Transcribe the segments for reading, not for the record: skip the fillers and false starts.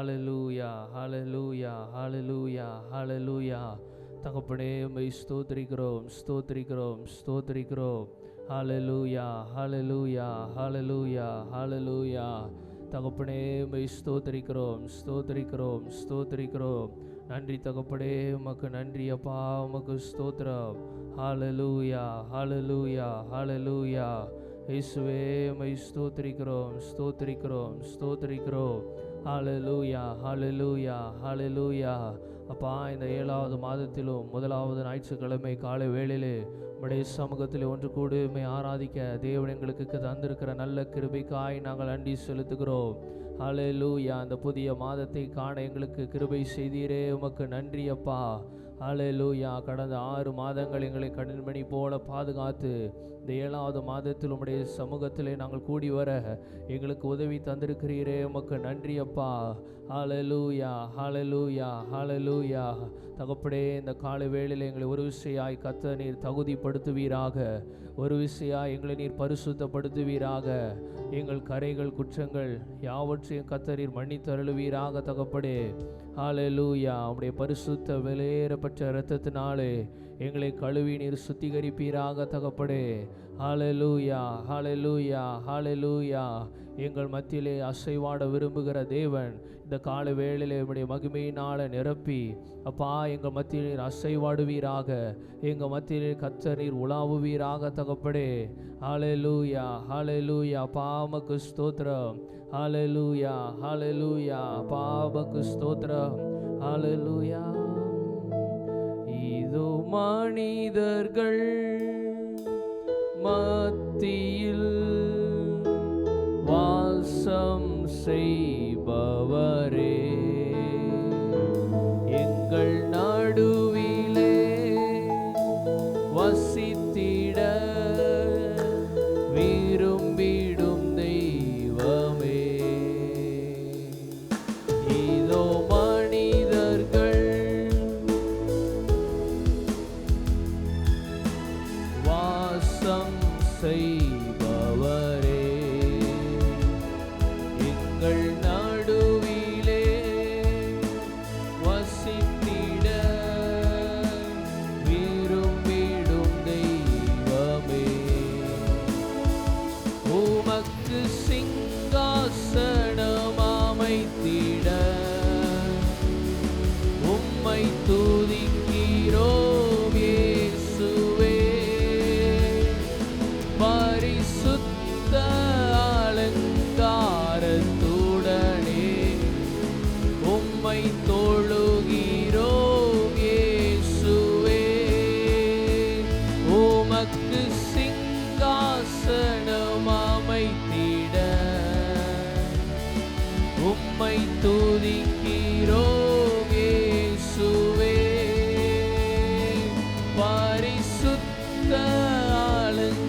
ஹalleluya ஹalleluya ஹalleluya ஹalleluya. தகப்பனே உம்மை ஸ்தோத்திரிக்கிறோம் ஸ்தோத்திரிக்கிறோம் ஸ்தோத்திரிக்கிறோம். ஹalleluya ஹalleluya ஹalleluya ஹalleluya. தகப்பனே உம்மை ஸ்தோத்திரிக்கிறோம் ஸ்தோத்திரிக்கிறோம் ஸ்தோத்திரிக்கிறோம். நன்றி தகப்பனே, உமக்கு நன்றி அப்பா, உமக்கு ஸ்தோத்திரம். ஹalleluya ஹalleluya ஹalleluya. இயேசுவே உம்மை ஸ்தோத்திரிக்கிறோம் ஸ்தோத்திரிக்கிறோம் ஸ்தோத்திரிக்கிறோம். ஹalleluya ஹalleluya ஹalleluya. அப்பா, இந்த 7வது மாதத்திலும் 1வது ஞாயிற்றுக்கிழமை காலை வேளையிலே உம்முடைய சமூகத்தில் ஒன்று கூடி உம்மை ஆராதிக்க தேவன் எங்களுக்கு தந்திருக்கிற நல்ல கிருபைக்காய் நாங்கள் நன்றி செலுத்துகிறோம். ஹalleluya. அந்த புதிய மாதத்தை காண எங்களுக்கு கிருபை செய்தீரே, உமக்கு நன்றி அப்பா. ஹalleluya. கடந்த 6 மாதங்கள் எங்களை கண்மணி போல பாதுகாத்து இந்த 7வது மாதத்தில் உம்முடைய சமூகத்திலே நாங்கள் கூடி வர எங்களுக்கு உதவி தந்திருக்கிறீரே, உமக்கு நன்றி அப்பா. ஹalleluya ஹalleluya ஹalleluya. தகப்பனே, இந்த காலை வேளையில் எங்களை ஒரு விசையாய் கர்த்தர் நீர் தகுதிப்படுத்துவீராக, ஒரு விசையாய் எங்களை நீர் பரிசுத்தப்படுத்துவீராக. எங்கள் கரைகள் குற்றங்கள் யாவற்றையும் கர்த்தர் நீர் மன்னித்தருளுவீராக தகப்பனே. ஹalleluya. உம்முடைய பரிசுத்த விலையேறப்பட்ட இரத்தத்தினாலே எங்களை கழுவி நீர் சுத்திகரிப்பீராக தகப்பனே. ஹalleluya ஹalleluya ஹalleluya. எங்கள் மத்தியிலே அசைவாட விரும்புகிற தேவன் இந்த கால வேளையிலே உம்முடைய மகிமையினால நிரப்பி அப்பா எங்கள் மத்தியில் நீர் அசைவாடுவீராக, எங்கள் மத்தியிலே கர்த்தர் நீர் உலாவுவீராக தகப்பனே. ஹalleluya ஹalleluya. அப்பா உமக்கு ஸ்தோத்திரம். ஹalleluya ஹalleluya. அப்பா உமக்கு ஸ்தோத்திரம். ஹalleluya. இதோ மனிதர்கள் மத்தியில் வாசம் செய்பவரே, எங்கள் நடுவிலே வசித்திட விரும்பிடும் தெய்வமே. இதோ மனிதர்கள் வாசம் செய்பவரே, எங்கள் நடுவிலே வசித்திட விரும்பிடும் தெய்வமே. உமக்கு சிங்காசனம் அமைத்திட உம்மை துதிக்கிறோம் இயேசுவே. பரிசுத்த அலங்காரத்துடனே உம்மை தொழுகிறோம் இயேசுவே. உமக்கு சிங்காசனம் அமைத்திட உம்மை துதிக்கிறோம் இயேசுவே. பரிசுத்த அலங்காரத்துடனே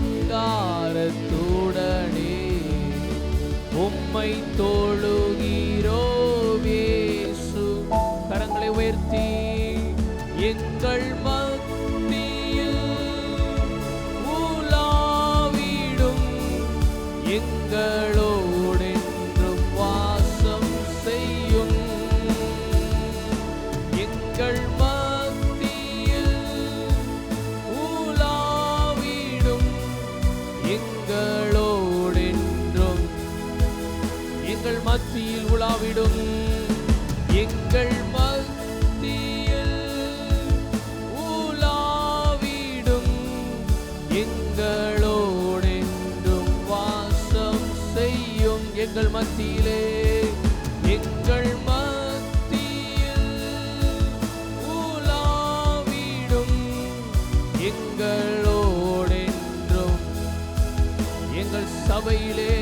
உம்மை தொழுகிறோம் இயேசு. கரங்களை உயர்த்தி எங்கள் மத்தியில் உலாவிடும், எங்களோடென்றும் வாசம் செய்யும். எங்கள் மத்தியில் உலாவிடும், எங்களோடென்றும் எங்கள் மத்தியில் உலாவிடும். எங்கள் மத்தியில் உலாவிடும், எங்களோடென்றும் வாசம் செய்யும். எங்கள் மத்தியிலே எங்கள் மத்தியில் உலாவிடும், எங்களோடென்றும் எங்கள் சபையிலே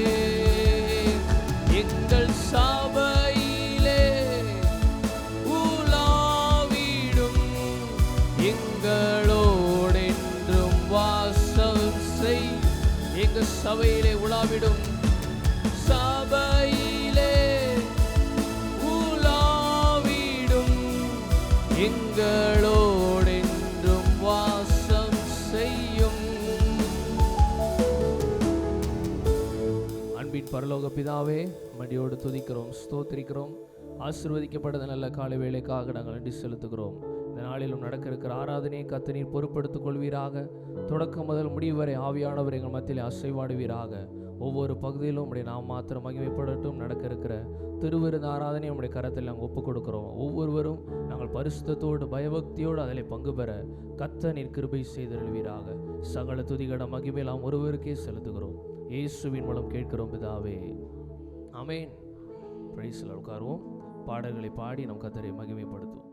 எங்கள் சபையிலே உலாவிடும், எங்களோடென்றும் வாசம் செய். எங்கள் சபையிலே உலாவிடும், சபையிலே உலாவிடும், எங்களோடென்றும் வாசம் செய்யும். அன்பின் பரலோக பிதாவே, மடியோடு துதிக்கிறோம் ஸ்தோத்திரிக்கிறோம். ஆசீர்வதிக்கப்பட்ட நல்ல காலை வேளைக்காக நாங்கள் நன்றி செலுத்துகிறோம். இந்த நாளிலும் நடக்க இருக்கிற ஆராதனையை கர்த்தர் நீர் பொறுப்படுத்திக் கொள்வீராக. தொடக்கம் முதல் முடிவு வரை ஆவியானவர் எங்கள் மத்தியில் அசைவாடுவீராக. ஒவ்வொரு பகுதியிலும் உடைய நாம் மாத்திரம் மகிமைப்படட்டும். நடக்க இருக்கிற திருவிருந்த ஆராதனை உடைய கரத்தில் நாங்கள் ஒப்புக் கொடுக்கிறோம். ஒவ்வொருவரும் நாங்கள் பரிசுத்தத்தோடு பயபக்தியோடு அதில் பங்கு பெற கர்த்தர் நீர் கிருபை செய்தருள்வீராக. சகல துதிகட மகிமை நாம் ஒருவருக்கே செலுத்துகிறோம். இயேசுவின் மூலம் கேட்கிறோம் பிதாவே, ஆமென். பிரைஸ்ல உட்காருவோம். பாடல்களை பாடி நம் கர்த்தரை மகிமைப்படுத்துவோம்.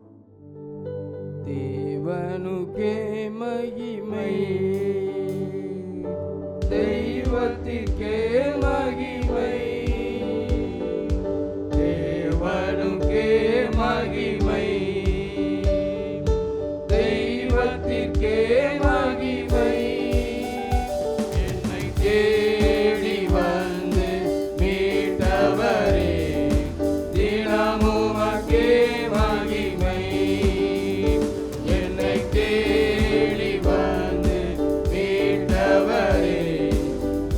தேவனுக்கே மகிமை, தெய்வத்திற்கே மகிமை, தேவனுக்கே மகிமை, தெய்வத்திற்கே மகிமை. என்னை தேடி வந்து மீட்டவரே, தினமுமக்கே மகிமை. என்னை தேடி வந்து மீட்டவரே,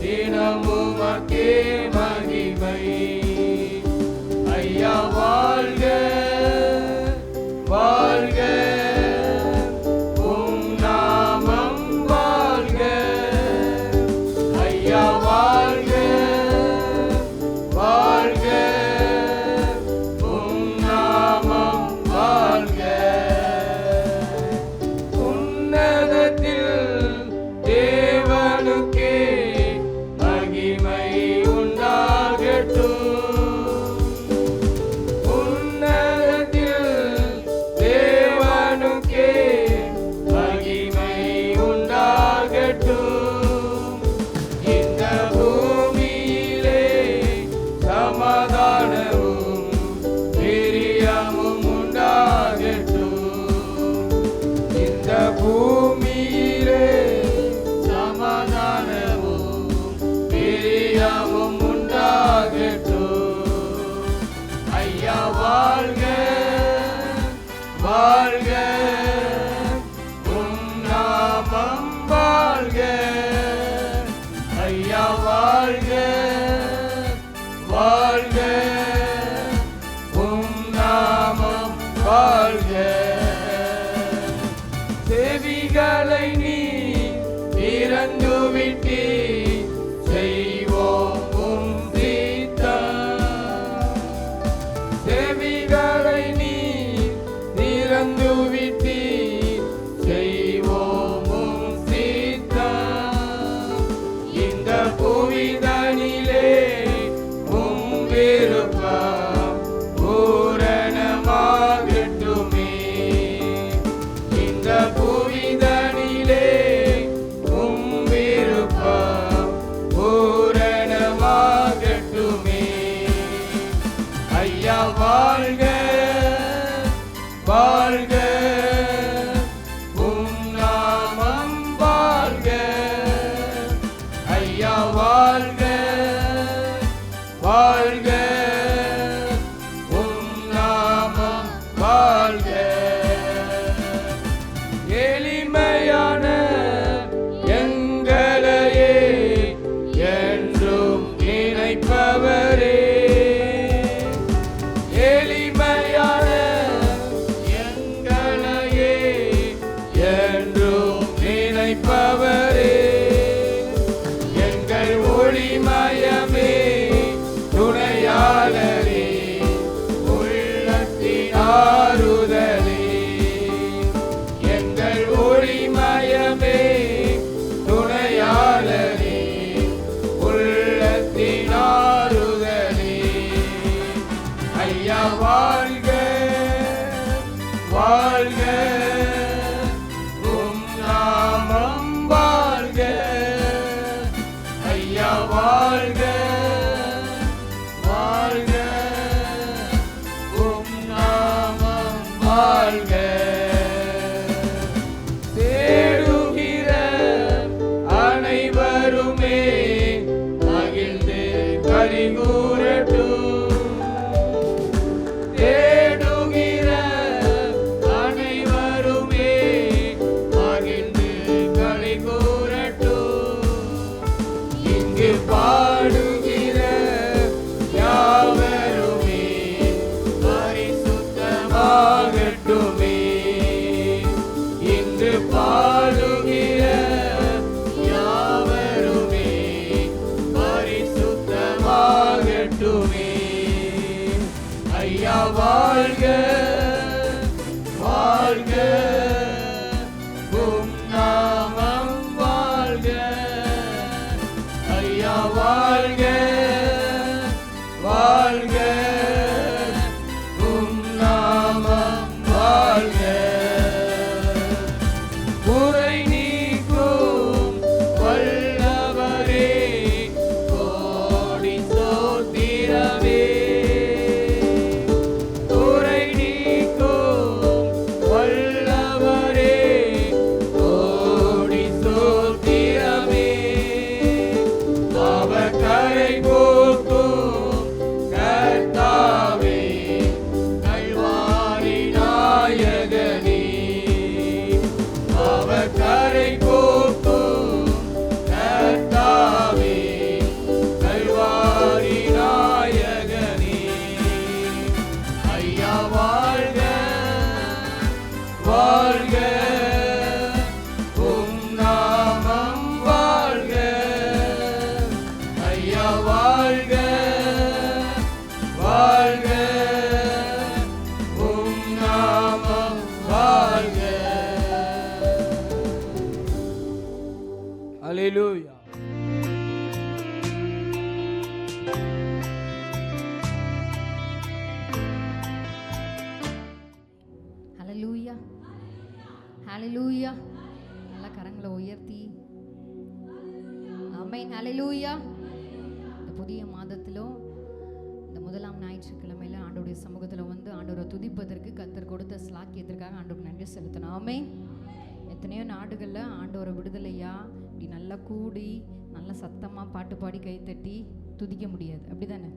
தினமுமக்கே மகிமை. ஐயா வாழ்க வாழ்க, உம் நாமம் வாழ்க. ஐயா வாழ்க வாழ்க, உம் நாமம் வாழ்க. உன்னதத்தில் தேவனுக்கே மகிமை உண்டாகட்டும். உன்னதத்தில் தேவனுக்கே மகிமை உண்டாகட்டும். இந்த பூமியிலே சமாதானமும் பிரியமும் உண்டாகட்டும். இந்த பூமியிலே சமாதானமும் பிரியமும் உண்டாகட்டும். ஐயா வாழ்க வாழ்க, உம் நாமம் வாழ்க. ஐயா வாழ்க வாழ்க, உம் நாமம் வாழ்க. செவிகளை நீ திறந்து விட்டி, செய்வோம் உம் சித்தம். செவிகளை நீ திறந்து விட்டி, செய்வோம் உம் சித்தம். இந்த புவிதனிலே உம் விருப்பம் பூரணமாகட்டுமே. இந்த புவிதனிலே உம் விருப்பம் பூரணமாகட்டுமே. ஐயா வாழ்க வாழ்க, உம் நாமம் வாழ்க. ஐயா வாழ்க வாழ்க, உம் நாமம் வாழ்க. எளிமையான எங்களையே என்றும் நினைப்பவரே, எளிமையான எங்களையே என்றும் நினைப்பவரே. எங்கள் ஒளிமயமே துணையாளரே, உள்ளத்தின் ஆறுதலே. எங்கள் ஒளிமயமே துணையாளரே, உள்ளத்தின் ஆறுதலே. ஐயா வாழ்க வாழ்க, உம் நாமம் வாழ்க. ஐயா வாழ்க வாழ்க, உம் நாமம் வாழ்க. தேடுகிற அனைவருமே மகிழ்ந்து கலிகூரட்டும். தேடுகிற அனைவருமே மகிழ்ந்து கலிகூரட்டும். இங்கு பாடுகிற யாவருமே சுத்தமாகட்டுமே. இன்று பாடுகிற யாவருமே பரிசுத்தமாகட்டுமே. ஐயா வாழ்க வாழ்க, உம் நாமம் வாழ்க. ஐயா வாழ்க வாழ்க, உம் நாமம் வாழ்க. குறை நீக்கும் வல்லவரே, கோடி ஸ்தோத்திரமே. குறை நீக்கும் வல்லவரே, கோடி ஸ்தோத்திரமே. அவர் கரை போக்கும் கர்த்தாவே, கல்வாரி நாயகனே. அவர் கரை போக்கும் கர்த்தாவே, கல்வாரி நாயகனே. ஐயா வாழ்க வாழ்க, உம் நாமம் வாழ்க. ஐயா வாழ்க வாழ்க, உம் நாமம் வாழ்க. அல்லேலூயா. ஹல்லேலூயா ஹல்லேலூயா. நல்ல கரங்களை உயர்த்தி ஆமென். ஹல்லேலூயா. இந்த புதிய மாதத்திலும் இந்த முதலாம் ஞாயிற்றுக்கிழமையில ஆண்டவருடைய சமூகத்தில் வந்து ஆண்டவரை துதிப்பதற்கு கர்த்தர் கொடுத்த ஸ்லாக்கியத்திற்காக ஆண்டவருக்கு நன்றி செலுத்தணும். ஆமென். எத்தனையோ நாடுகளில் ஆண்டவரை விடுதலையா இப்படி நல்லா கூடி நல்ல சத்தமாக பாட்டு பாடி கைத்தட்டி துதிக்க முடியாது, அப்படி தானே?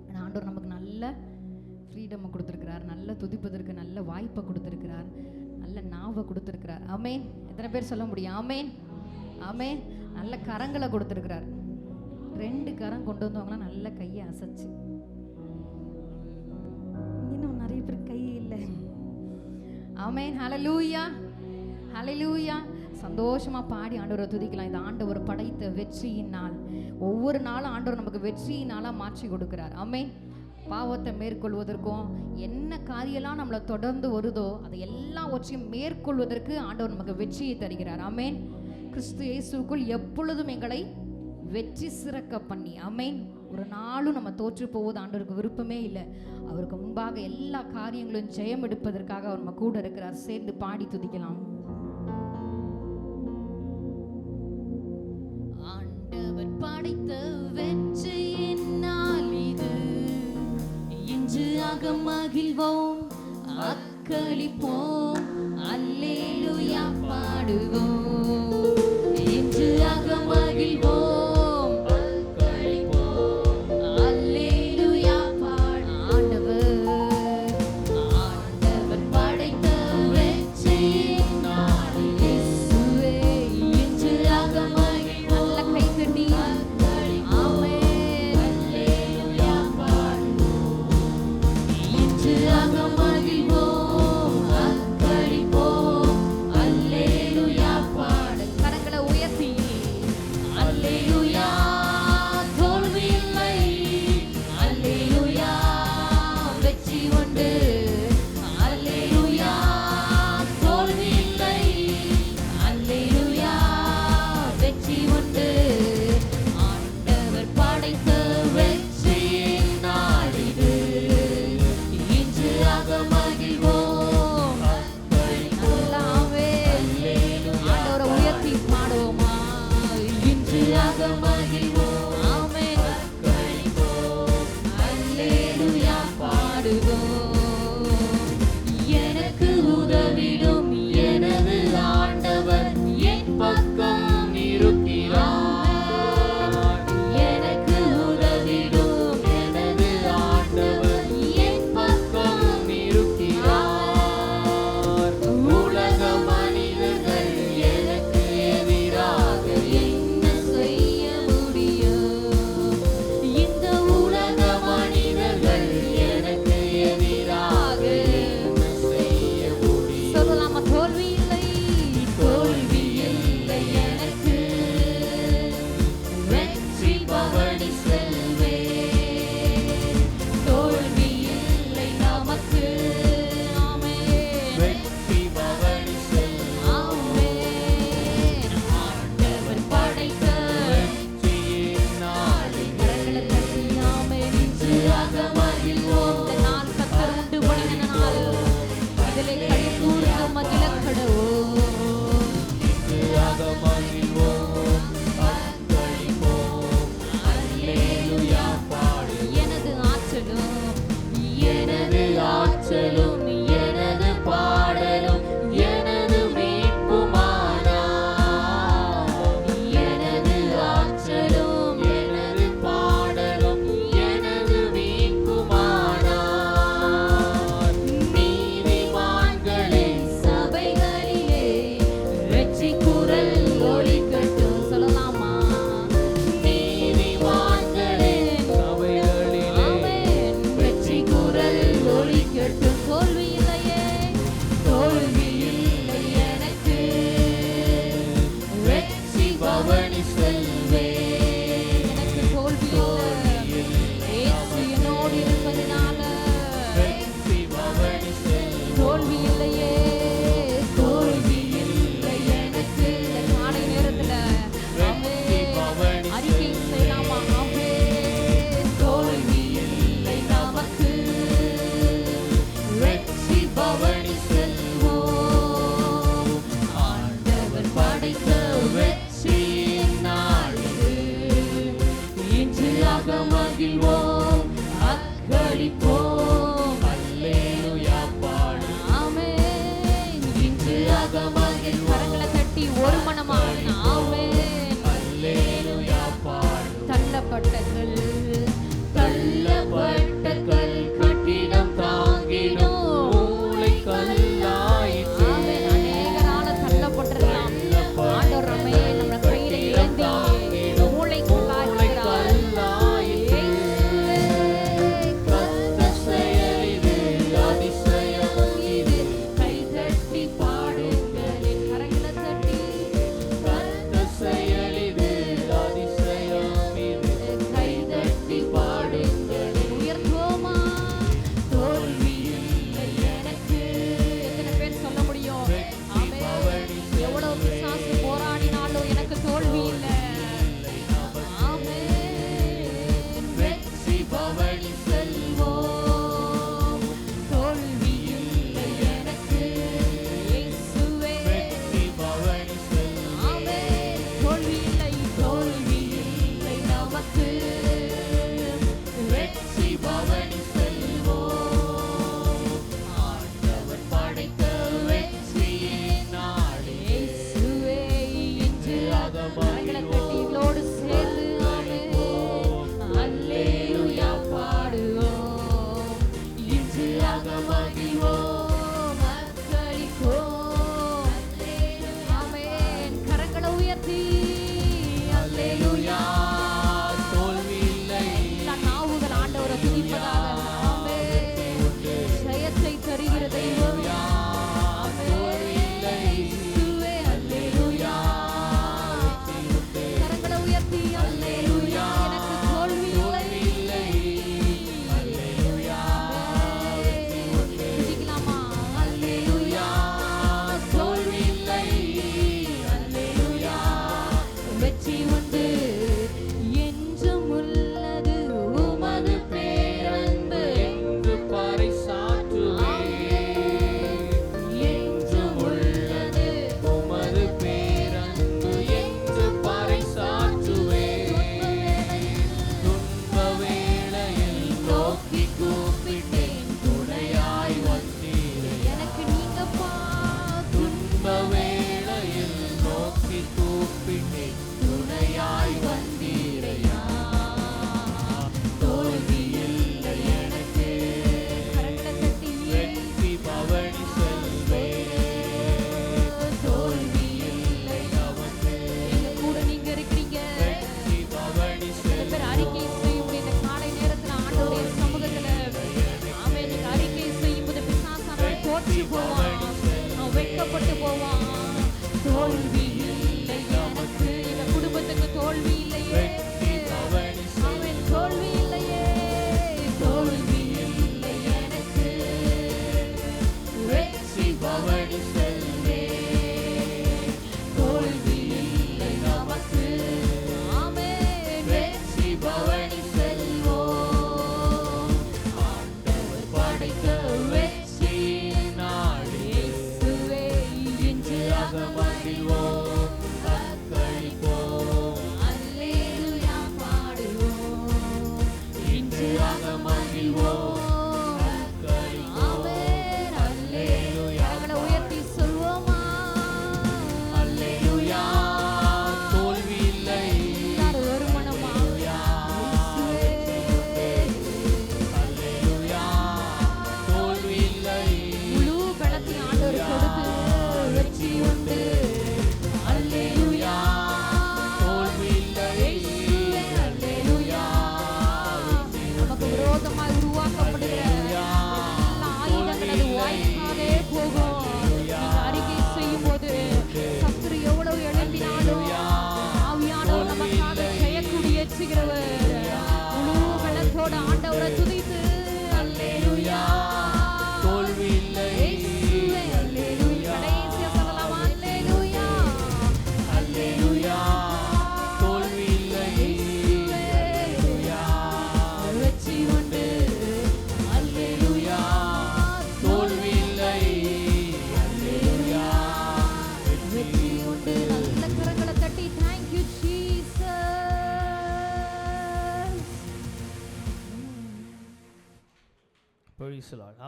ஆனால் ஆண்டவர் நமக்கு நல்ல ஃப்ரீடமை கொடுத்துருக்கிறார், நல்ல துதிப்பதற்கு நல்ல வாய்ப்பை கொடுத்துருக்கிறார், நல்ல நாவை கொடுத்துருக்கிறார். ஆமென். எத்தனை பேர் சொல்ல முடியும்? ஆமென் ஆமென். நல்ல கரங்களை கொடுத்துருக்கிறார். 2 கரம் கொண்டு வந்தவங்களாம் நல்ல கையை அசைச்சு. இன்னும் நிறைய பேர் கை இல்லை. ஆமென். ஹல்லேலூயா ஹல்லேலூயா. சந்தோஷமா பாடி ஆண்டவரை துதிக்கலாம். இந்த ஆண்டவர் படைத்த வெற்றியின் நாள். ஒவ்வொரு நாளும் ஆண்டவர் நமக்கு வெற்றியின் நாளா மாற்றி கொடுக்கிறார். ஆமென். பாவத்தை மேற்கொள்வதற்கும் என்ன காரியெல்லாம் நம்மளை தொடர்ந்து வருதோ அதை எல்லாவற்றையும் மேற்கொள்வதற்கு ஆண்டவர் நமக்கு வெற்றியை தருகிறார். ஆமென். கிறிஸ்து இயேசுக்குள் எப்பொழுதும் எங்களை வெற்றி சிறக்க பண்ணி. ஆமென். ஒரு நாளும் நம்ம தோற்று போவது ஆண்டவருக்கு விருப்பமே இல்லை. அவருக்கு முன்பாக எல்லா காரியங்களும் ஜெயம் எடுப்பதற்காக அவர் நம்ம கூட இருக்கிறார். சேர்ந்து பாடி துதிக்கலாம். ஆண்டவர் படைத்த வெற்றியின் நாள் இது, இன்று மகிழ்வோம் அக்களிப்போம், அல்லேலூயா பாடுவோம். இன்று மகிழ்வோம் அக்களிப்போம், அல்லேலூயா பாடு. ஆண்டவர் படைத்த வெற்றியின் நாள் இயேசுவே, இன்று மகிழ்வோம். நல்ல கை தட்டி ஆமென், அல்லேலூயா பாடுவோம். இன்று மகிழ்வோம் அக்களிப்போம், அல்லேலூயா பாடு. கரங்களை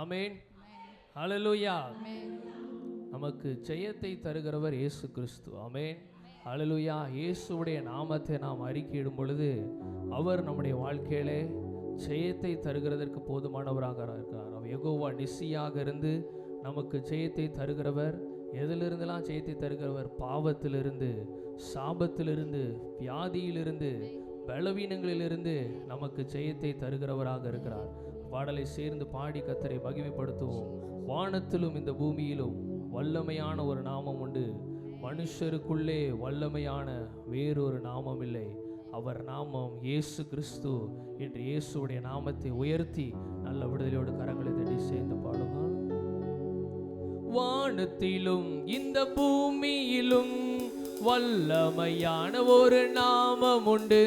ஆமென். ஹalleluya. நமக்கு ஜெயத்தை தருகிறவர் இயேசு கிறிஸ்து. ஆமென். ஹalleluya. இயேசுவுடைய நாமத்தை நாம் அறிக்கையிடும் பொழுது அவர் நம்முடைய வாழ்க்கையிலே ஜெயத்தை தருகிறதற்கு போதுமானவராக இருக்கிறார். அவர் யெகோவா நிசியாக இருந்து நமக்கு ஜெயத்தை தருகிறவர். எதிலிருந்தெல்லாம் ஜெயத்தை தருகிறவர்? பாவத்திலிருந்து, சாபத்திலிருந்து, வியாதியிலிருந்து, பலவீனங்களிலிருந்து நமக்கு ஜெயத்தை தருகிறவராக இருக்கிறார். பாடலை சேர்ந்து பாடி கர்த்தரை மகிமைப்படுத்துவோம். வானத்திலும் இந்த பூமியிலும் வல்லமையான ஒரு நாமம் உண்டு, மனுஷருக்குள்ளே வல்லமையான வேறொரு நாமம் இல்லை, அவர் நாமம் இயேசு கிறிஸ்து என்று இயேசுடைய நாமத்தை உயர்த்தி நல்ல விடுதலையோடு கரங்களை தட்டி சேர்ந்து பாடுங்க. வானத்திலும் இந்த பூமியிலும் வல்லமையான ஒரு நாமம் உண்டு,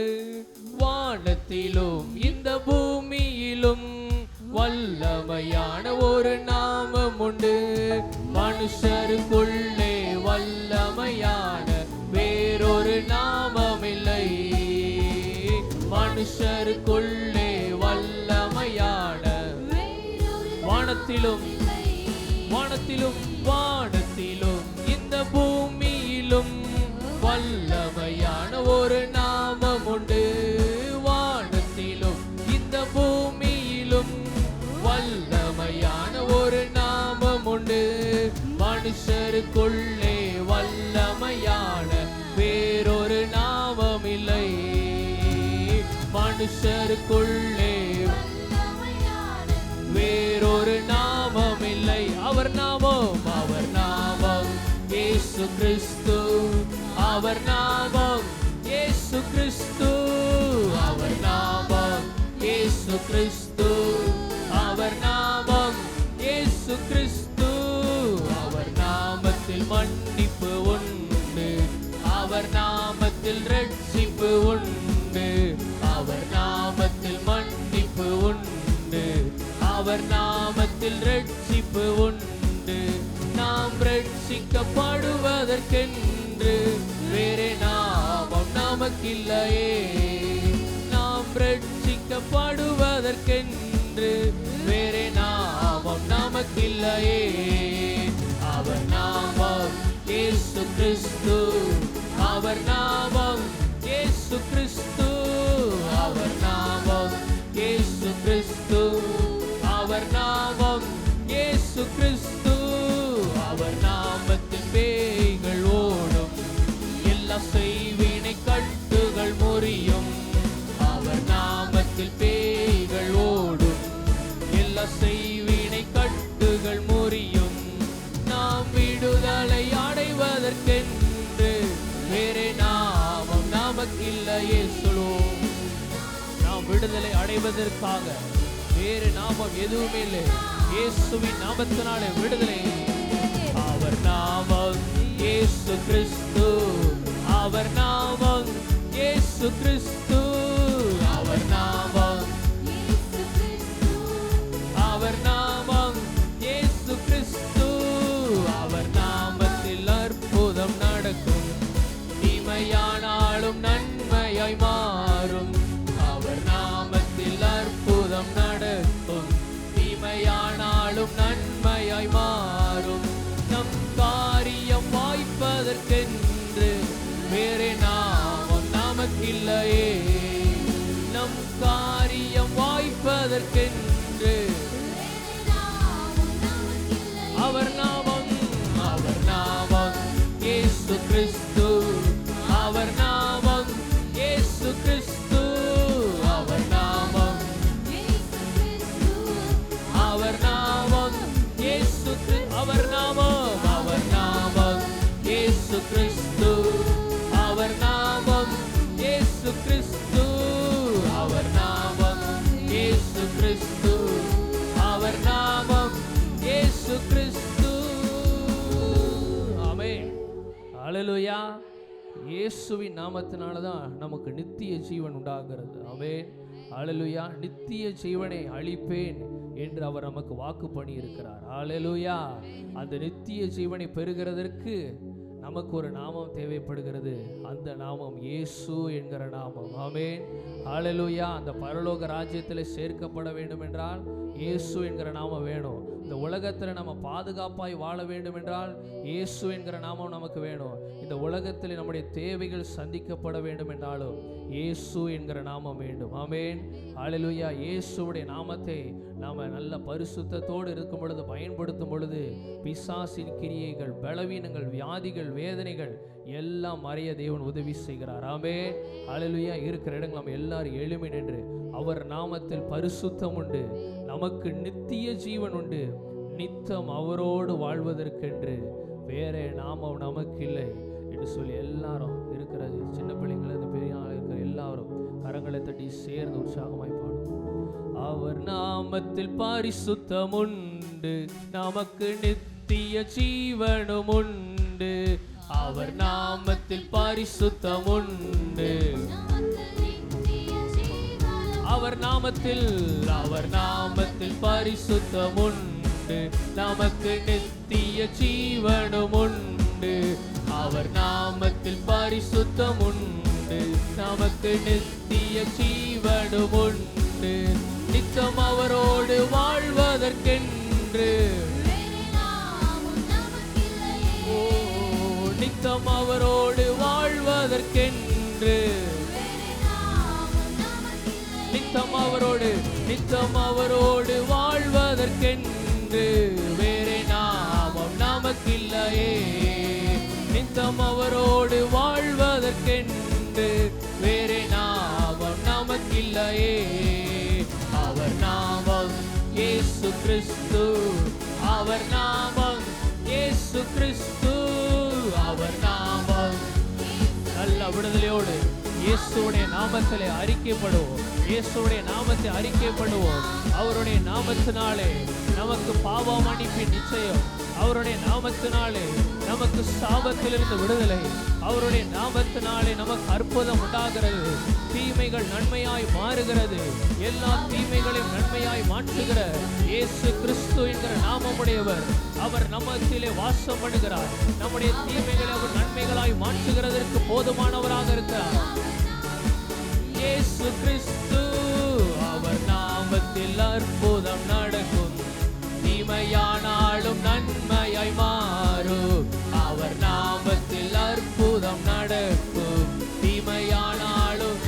வானத்திலும் இந்த பூமியிலும் வல்லமையான ஒரு நாமம் உண்டு, மனுஷருக்குள்ளே வல்லமையான வேறொரு நாமம் இல்லை, மனுஷருக்குள்ளே வல்லமையான வானத்திலும் வானத்திலும் வானத்திலும் இந்த பூமியிலும் வல்லமையான ஒரு நாமம் உண்டு, வானத்திலும் இந்த பூமியிலும் வல்லமையான ஒரு நாமம் உண்டு, மனுஷருக்குள்ளே வல்லமையான வேறொரு நாமம் இல்லை, மனுஷருக்குள்ளே வேறொரு நாமம் இல்லை. அவர் நாமம் இயேசு கிறிஸ்து, அவர் நாமம் இயேசு கிறிஸ்து, அவர் நாமம் இயேசு கிறிஸ்து, அவர் நாமம் இயேசு கிறிஸ்து, அவர் நாமத்தில் மன்னிப்பு உண்டு, அவர் நாமத்தில் ரட்சிப்பு உண்டு, அவர் நாமத்தில் மன்னிப்பு உண்டு, அவர் நாமத்தில் ரட்சிப்பு உண்டு, நாம் ரட்சிக்கப்படுவதற்கென்று வேறே நாமம் நமக்கில்லையே, நாம் ரட்சிக்கப்படுவதற்கென்று வேறே நாமம் நமக்கில்லையே, அவர் நாமம் இயேசு கிறிஸ்து, அவர் நாமம் இயேசு கிறிஸ்து, அவர் நாமம் இயேசு கிறிஸ்து, அவர் நாமம் இயேசு கிறிஸ்து, அவர் நாமத்தில் பேய்கள் ஓடும், எல்லா செய்வினை கட்டுகள் முறியும், அவர் நாமத்தில் பேய்கள் ஓடும், எல்லா செய்வினை கட்டுகள் முறியும், நாம் விடுதலை அடைவதற்கென்று வேறே நாமம் நமக்கில்லையே. சொல்லுவோம், நாம் விடுதலை அடைவதற்காக வேறு நாமம் எதுவுமே இல்லை, இயேசுவின் நாமத்தினாலே விடுதலை. அவர் நாமம் இயேசு கிறிஸ்து, அவர் நாமம் இயேசு கிறிஸ்து, அவர் நாமம் அவர் நாமம் இயேசு கிறிஸ்து, அவர் நாமத்தில் அற்புதம் நடக்கும், தீமையானாலும் நன்மையாய் மாறும், அவர் நாமத்தில் அற்புதம் நடக்கும், தீமையானாலும் நன்மையாய் மாறும், நம் காரியம் வாய்ப்பதற்கென்று வேறே நாமம் நமக்கில்லையே, நம் காரியம் வாய்ப்பதற்கென்று அவர் நாமம் இயேசு கிறிஸ்து, அவர் நாமம் இயேசு கிறிஸ்து, அவர் நாமம் அவர் நாமம் இயேசு, அவர் நாமம் இயேசு கிறிஸ்து, அவர் நாமம் இயேசு கிறிஸ்து, அவர் நாமம் இயேசு கிறிஸ்து, அவர் நாமம் இயேசு கிறிஸ்து. ஆமென். ஹல்லேலூயா. இயேசுவின் நாமத்தினால தான் நமக்கு நித்திய ஜீவன் உண்டாகிறது. ஆமென். ஹல்லேலூயா. நித்திய ஜீவனை அளிப்பேன் என்று அவர் நமக்கு வாக்கு பண்ணி இருக்கிறார். ஹல்லேலூயா. அந்த நித்திய ஜீவனை பெறுகிறதற்கு நமக்கு ஒரு நாமம் தேவைப்படுகிறது. அந்த நாமம் இயேசு என்கிற நாமம். ஆமென். ஹல்லேலூயா. அந்த பரலோக ராஜ்யத்தில் சேர்க்கப்பட வேண்டும் என்றால் இயேசு என்கிற நாமம் வேணும். இந்த உலகத்தில் நம்ம பாதுகாப்பாய் வாழ வேண்டும் என்றால் இயேசு என்கிற நாமம் நமக்கு வேணும். இந்த உலகத்தில் நம்முடைய தேவைகள் சந்திக்கப்பட வேண்டும் என்றாலும் இயேசு என்கிற நாமம் வேண்டும். ஆமென். ஹல்லேலூயா. இயேசுவுடைய நாமத்தை நாம் நல்ல பரிசுத்தத்தோடு இருக்கும் பொழுது, பயன்படுத்தும் பொழுது, பிசாசின் கிரியைகள், பலவீனங்கள், வியாதிகள், வேதனைகள் எல்லாம் மறைய தேவன் உதவி செய்கிறார். ஆமென். ஹல்லேலூயா. இருக்கிற இடங்கள் நம்ம எல்லாரும் எழுமி நின்று, அவர் நாமத்தில் பரிசுத்தம் உண்டு, நமக்கு நித்திய ஜீவன் உண்டு, நித்தம் அவரோடு வாழ்வதற்கென்று வேற நாமம் நமக்கு இல்லை என்று சொல்லி எல்லாரும் இருக்கிற சின்ன பிள்ளைங்களை, இந்த பெரிய இருக்கிற எல்லாரும் கரங்களை தட்டி சேர்ந்து உற்சாகமாய் பாடும். அவர் நாமத்தில் பரிசுத்தம் உண்டு, நமக்கு நித்திய ஜீவனும் உண்டு. அவர் நாமத்தில் பரிசுத்தம் உண்டு, அவர் நாமத்தில் பரிசுத்தம் உண்டு, நமக்கு நித்திய ஜீவனும் உண்டு. அவர் நாமத்தில் பரிசுத்தம் உண்டு, நமக்கு நித்திய ஜீவனும் உண்டு. நித்தம் அவரோடு வாழ்வதற்கென்று, நித்தம் அவரோடு வாழ்வதற்கென்று, நித்தம் அவரோடு வாழ்வதற்கென்று வேறே நாமம் நமக்கில்லையே. நித்தம் அவரோடு வாழ்வதற்கென்று வேறே நாமம் நமக்கில்லையே. அவர் நாமம் இயேசு கிறிஸ்து, அவர் நாமம் இயேசு கிறிஸ்து, அவர் நாமம். நல்ல விடுதலையோடு இயேசுடைய நாமத்திலே அறிக்கைப்படுவோம். இயேசுடைய நாமத்தை அறிக்கைப்படுவோம். அவருடைய நாமத்தினாலே நமக்கு பாவ மன்னிப்பின் நிச்சயம். அவருடைய நாமத்தினாலே நமக்கு சாபத்திலிருந்து விடுதலை. அவருடைய நாமத்தினாலே நமக்கு அற்புதம் உண்டாகிறது. தீமைகள் நன்மையாய் மாறுகிறது. எல்லா தீமைகளையும் நன்மையாய் மாற்றுகிற இயேசு கிறிஸ்து என்கிற நாமமுடையவர். அவர் நம்மத்திலே வாசம் பண்ணுகிறார். நம்முடைய தீமைகளை அவர் நன்மைகளாய் மாற்றுகிறதற்கு போதுமானவராக இருக்கிறார். இயேசு கிறிஸ்து, அவர் நாமத்தில் அற்புதம் நடக்கும். தீமையானாலும் நன்மையாய் மாறும். அவர் நாமத்தில் அற்புதம் நடக்கும். தீமையானாலும்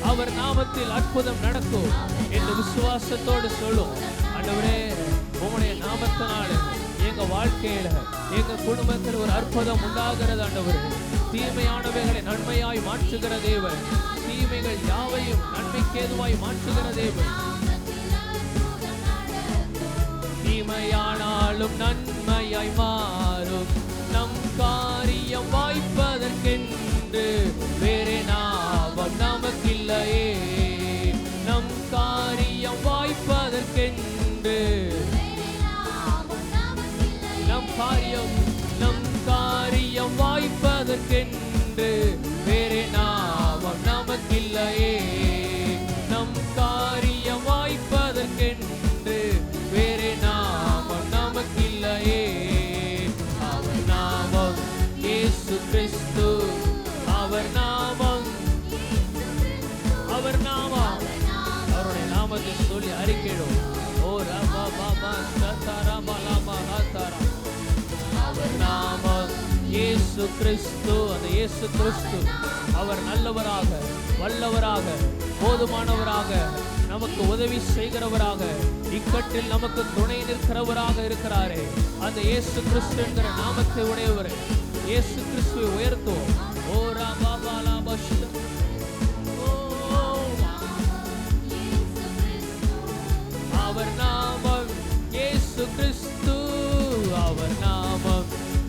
அவர் நாமத்தில் அற்புதம் நடக்கும் என்று விசுவாசத்தோடு சொல்லும். ஆண்டவரே, உம்முடைய நாமத்தினால எங்க வாழ்க்கையில, எங்க குடும்பத்தில் ஒரு அற்புதம் உண்டாகிறது. ஆண்டவரே, தீமையானவைகளை நன்மையாய் மாற்றுகிற தேவன், தீமைகள் யாவையும் நன்மைக்கு ஏதுவாய் மாற்றுகிற தேவன். தீமையானாலும் நன்மையாய் மாறும். நம் காரியம் வாய்ப்பதற்கென்று வேறே நாமம் நமக்கில்லையே. நம் காரியம் வாய்ப்பதற்கென்று, நம் காரியம் வாய்ப்பதற்கென்று வேறே நாமம் நமக்கில்லையே. நம் காரியம் வாய்ப்பதற்கென்று வேறே நாமம் நமக்கில்லையே. அவர் நாமம் இயேசு கிறிஸ்து, அவர் நாமம், அவர் நாமம். அவருடைய நாமத்தை சொல்லி அறிக்கையிடும். ஓ ரபா பாபா சதாரா பலாபா ஹாதாரா. அவர் நாமம் இயேசு கிறிஸ்து. அந்த இயேசு கிறிஸ்து அவர் நல்லவராக, வல்லவராக, போதுமானவராக, நமக்கு உதவி செய்கிறவராக, இக்கட்டில் நமக்கு துணை நிற்கிறவராக இருக்கிறாரே. அந்த இயேசு கிறிஸ்து என்கிற நாமத்தை உடையவரே, இயேசு கிறிஸ்துவை உயர்த்துவோம். ஓ ராபா பாலாபா. அவர் நாமம் இயேசு கிறிஸ்து, அவர் நாமம்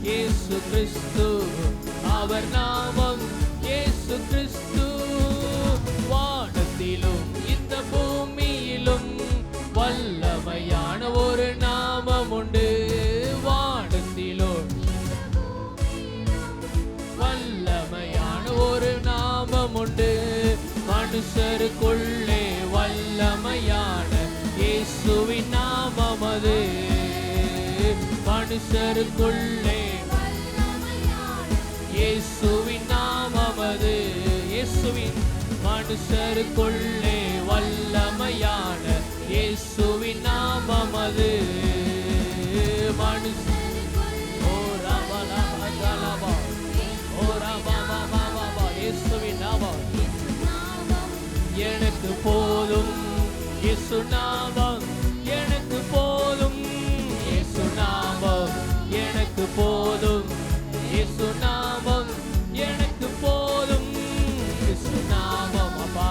இயேசு கிறிஸ்து, அவர் நாமம் இயேசு கிறிஸ்து. வானத்திலும் இந்த பூமியிலும் வல்லமையான ஒரு நாமம் உண்டு. வானத்திலும் வல்லமையான ஒரு நாமம் உண்டு. மனுஷருக்குள்ளே வல்லமையான இயேசுவின் நாமம் அது. மனுஷருக்குள்ளே இயேசுவின் நாமமது. இயேசுவின் மனுஷருக்குள்ளே வல்லமையான இயேசுவின் நாமமது. இயேசுவின் நாமம் எனக்கு போதும். இயேசு நாமம் எனக்கு போதும். இயேசு நாமம் எனக்கு போதும். இயேசு நாமம் எனக்கு போதும். இயேசு நாமம். அப்பா,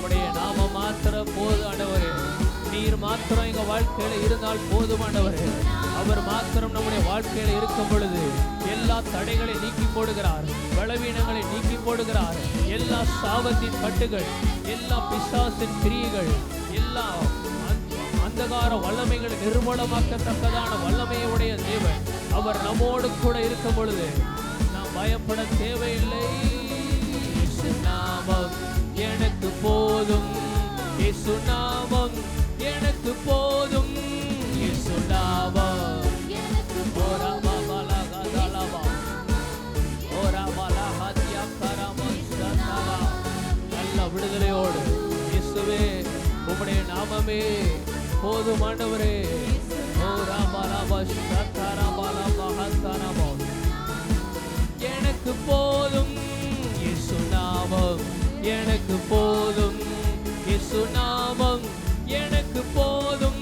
உடைய நாமம் மாத்திரம் போதும் ஆண்டவரே. நீர் மாத்திரம் எங்க வாழ்க்கையில இருந்தால் போதும் ஆண்டவரே. அவர் மாத்திரம் நம்முடைய வாழ்க்கையில இருக்கும் பொழுது எல்லா தடைகளை நீக்கி போடுகிறார், பலவீனங்களை நீக்கி போடுகிறார். எல்லா சாபத்தின் கட்டுகள், எல்லா பிசாசின் கிரியைகள், எல்லா அந்தகார வல்லமைகளை நிர்மூலமாக்கத்தக்கதான வல்லமையுடைய தேவன் அவர் நம்மோடு கூட இருக்கும் பொழுது நாம் பயப்பட தேவையில்லை. இயேசு நாமம் எனக்கு போதும். இயேசு நாமம் எனக்கு போதும். இயேசு நாமம். நல்ல விடுதலையோடு இயேசுவே உம்முடைய நாமமே போதும் ஆண்டவரே. எனக்கு போதும். இயேசு நாமம் எனக்கு போதும். இயேசு நாமம் எனக்கு போதும்.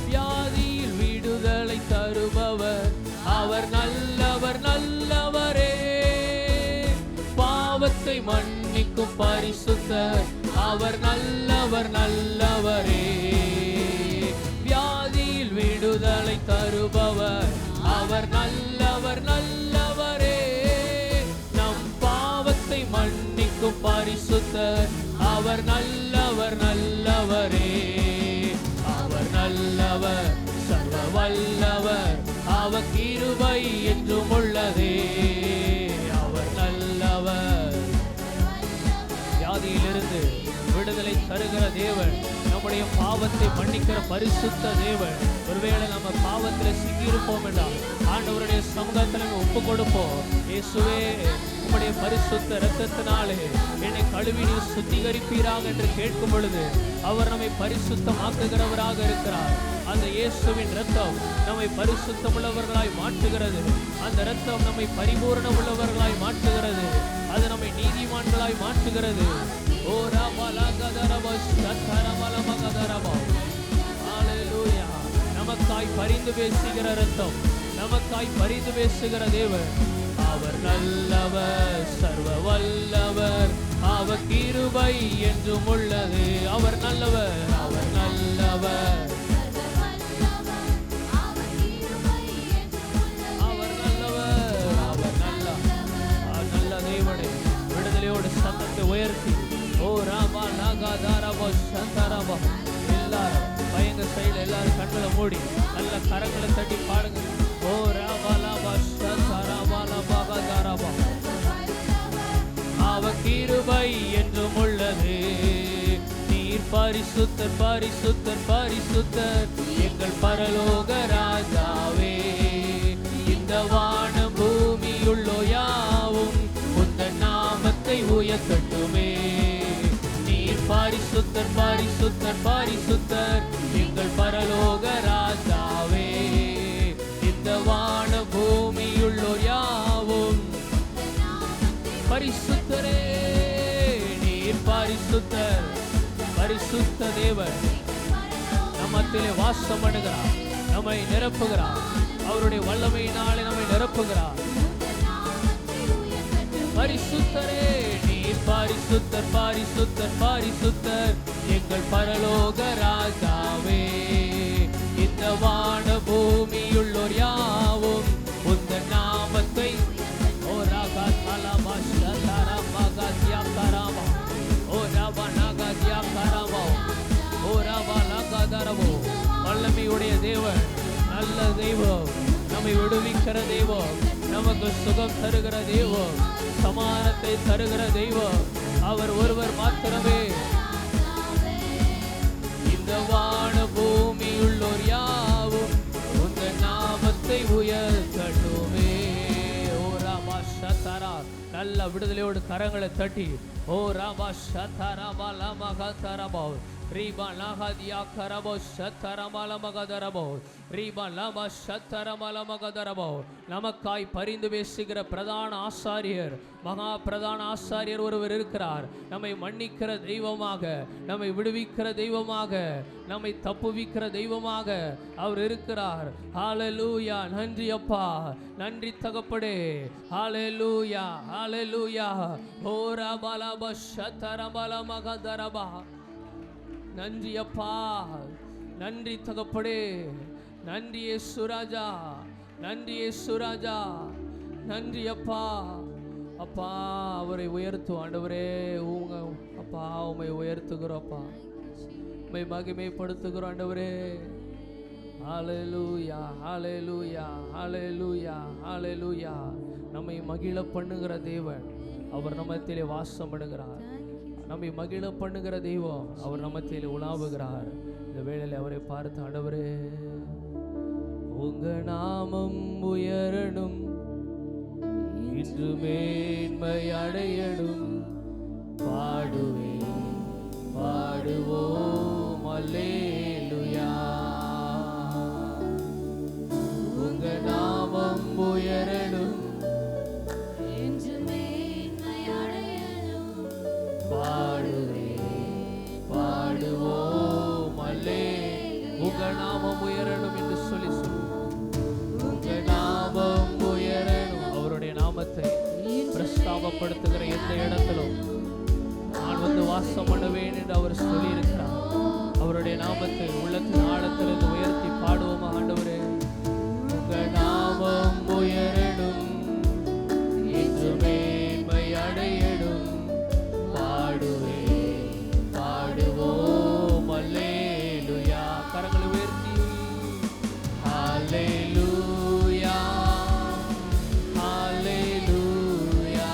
வியாதியில் விடுதலை தருபவர் அவர் நல்லவர், நல்லவரே. பாவத்தை மன்னிக்கும் பரிசுத்தர் அவர் நல்லவர், நல்லவரே. வியாதியில் விடுதலை தருபவர் அவர் நல்லவர், நல்லவரே. நம் பாவத்தை மன்னிக்கும் பரிசுத்தர் அவர் நல்லவர், நல்லவரே. அவர் நல்லவர், சர்வ வல்லவர், அவர் கிருபை என்றும் உள்ளதே. அவர் நல்லவர். வியாதியிலிருந்து விடுதலை தருகிற தேவன், நம்முடைய பாவத்தை மன்னிக்கிற பரிசுத்த தேவன். ஒருவேளை நம்ம பாவத்தில் சிக்கியிருப்போம் என்றால் ஆண்டவருடைய சமூகத்தில் ஒப்பு கொடுப்போம். இயேசுவே, உம்முடைய பரிசுத்த இரத்தத்தினாலே என்னை கழுவி நீர் சுத்திகரிப்பீராக என்று கேட்கும் பொழுது அவர் நம்மை பரிசுத்தமாக்குகிறவராக இருக்கிறார். அந்த இயேசுவின் இரத்தம் நம்மை பரிசுத்தம் உள்ளவர்களாய் மாற்றுகிறது. அந்த இரத்தம் நம்மை பரிபூரண உள்ளவர்களாய் மாற்றுகிறது. அது நம்மை நீதிமான்களாய் மாற்றுகிறது. ஓ ஹல்லேலூயா. நமக்காய் பரிந்து பேசுகிற இரத்தம், நமக்காய் பரிந்து பேசுகிற தேவன். அவர் நல்லவர், சர்வ வல்லவர், அவர் கிருபை என்றும் உள்ளது. அவர் நல்லவர், அவர் நல்லவர், அவர் நல்லவர், அவர் நல்ல தேவனே. விடுதலையோடு சத்தத்தை உயர்த்தி ஓ ராமா நாகாதாரபோ சந்தாரபோ. எல்லாரும் பயங்க சைடு எல்லாரும் கண்களை மூடி நல்ல கரங்களை தட்டி பாடுங்க. ஓ ராபாலாபா சந்தாரபாலாபாகாதாரபோ. அவர் கிருபை என்றும் உள்ளது. நீர் பரிசுத்தர், பரிசுத்தர், பரிசுத்தர், எங்கள் பரலோக ராஜாவே. இந்த வான பூமியுள்ளோ யாவும் உந்தன் நாமத்தை உயர்த்தட்டுமே. நீர் பரிசுத்தர், பரிசுத்தர், பரிசுத்தர், எங்கள் பரலோக ராஜாவே. இந்த வான பூமியுள்ளோ யாவும் பரிசுத்தரே. நீர் பரிசுத்தர், பரிசுத்த தேவன் நம்மத்திலே வாசம் பண்ணுகிறார், நம்மை நிரப்புகிறார். அவருடைய வல்லமையினாலே நம்மை நிரப்புகிறார். பரிசுத்தரே, நீர் பரிசுத்தர், பரிசுத்தர், பரிசுத்தர், எங்கள் பரலோக ராஜாவே. இந்த வான பூமியுள்ளோர் யாவும் உந்தன் நாமத்தை ஓ ராகா தலமா சதரமா கத்யா கராமா ஓ ரபா நாகத்யா கராமா ஓ ரபா லகதரவோ. வல்லமையுடைய தேவன், நல்ல தெய்வம், நம்மை விடுவிக்கிற தெய்வம், நமக்கு சுகம் தருகிற தெய்வம், சமாதானத்தை தருகிற தெய்வம் அவர் ஒருவர் மாத்திரமே. இந்த வான பூமியுள்ளோர் யாவும் உங்கள் நாமத்தை உயர்த்தட்டுமே. ஓ ராமா நல்ல விடுதலையோடு கரங்களை தட்டி ஓ ராபா ஷதரபா லமகதரபா ரீபா லஹதியா கரபோ ஷதரமல மகதரபோ ரீபா லம ஷதரமல மகதரபோ. நமக்காய் பரிந்து பேசுகிற பிரதான ஆசாரியர், மகா பிரதான ஆசாரியர் ஒருவர் இருக்கிறார். நம்மை மன்னிக்கிற தெய்வமாக, நம்மை விடுவிக்கிற தெய்வமாக, நம்மை தப்புவிக்கிற தெய்வமாக அவர் இருக்கிறார். ஹல்லேலூயா. நன்றி அப்பா, நன்றி தகப்படே. ஹல்லேலூயா, ஹல்லேலூயா. ஓ ரபலப ஷதரமல மகதரபா. நன்றி அப்பா, நன்றி தகப்படே. நன்றி இயேசு ராஜா, நன்றி இயேசு ராஜா, நன்றி அப்பா. அப்பா அவரை உயர்த்தும் ஆண்டவரே. உங்க அப்பா உம்மை உயர்த்துகிறோம் அப்பா, உம்மை மகிமைப்படுத்துகிறோம் ஆண்டவரே. ஹல்லேலூயா, ஹல்லேலூயா, ஹல்லேலூயா, ஹல்லேலூயா. நம்மை மகிழ பண்ணுகிற தேவன் அவர் நம்மத்திலே வாசம் பண்ணுகிறார். நம்மை மகிழ பண்ணுகிற தெய்வம் அவர் நம்மத்திலே உலாவுகிறார். இந்த வேளையில் அவரை பார்த்து ஆண்டவரே உங்க நாமம் உயரணும், இன்று மேன்மை அடையணும். பாடுவேன் பாடுவோம் அல்லேலூயா. உங்க நாமம் உயரணும், இன்று மேன்மை அடையணும். பாடுவேன் பாடுவோம் அல்லேலூயா. உங்க நாமம் உயரணும் என்று சொல்லி உங்க நாமம் உயரணும். அவருடைய நாமத்தை பிரஸ்தாபப்படுத்துகிற எந்த இடத்திலும் நான் வந்து வாசம் பண்ணுவேன் என்று அவர் சொல்லி இருக்கிறார். அவருடைய நாமத்தை உள்ளத்தின் ஆழத்திலிருந்து உயர்த்தி பாடுவோமா ஆண்டவரே. உங்க நாமம் உயரணும், இன்று மேன்மை அடையணும். பாடுவேன் பாடுவோம் அல்லேலூயா. கரங்களை உயர்த்தி ஹல்லேலூயா, ஹல்லேலூயா,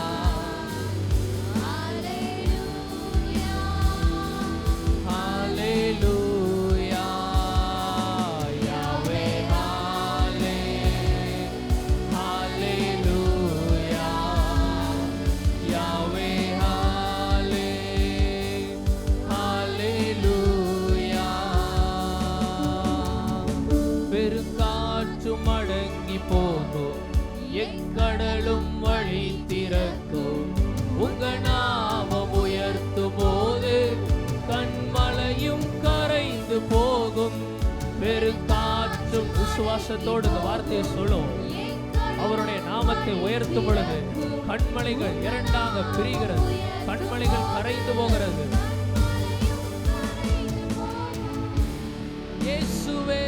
ஹல்லேலூயா. யாவே ஹல்லே, ஹல்லேலூயா. யாவே ஹல்லே, ஹல்லேலூயா. பெருங்காற்றும் அடங்கி போகும், எக்கடலும் வழி திறக்கும். உங்க நாமம் உயர்த்தும் போது கண்மலையும் கரைந்து போகும். பெருங்காற்றும், விசுவாசத்தோடு இந்த வார்த்தையை சொல்லும். அவருடைய நாமத்தை உயர்த்தும் பொழுது கண்மலைகள் இரண்டாக பிரிகிறது, கண்மலைகள் கரைந்து போகிறது. இயேசுவே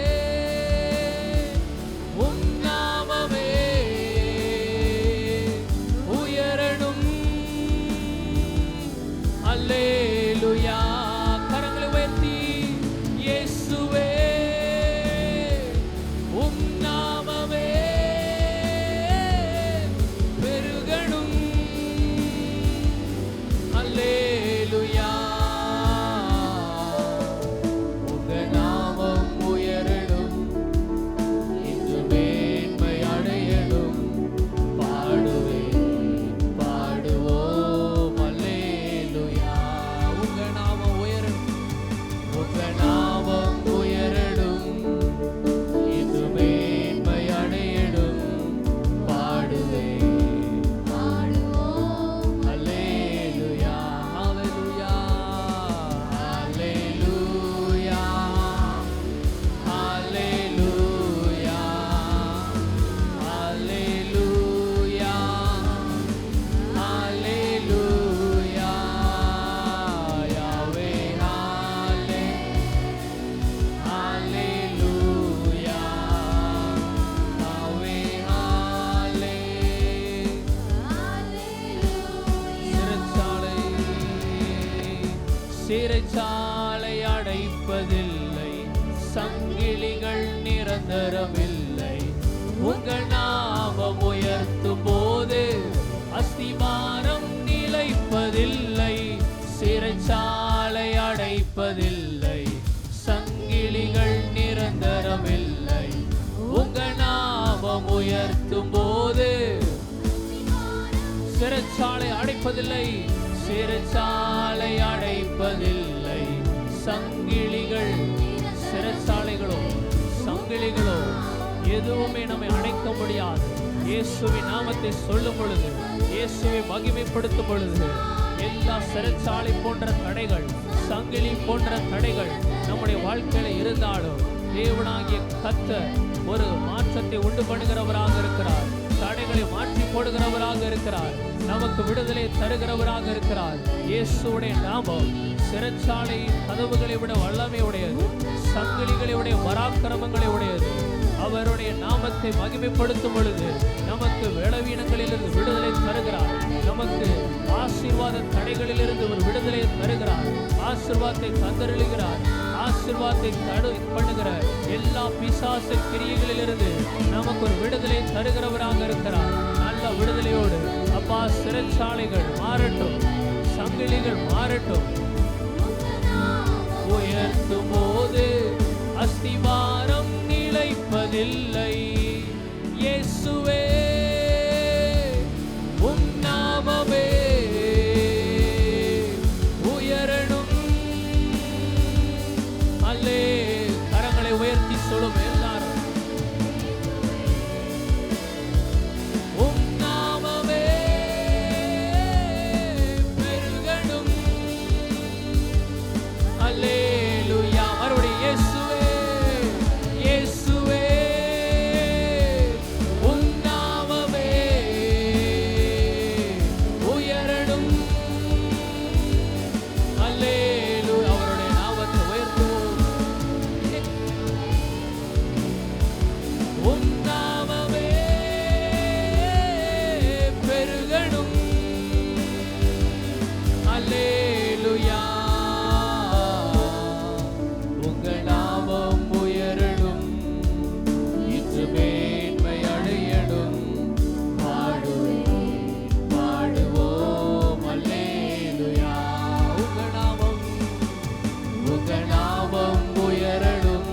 உம் நாமமே உயரணும். அல்லேலூயா. கரங்களை உயர்த்தி இயேசுவே உம் நாமமே பெருகணும். அல்லேலூயா. உங்க நாமம் உயரணும், இன்று மேன்மை அடையணும். பாடுவேன் பாடுவோம் அல்லேலூயா. உங்க நாமம் உயரணும், உங்க நாமம் உயரணும், இன்று மேன்மை அடையணும். பாடுவேன் பாடுவோம் அல்லேலூயா. ஹல்லேலூயா, ஹல்லேலூயா, ஹல்லேலூயா, ஹல்லேலூயா, ஹல்லேலூயா. யாவே ஹல்லே, ஹல்லேலூயா. யாவே ஹல்லே. சிறைச்சாலை அடைப்பதில்லை, சங்கிலிகள் நிரந்தரமில்லை. உங்க நாமம் உயர்த்தும் போது அஸ்திபாரம் நிலைப்பதில்லை. சிறைச்சாலை அடைப்பதில்லை, சங்கிலிகள் நிரந்தரமில்லை. உங்க நாமம் உயர்த்தும் போது சிறைச்சாலை அடைப்பதில்லை, சிறைச்சாலை அடைப்பதில்லை. சங்கிலிகள், சிறைச்சாலைகளோ சங்கிலிகளோ எதுவுமே நம்மை அடைக்க முடியாது. இயேசுவின் நாமத்தை சொல்லும் பொழுது, இயேசுவை மகிமைப்படுத்தும் பொழுது, எல்லா சிறைச்சாலை போன்ற தடைகள், சங்கிலி போன்ற தடைகள் நம்முடைய வாழ்க்கையில இருந்தாலும் தேவனாகிய கர்த்தர் ஒரு மாற்றத்தை உண்டு பண்ணுகிறவராக இருக்கிறார். தடைகளை மாற்றி போடுகிறவராக இருக்கிறார். நமக்கு விடுதலை தருகிறவராக இருக்கிறார். இயேசுவுடைய நாமம் சிறைச்சாலை கதவுகளை விட வல்லமை உடையது, சங்கிலிகளை உடைய பராக்கிரமங்களை உடையது. அவருடைய நாமத்தை மகிமைப்படுத்தும் பொழுது நமக்கு வேளவீனங்களிலிருந்து விடுதலை தருகிறார். நமக்கு ஆசீர்வாத தடைகளிலிருந்து ஒரு விடுதலை தருகிறார். ஆசீர்வாதத்தை தந்தருளுகிறார். ஆசீர்வாதத்தை தடு பண்ணுகிற எல்லா பிசாச கிரியைகளிலிருந்து நமக்கு ஒரு விடுதலை தருகிறவராக இருக்கிறார். நல்ல விடுதலையோடு அப்பா, சிறைச்சாலைகள் மாறட்டும், சங்கிலிகள் மாறட்டும். உயர்த்தும் போது அஸ்திவாரம் நிலைப்பதில்லை. இயேசுவே உம் நாமமே உயரணும். அல்லே, கரங்களை உயர்த்தி சொல்லும் எல்லாரும். உம் நாமமே பெருகணும். அல்லேலூயா. மறுபடியும் இயேசுவே, இயேசுவே உம் நாமமே உயரணும். அல்லேலூயா. அவருடைய நாமத்தை உயர்த்துவோம். உம் நாமமே பெருகணும். அல்லேலூயா. உங்க நாமம் உயரணும், இன்று மேன்மை அடையணும். பாடுவோம், பாடுவோம். அல்லேலூயா. உங்க நாமம், உங்க நாமம் உயரணும்,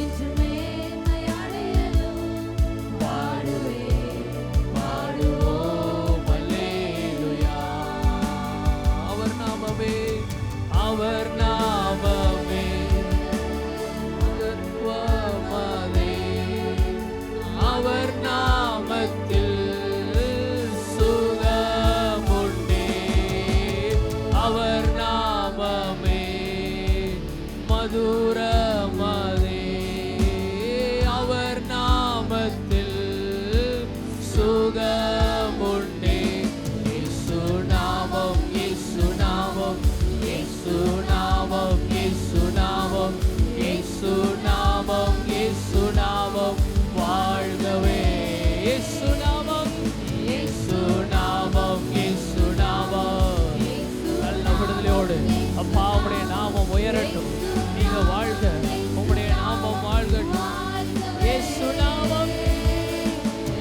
இன்று மேன்மை அடையணும். பாடுவேன், பாடுவோம். அல்லேலூயா. அவர் நாமமே, அவர் நாமமே கர்வமதே. அவர் நாமத்தில் சுகமுண்டே. அவர் நாமமே மதுரமதே. அவர் நாமத்தில் சுகமுண்டே. இயேசு நாமம், இயேசு நாமம், இயேசு நாமம், இயேசு நாமம், இயேசு நாமம், இயேசு நாமம் வாழ்கவே. இயேசு நாமம், இயேசு நாமம், இயேசு நாமம். நல்ல விடுதலையோடு அப்பா, உம்முடைய நாமம் உயரட்டும். நீங்க வாழ்க, உம்முடைய நாமம் வாழ்கட்டும். இயேசு நாமம்,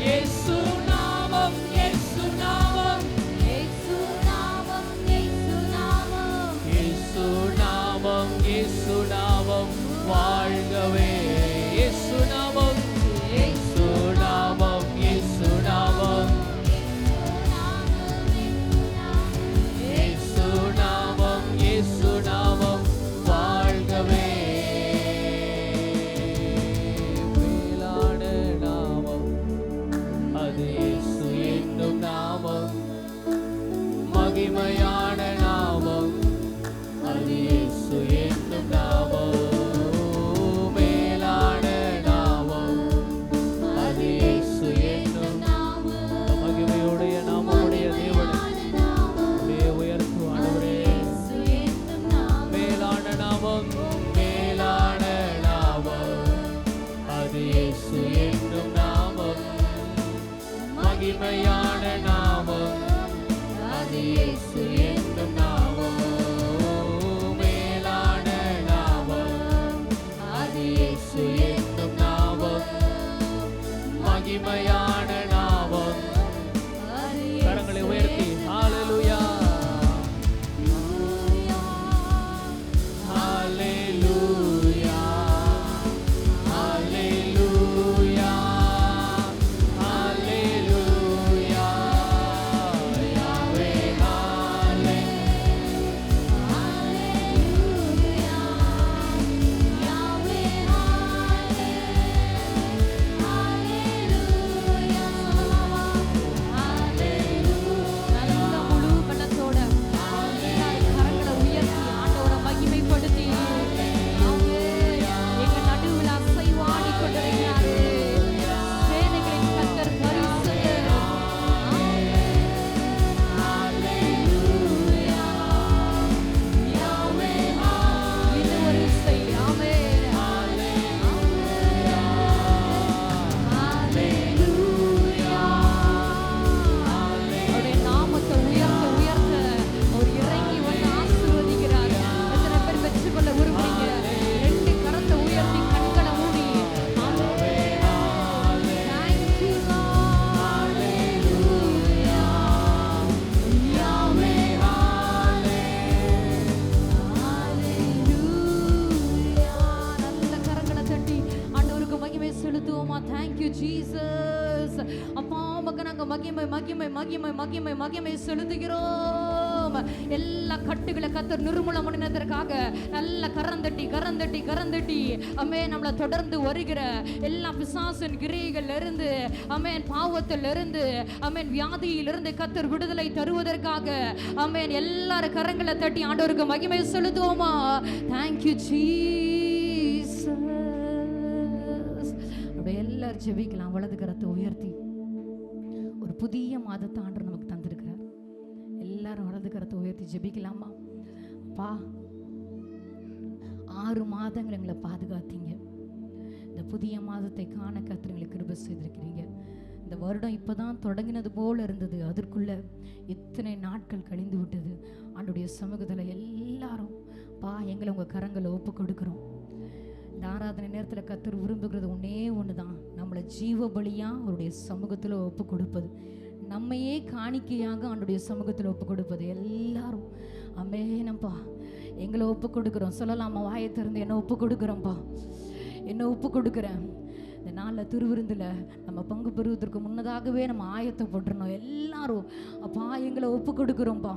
இயேசு நாமம், இயேசு நாமம், இயேசு நாமம், இயேசு நாமம், இயேசு நாமம், இயேசு நாமம் வாழ்கவே. இயேசு நாமம், இயேசு நாமம், இயேசு நாமம், இயேசு நாமம், இயேசு நாமம் வாழ்கவே. மேலான நாமம் அது இயேசு என்னும் நாமம். மகிமையான நாமம் அது இயேசு என்னும் நாமம். மேலான நாமம் அது இயேசு என்னும் நாமம். மகிமையுடைய நாமமுடைய தேவனே, உம்முடைய உயர்த்து ஆண்டவரே. மேலான நாமம், மேலான நாமம் அது இயேசு என்னும் நாமம். மகிமையான நாமம் அது இயேசு என்னும் நாமம். மேலான நாமம் அது இயேசு என்னும் நாமம். மகிமையான நாமம். கரங்களை உயர்த்தி ஹalleluya, ஹalleluya, ஹalleluya, ஹalleluya. ஜீசஸ். அப்பா உமக்கு நாங்க மகிமை மகிமை மகிமை மகிமை மகிமை செலுத்துகிறோம். எல்லா கட்டுகளை கர்த்தர் நிர்மூலம் பண்ணினதற்காக நல்ல கரந்தட்டி கரந்தட்டி கரந்தட்டி ஆமென். நம்மளை தொடர்ந்து வருகிற எல்லா பிசாசின் கிரியைகள்ல இருந்து ஆமென், பாவத்தில் இருந்து ஆமென், வியாதியிலிருந்து கர்த்தர் விடுதலை தருவதற்காக ஆமென், எல்லாரும் கரங்களை தட்டி ஆண்டவருக்கு மகிமை செலுத்துவோமா? Thank you Jesus. அப்படியே எல்லாரும் ஜெபிக்கலாம். வலது கரத்தை உயர்த்தி ஒரு புதிய மாதத்தை ஆண்டவர் நமக்கு தந்திருக்கிறார். எல்லாரும் வலது கரத்தை உயர்த்தி ஜெபிக்கலாமா? அப்பா, 6 மாதங்கள் எங்களை பாதுகாத்தீங்க. இந்த புதிய மாதத்தை காண கர்த்தர் எங்களுக்கு கிருபை செய்திருக்கிறீங்க. இந்த வருடம் இப்போதான் தொடங்கினது போல இருந்தது, அதற்குள்ள இத்தனை நாட்கள் கழிந்து விட்டது. ஆண்டுடைய சமூகத்தில் எல்லாரும் பா எங்களை உங்கள் கரங்களை ஒப்பு கொடுக்குறோம். இந்த ஆராதனை நேரத்தில் கர்த்தர் விரும்புகிறது ஒன்றே ஒன்று தான், நம்மளை ஜீவ பலியாக அவருடைய சமூகத்தில் ஒப்பு கொடுப்பது, நம்மையே காணிக்கையாக ஆண்டுடைய சமூகத்தில் ஒப்பு கொடுப்பது. எல்லாரும் அமேனப்பா எங்களை ஒப்பு கொடுக்குறோம். சொல்லலாமா? வாயை திறந்து என்ன ஒப்பு கொடுக்குறோம்ப்பா, என்ன ஒப்பு கொடுக்குறேன். இந்த நாளில் திருவிருந்தில் நம்ம பங்கு பெறுவதற்கு முன்னதாகவே நம்ம ஆயத்தப்பட்டுறணும். எல்லாரும் அப்பா எங்களை ஒப்பு கொடுக்குறோம்ப்பா.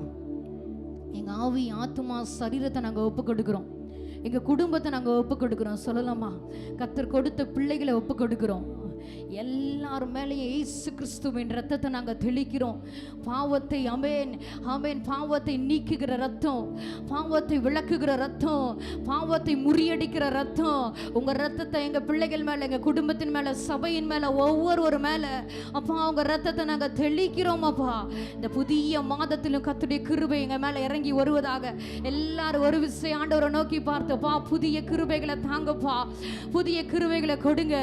எங்கள் ஆவி ஆத்துமா சரீரத்தை நாங்கள் ஒப்பு கொடுக்குறோம். எங்கள் குடும்பத்தை நாங்கள் ஒப்பு கொடுக்குறோம். சொல்லலாமா? கர்த்தர் கொடுத்த பிள்ளைகளை ஒப்பு கொடுக்குறோம். எல்லாரும் மேலேயும் இயேசு கிறிஸ்துவின் ரத்தத்தை நாங்கள் தெளிக்கிறோம். பாவத்தை ஆமென் ஆமென், பாவத்தை நீக்குகிற ரத்தம், பாவத்தை விளக்குகிற ரத்தம், பாவத்தை முறியடிக்கிற ரத்தம், உங்கள் ரத்தத்தை எங்கள் பிள்ளைகள் மேலே, எங்கள் குடும்பத்தின் மேலே, சபையின் மேலே, ஒவ்வொரு மேலே அப்பா உங்கள் ரத்தத்தை நாங்கள் தெளிக்கிறோம். அப்பா இந்த புதிய மாதத்திலும் கர்த்தருடைய கிருபை எங்கள் மேலே இறங்கி வருவதாக. எல்லாரும் ஒரு விஷயம் ஆண்டவரை நோக்கி பார்த்தப்பா, புதிய கிருபைகளை தாங்கப்பா, புதிய கிருபைகளை கொடுங்க.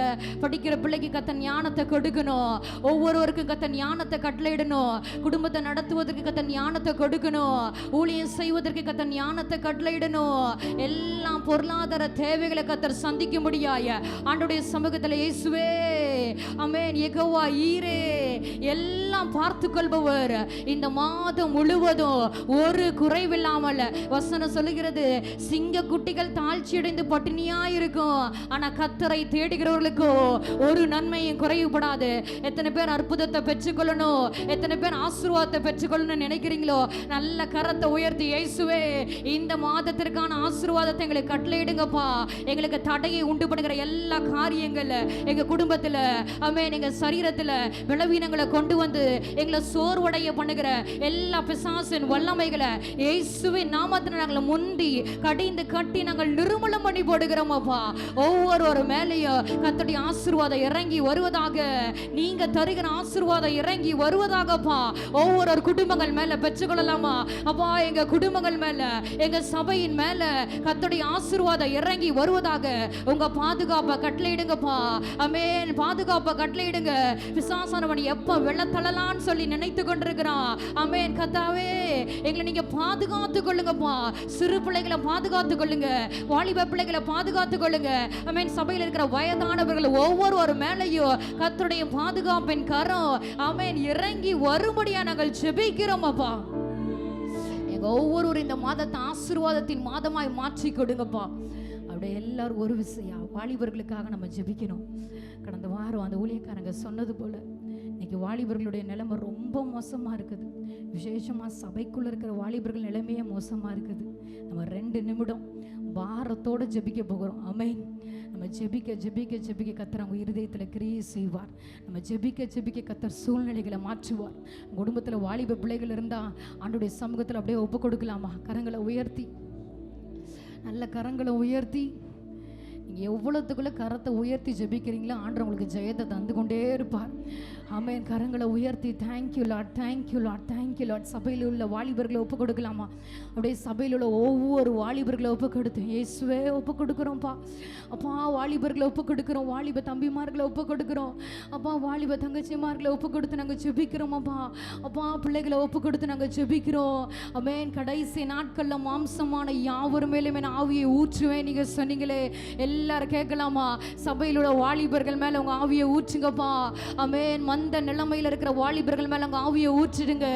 படிக்கிற பிள்ளைக்கு கர்த்தர் ஞானத்தை கொடுக்கணும். ஒவ்வொருவருக்கும் கர்த்தர் ஞானத்தை கட்டளையிடணும். குடும்பத்தை நடத்துவதற்கு கர்த்தர் ஞானத்தை கொடுக்கணும். ஊழியம் செய்வதற்கு கர்த்தர் ஞானத்தை கட்டளையிடணும். எல்லாம் பொருளாதார தேவைகளை கர்த்தர் சந்திக்கும்படியாய் ஆண்டவருடைய சமூகத்தில் இயேசுவே ஆமென், யெகோவா ஈரே எல்லாம் பார்த்து கொள்பவர். இந்த மாதம் முழுவதும் ஒரு குறைவில்லாமல் வசனம் சொல்லுகிறது, சிங்க குட்டிகள் தாழ்ச்சி அடைந்து பட்டினியாயிருக்கும், ஆனா கர்த்தரை தேடுகிறவர்களுக்கோ ஒரு நன்மையும் குறைவுபடாது. எத்தனை பேர் அற்புதத்தை பெற்றுக்கொள்ளணும், எத்தனை பேர் ஆசீர்வாதத்தை பெற்றுக்கொள்ளணும்னு நினைக்கிறீங்களோ, நல்ல கரத்தை உயர்த்தி இயேசுவே இந்த மாதத்திற்கான ஆசீர்வாதத்தை எங்களுக்கு கட்டளையிடுங்கப்பா. எங்களுக்கு தடையை உண்டு பண்ணுகிற எல்லா காரியங்கள் எங்க குடும்பத்தில் ஆமென், எங்க சரீரத்தில் பலவீனங்களை கொண்டு வந்து எங்களை சோர்வடைய பண்ணுகிற எல்லா பிசாசின் வல்லமைகளை இயேசுவின் நாமத்தில் நாங்கள் முந்தி கடிந்து கட்டி நாங்கள் நிர்மூலம் பண்ணி போடுகிறோம். அப்பா ஒவ்வொரு மேலேயும் கர்த்தருடைய ஆசீர்வாதம் இறங்கி வருவதாக, நீங்க தருகிற ஆசீர்வாதம் இறங்கி வருவதாகப்பா. ஒவ்வொரு குடும்பங்கள் மேல பெற்றுக்கொள்ளலாமா? அப்பா எங்க குடும்பங்கள் மேல, எங்க சபையின் மேல கர்த்தருடைய ஆசீர்வாதம் இறங்கி வருவதாக. உங்க பாதுகாப்பை கட்டளையிடுங்கப்பா. ஆமென், பாதுகாப்பை கட்டளையிடுங்க. பிசாசானவன் எப்ப வெள்ளத்தளலான்னு சொல்லி நினைத்து கொண்டிருக்கிறான். ஆமென் கர்த்தாவே எங்களை நீங்க பாதுகாத்துக் கொள்ளுங்கப்பா. சிறு பிள்ளைகளை பாதுகாத்துக் கொள்ளுங்க, வாலிப பிள்ளைகளை பாதுகாத்துக் கொள்ளுங்க. ஆமென், சபையில் இருக்கிற வயதானவர்கள் ஒவ்வொரு மேலையும் கர்த்தருடைய பாதுகாப்பின் கரம் ஆமென் இறங்கி வரும்படியா நாங்கள் ஜெபிக்கிறோம். அப்பா எங்க ஒவ்வொரு இந்த மாதத்தை ஆசீர்வாதத்தின் மாதமாய் மாற்றி கொடுங்கப்பா. அப்படியே எல்லாரும் ஒரு விஷயம் வாலிபர்களுக்காக நம்ம ஜெபிக்கணும். கடந்த வாரம் அந்த ஊழியக்காரங்க சொன்னது போல இன்னைக்கு வாலிபர்களுடைய நிலைமை ரொம்ப மோசமாக இருக்குது. விசேஷமாக சபைக்குள்ளே இருக்கிற வாலிபர்கள் நிலைமையே மோசமாக இருக்குது. நம்ம 2 நிமிடம் பாரத்தோடு ஜெபிக்க போகிறோம். ஆமென். நம்ம ஜெபிக்க ஜெபிக்க ஜெபிக்க கர்த்தர் அவங்க இருதயத்தில் கிரியை செய்வார். நம்ம ஜெபிக்க ஜெபிக்க கர்த்தர் சூழ்நிலைகளை மாற்றுவார். குடும்பத்தில் வாலிப பிள்ளைகள் இருந்தால் ஆண்டவருடைய சமூகத்தில் அப்படியே ஒப்பு கொடுக்கலாமா? கரங்களை உயர்த்தி, நல்ல கரங்களை உயர்த்தி, நீங்கள் எவ்வளோத்துக்குள்ளே கரத்தை உயர்த்தி ஜெபிக்கிறீங்களோ ஆண்டவர் உங்களுக்கு ஜெயத்தை தந்து கொண்டே இருப்பார். ஆமென். கரங்களை உயர்த்தி thank you Lord, thank you Lord, thank you Lord. சபையில் உள்ள வாலிபர்களை ஒப்பு கொடுக்கலாமா? அப்படியே சபையில் உள்ள ஒவ்வொரு வாலிபர்களை ஒப்பு கொடுத்து இயேசுவே ஒப்பு கொடுக்குறோம்ப்பா. அப்பா வாலிபர்களை ஒப்பு கொடுக்குறோம், வாலிப தம்பிமார்களை ஒப்பு கொடுக்குறோம். அப்பா வாலிப தங்கச்சிமார்களை ஒப்பு கொடுத்து நாங்கள் ஜெபிக்கிறோம். அப்பா பிள்ளைகளை ஒப்பு கொடுத்து நாங்கள் ஜெபிக்கிறோம். ஆமென். கடைசி நாட்களில் மாம்சமான யாவர் மேலும் என் ஆவியை ஊற்றுவேன் நீங்கள் சொன்னீங்களே. எல்லாரும் கேட்கலாமா? சபையில் உள்ள வாலிபர்கள் மேலே உங்கள் ஆவியை ஊற்றுங்கப்பா. ஆமென். தளர்ந்த நிலைமையில இருக்கிற வாலிபர்கள் மேல உங்க ஆவியை ஊற்றிடுங்க.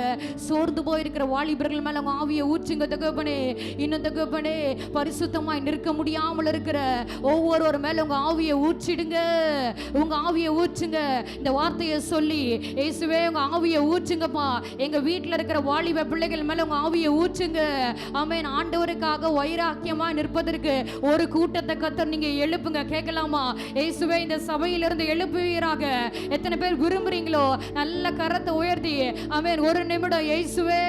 சோர்ந்து போயிருக்கிற வாலிபர்கள் மேல உங்க ஆவியை ஊற்றுங்க தகப்பனே. இன்னும் தகப்பனே, பரிசுத்தமாய் நிற்க முடியாமல் இருக்கிற ஒவ்வொருவர் மேல உங்க ஆவியை ஊற்றிடுங்க. உங்க ஆவியை ஊற்றுங்க. இந்த வார்த்தையை சொல்லி, இயேசுவே உங்க ஆவியை ஊற்றுங்கப்பா. எங்க வீட்டில் இருக்கிற வாலிப பிள்ளைகள் மேல உங்க ஆவியை ஊற்றுங்க. ஆமென். ஆண்டவருக்காக வைராக்கியமா நிற்பதற்கு ஒரு கூட்டத்தை கர்த்தர் நீங்க எழுப்புங்க. கேட்கலாமா? இயேசுவே இந்த சபையிலிருந்து எழுப்புவீராக. எத்தனை பேர் விரும்புறீங்களோ நல்ல கரத்தை உயர்த்தி ஆமென். ஒரு நிமிடம் இயேசுவே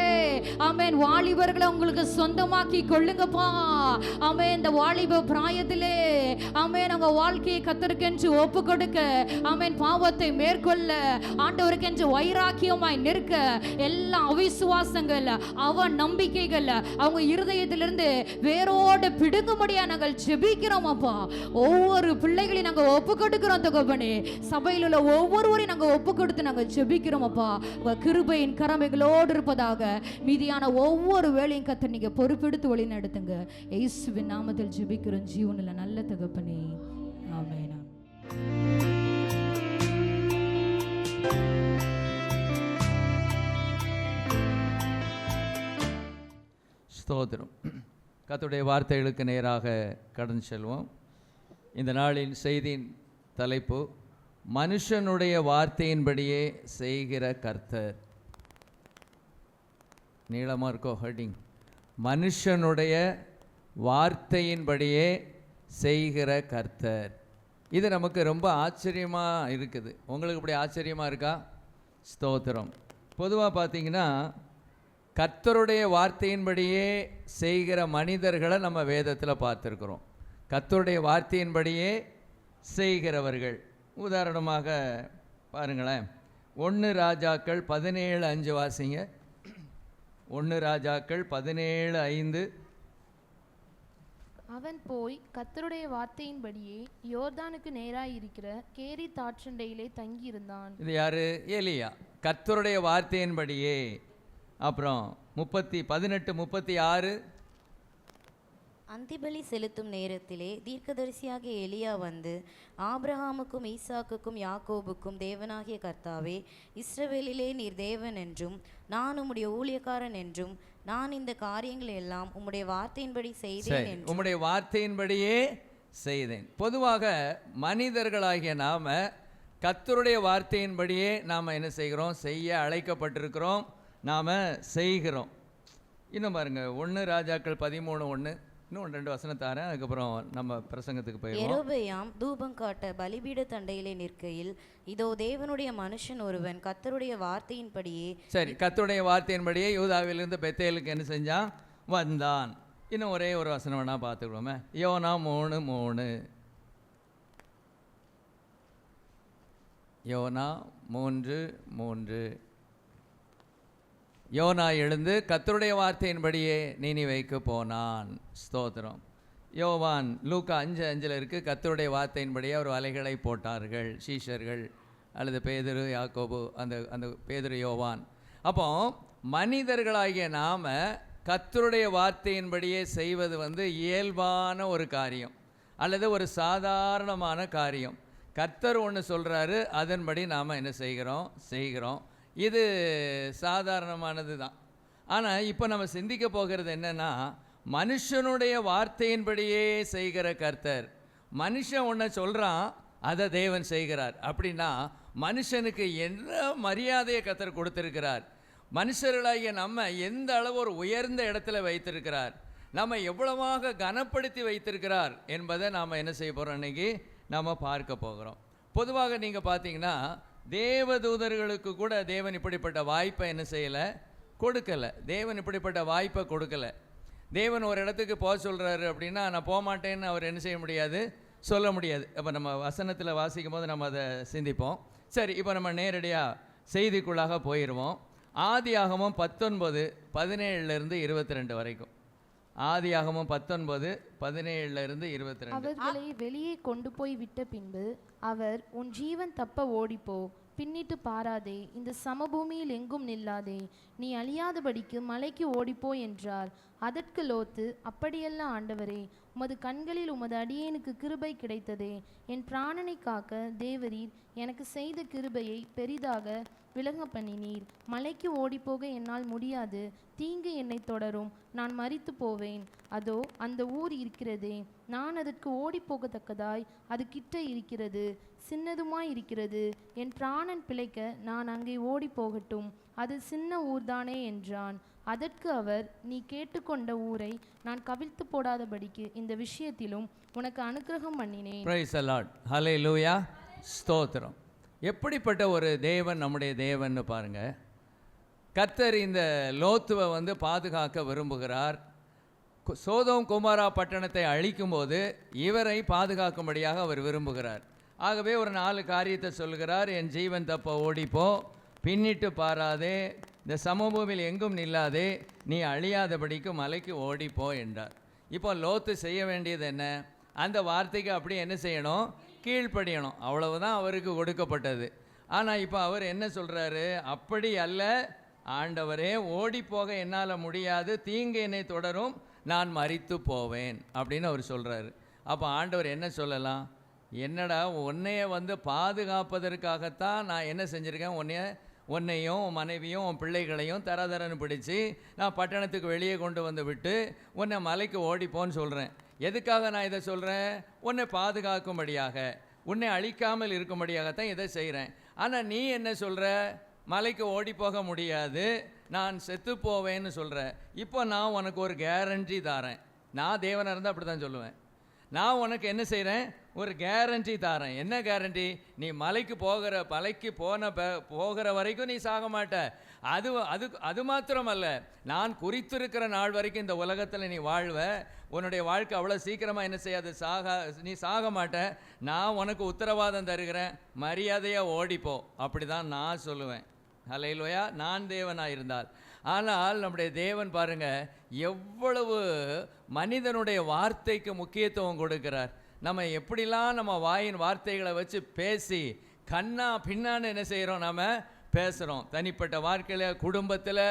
ஆமென். வாலிபர்களை உங்களுக்கு சொந்தமாக்கி கொள்ளுங்கப்பா. ஆமென். இந்த வாலிப பிராயத்திலே ஆமென் அவங்க வாழ்க்கையை கர்த்தருக்கென்று ஒப்பு கொடுக்க, ஆமென், பாவத்தை மேற்கொள்ள, ஆண்டவருக்கென்று வைராக்கியமாய் நிற்க, எல்லா அவிசுவாசங்கள், அவ நம்பிக்கைகள் அவங்க இருதயத்திலிருந்து வேரோடு பிடுங்கும்படியா நாங்கள் ஜெபிக்கிறோம் அப்பா. ஒவ்வொரு பிள்ளைகளையும் நாங்கள் ஒப்பு கொடுக்கிறோம் தகப்பனே. சபையில் உள்ள ஒவ்வொருவரையும் நாங்கள் ஒப்பு கொடுத்து நாங்கள் ஜெபிக்கிறோம் அப்பா. கிருபையின் கரமைகளோடு இருப்பதாக. மீதியான ஒவ்வொரு வேலையும் கர்த்தர் நீங்க பொறுப்பெடுத்து வழி நடத்துங்க. இயேசுவின் நாமத்தில் ஜெபிக்கிறோம் ஜீவனுள்ள நல்ல தகப்பனே. ஆமென். ஸ்தோத்திரம். கர்த்தருடைய வார்த்தைகளுக்கு நேராக கடந்து செல்வோம். இந்த நாளின் செய்தியின் தலைப்பு, மனுஷனுடைய வார்த்தையின்படியே செய்கிற கர்த்தர். நீளமாக இருக்கோ ஹெட்டிங்? மனுஷனுடைய வார்த்தையின்படியே செய்கிற கர்த்தர். இது நமக்கு ரொம்ப ஆச்சரியமாக இருக்குது. உங்களுக்கு இப்படி ஆச்சரியமாக இருக்கா? ஸ்தோத்திரம். பொதுவாக பார்த்தீங்கன்னா கர்த்தருடைய வார்த்தையின்படியே செய்கிற மனிதர்களை நம்ம வேதத்தில் பார்த்துருக்குறோம். கர்த்தருடைய வார்த்தையின்படியே செய்கிறவர்கள். உதாரணமாக பாருங்களேன், 1 ராஜாக்கள் 17:5 வாசிங்க. 1 ராஜாக்கள் 17:5. அவன் போய் கர்த்தருடைய வார்த்தையின்படியே யோர்தானுக்கு நேராய் இருக்கிற கேரி தாற்றண்டையிலே தங்கியிருந்தான். இது யாரு? எலியா. கர்த்தருடைய வார்த்தையின்படியே. அப்புறம் 18:36. அந்திபலி செலுத்தும் நேரத்திலே தீர்க்கதரிசியாகிய எலியா வந்து, ஆபிரகாமுக்கும் ஈசாக்குக்கும் யாக்கோபுக்கும் தேவனாகிய கர்த்தாவே, இஸ்ரவேலிலே நீர் தேவன் என்றும் நான் உம்முடைய ஊழியக்காரன் என்றும் நான் இந்த காரியங்களை எல்லாம் உம்முடைய வார்த்தையின்படி செய்தேன் என்று. உம்முடைய வார்த்தையின்படியே செய்தேன். பொதுவாக மனிதர்களாகிய நாம கர்த்தருடைய வார்த்தையின்படியே நாம் என்ன செய்கிறோம்? செய்ய அழைக்கப்பட்டிருக்கிறோம், நாம் செய்கிறோம். இன்னும் பாருங்க, 1 ராஜாக்கள் 13:1. இன்னும் 2 வசனம் தாரேன், அதுக்கப்புறம் நம்ம பிரசங்கத்துக்கு போயிடுவோம். யெரொபெயாம் தூபம் காட்ட பலிபீட தண்டையிலே நிற்கையில், இதோ தேவனுடைய மனுஷன் ஒருவன் கர்த்தருடைய வார்த்தையின்படியே. சரி, கர்த்தருடைய வார்த்தையின்படியே யூதாவிலிருந்து பெத்தேலுக்கு என்ன செஞ்சான்? வந்தான். இன்னும் ஒரே ஒரு வசனம் வேணா பார்த்துக்கிறோமே. யோனா 3:3. யோனா 3:3. யோனா எழுந்து கர்த்தருடைய வார்த்தையின்படியே நீனிவேக்கு போனான். ஸ்தோத்திரம். யோவான் லூக்கா 5:5 இருக்குது. கர்த்தருடைய வார்த்தையின்படியே அவர் அலைகளை போட்டார்கள் சீஷர்கள், அல்லது பேதுரு, யாக்கோபு, அந்த பேதுரு, யோவான். அப்போ மனிதர்களாகிய நாம் கர்த்தருடைய வார்த்தையின்படியே செய்வது இயல்பான ஒரு காரியம், அல்லது ஒரு சாதாரணமான காரியம். கர்த்தர் ஒன்று சொல்கிறாரு, அதன்படி நாம் என்ன செய்கிறோம். இது சாதாரணமானது தான். ஆனால் இப்போ நம்ம சிந்திக்க போகிறது என்னென்னா, மனுஷனுடைய வார்த்தையின்படியே செய்கிற கர்த்தர். மனுஷன் ஒன்றை சொல்கிறான், அதை தேவன் செய்கிறார். அப்படின்னா மனுஷனுக்கு என்ன மரியாதையை கர்த்தர் கொடுத்திருக்கிறார், மனுஷர்களாகிய நம்ம எந்த அளவு ஒரு உயர்ந்த இடத்துல வைத்திருக்கிறார், நம்ம எவ்வளவாக கனப்படுத்தி வைத்திருக்கிறார் என்பதை நாம் என்ன செய்ய போகிறோம், அன்றைக்கி நாம் பார்க்க போகிறோம். பொதுவாக நீங்கள் பார்த்தீங்கன்னா தேவதூதர்களுக்கு கூட தேவன் இப்படிப்பட்ட வாய்ப்பை என்ன செய்யலை, கொடுக்கலை. தேவன் இப்படிப்பட்ட வாய்ப்பை கொடுக்கலை. தேவன் ஒரு இடத்துக்கு போக சொல்கிறாரு அப்படின்னா நான் போக மாட்டேன்னு அவர் என்ன செய்ய முடியாது, சொல்ல முடியாது. அப்போ நம்ம வசனத்தில் வாசிக்கும் போது நம்ம அதை சிந்திப்போம். சரி, இப்போ நம்ம நேரடியாக செய்திக்குள்ளாக போயிடுவோம். ஆதியாகமம் 19:17-22 வரைக்கும். ஆதியாகமம் 19:17-22. அவர்களை வெளியே கொண்டு போய் விட்ட பின்பு அவர், உன் ஜீவன் தப்ப ஓடிப்போ, பின்னிட்டு பாராதே, இந்த சமபூமியில் எங்கும் நில்லாதே, நீ அழியாதபடிக்கு மலைக்கு ஓடிப்போ என்றார். அதற்கு லோத்து, அப்படியல்ல ஆண்டவரே, உமது கண்களில் உமது அடியேனுக்கு கிருபை கிடைத்ததே. என் பிராணனை காக்க தேவரீர் எனக்கு செய்த கிருபையை பெரிதாக விளங்க பண்ணினீர். மலைக்கு ஓடிப்போக என்னால் முடியாது, தீங்கு என்னை தொடரும், நான் மரித்து போவேன். அதோ அந்த ஊர் இருக்கிறதே, நான் அதற்கு ஓடிப்போகத்தக்கதாய் அது கிட்ட இருக்கிறது, சின்னதுமாய் இருக்கிறது. என் பிராணன் பிழைக்க நான் அங்கே ஓடி போகட்டும், அது சின்ன ஊர்தானே என்றான். அதற்கு அவர், நீ கேட்டுக்கொண்ட ஊரை நான் கவிழ்த்து போடாதபடிக்கு இந்த விஷயத்திலும் உனக்கு அனுக்கிரகம் பண்ணினேன். Praise the lord. ஹல்லேலூயா. ஸ்தோத்திரம். எப்படிப்பட்ட ஒரு தேவன் நம்முடைய தேவன்னு பாருங்க. கர்த்தர் இந்த லோத்துவை பாதுகாக்க விரும்புகிறார். சோதோம் குமாரா பட்டணத்தை அழிக்கும்போது இவரை பாதுகாக்கும்படியாக அவர் விரும்புகிறார். ஆகவே ஒரு 4 காரியத்தை சொல்கிறார். என் ஜீவன் தப்ப ஓடிப்போ, பின்னிட்டு பாராதே, இந்த சமபூமியில் எங்கும் நில்லாதே, நீ அழியாதபடிக்கு மலைக்கு ஓடிப்போ என்றார். இப்போ லோத்து செய்ய வேண்டியது என்ன? அந்த வார்த்தைக்கு அப்படியே என்ன செய்யணும்? கீழ்ப்படியணும். அவ்வளவுதான் அவருக்கு கொடுக்கப்பட்டது. ஆனால் இப்போ அவர் என்ன சொல்கிறாரு? அப்படி அல்ல ஆண்டவரே, ஓடிப்போக என்னால் முடியாது, தீங்கு என்னை தொடரும், நான் மரித்து போவேன் அப்படின்னு அவர் சொல்கிறாரு. அப்போ ஆண்டவர் என்ன சொல்லலாம்? என்னடா, உன்னைய பாதுகாப்பதற்காகத்தான் நான் என்ன செஞ்சுருக்கேன்? உன்னையும் உன் மனைவியும் உன் பிள்ளைகளையும் தரதரன்னு பிடிச்சி நான் பட்டணத்துக்கு வெளியே கொண்டு விட்டு உன்னை மலைக்கு ஓடிப்போன்னு சொல்கிறேன். எதுக்காக நான் இதை சொல்கிறேன்? உன்னை பாதுகாக்கும்படியாக, உன்னை அழிக்காமல் இருக்கும்படியாகத்தான் இதை செய்கிறேன். ஆனால் நீ என்ன சொல்கிற? மலைக்கு ஓடி போக முடியாது, நான் செத்து போவேன்னு சொல்கிற. இப்போ நான் உனக்கு ஒரு கேரண்டி தரேன். நான் தேவனாக இருந்தால் அப்படி தான் சொல்லுவேன். நான் உனக்கு என்ன செய்கிறேன்? ஒரு கேரண்டி தரேன். என்ன கேரண்டி? நீ மலைக்கு போகிற வரைக்கும் நீ சாக மாட்ட. அது மாத்திரமல்ல, நான் குறித்திருக்கிற நாள் வரைக்கும் இந்த உலகத்தில் நீ வாழ்வ. உன்னுடைய வாழ்க்கை அவ்வளோ சீக்கிரமாக என்ன செய்யாது, நீ சாக மாட்ட. நான் உனக்கு உத்தரவாதம் தருகிறேன், மரியாதையாக ஓடிப்போ. அப்படி தான் நான் சொல்லுவேன். ஹல்லேலூயா. நான் தேவனாக இருந்தால். ஆனால் நம்முடைய தேவன் பாருங்க, எவ்வளவு மனிதனுடைய வார்த்தைக்கு முக்கியத்துவம் கொடுக்கிறார். நம்ம எப்படிலாம் நம்ம வாயின் வார்த்தைகளை வச்சு பேசி கண்ணா பின்னான்னு என்ன செய்கிறோம்? நம்ம பேசுகிறோம். தனிப்பட்ட வாழ்க்கையில், குடும்பத்தில்,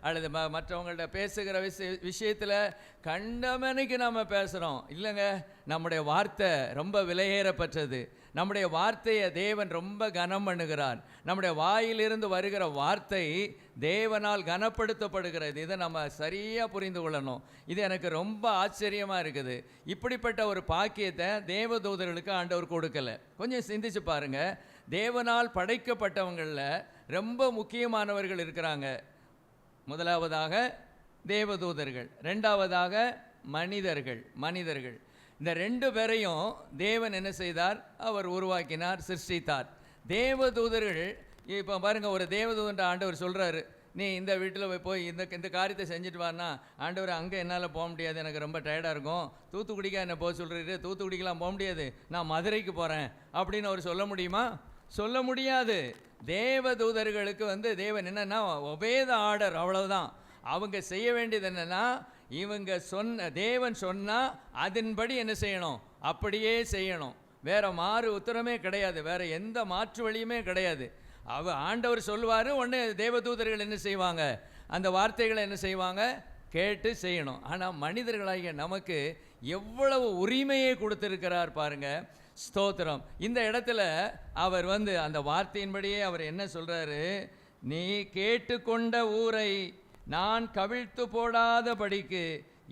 அல்லது மற்றவங்கள்ட்ட பேசுகிற விஷயத்தில் கண்டமனைக்கு நம்ம பேசுகிறோம். இல்லைங்க, நம்முடைய வார்த்தை ரொம்ப விலையேறப்பட்டது. நம்முடைய வார்த்தையை தேவன் ரொம்ப கனம் பண்ணுகிறார். நம்முடைய வாயிலிருந்து வருகிற வார்த்தை தேவனால் கனப்படுத்தப்படுகிறது. இதை நம்ம சரியாக புரிந்து கொள்ளணும். இது எனக்கு ரொம்ப ஆச்சரியமாக இருக்குது. இப்படிப்பட்ட ஒரு பாக்கியத்தை தேவதூதர்களுக்கு ஆண்டவர் கொடுக்கலை. கொஞ்சம் சிந்திச்சு பாருங்கள். தேவனால் படைக்கப்பட்டவங்களில் ரொம்ப முக்கியமானவர்கள் இருக்கிறாங்க. முதலாவதாக தேவதூதர்கள், ரெண்டாவதாக மனிதர்கள். இந்த 2 பேரையும் தேவன் என்ன செய்தார்? அவர் உருவாக்கினார், சிருஷ்டித்தார். தேவதூதர்கள் இப்போ பாருங்கள், ஒரு தேவதூதன் ஆண்டவர் சொல்கிறாரு, நீ இந்த வீட்டில் போய் இந்த காரியத்தை செஞ்சுட்டு வானா. ஆண்டவர், அங்கே என்னால் போக முடியாது, எனக்கு ரொம்ப டயர்டாக இருக்கும். தூத்துக்குடிக்கா என்ன போக சொல்கிறீரு? தூத்துக்குடிக்கெலாம் போக முடியாது, நான் மதுரைக்கு போகிறேன் அப்படின்னு அவர் சொல்ல முடியுமா? சொல்ல முடியாது. தேவதூதர்களுக்கு தேவன் என்னென்னா, ஒபே த ஆர்டர், அவ்வளவுதான். அவங்க செய்ய வேண்டியது என்னென்னா, இவங்க தேவன் சொன்னால் அதன்படி என்ன செய்யணும்? அப்படியே செய்யணும். வேறு மாறு உத்தரமே கிடையாது, வேறு எந்த மாற்று வழியுமே கிடையாது. ஆண்டவர் சொல்லுவார், உடனே தேவதூதர்கள் என்ன செய்வாங்க? அந்த வார்த்தைகளை என்ன செய்வாங்க? கேட்டு செய்யணும். ஆனால் மனிதர்களாகிய நமக்கு எவ்வளவு உரிமையை கொடுத்திருக்கிறார் பாருங்க. ஸ்தோத்திரம். இந்த இடத்துல அவர் அந்த வார்த்தையின்படியே அவர் என்ன சொல்றாரு? நீ கேட்டுக்கொண்ட ஊரை நான் கவிழ்த்து போடாதபடிக்கு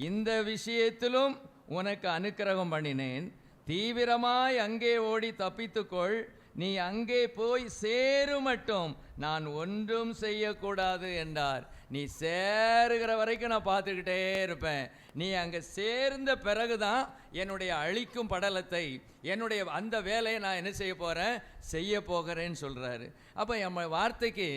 இந்த விஷயத்திலும் உனக்கு அனுக்கிரகம் பண்ணினேன். தீவிரமாய் அங்கே ஓடி தப்பித்துக்கொள். நீ அங்கே போய் சேரு மட்டும் நான் ஒன்றும் செய்யக்கூடாது என்றார். நீ சேருகிற வரைக்கும் நான் பார்த்துக்கிட்டே இருப்பேன். நீ அங்கே சேர்ந்த பிறகுதான் என்னுடைய அழிக்கும் படலத்தை, என்னுடைய அந்த வேலையை நான் என்ன செய்ய போகிறேன்னு சொல்கிறாரு. அப்போ நம்ம வார்த்தைக்கு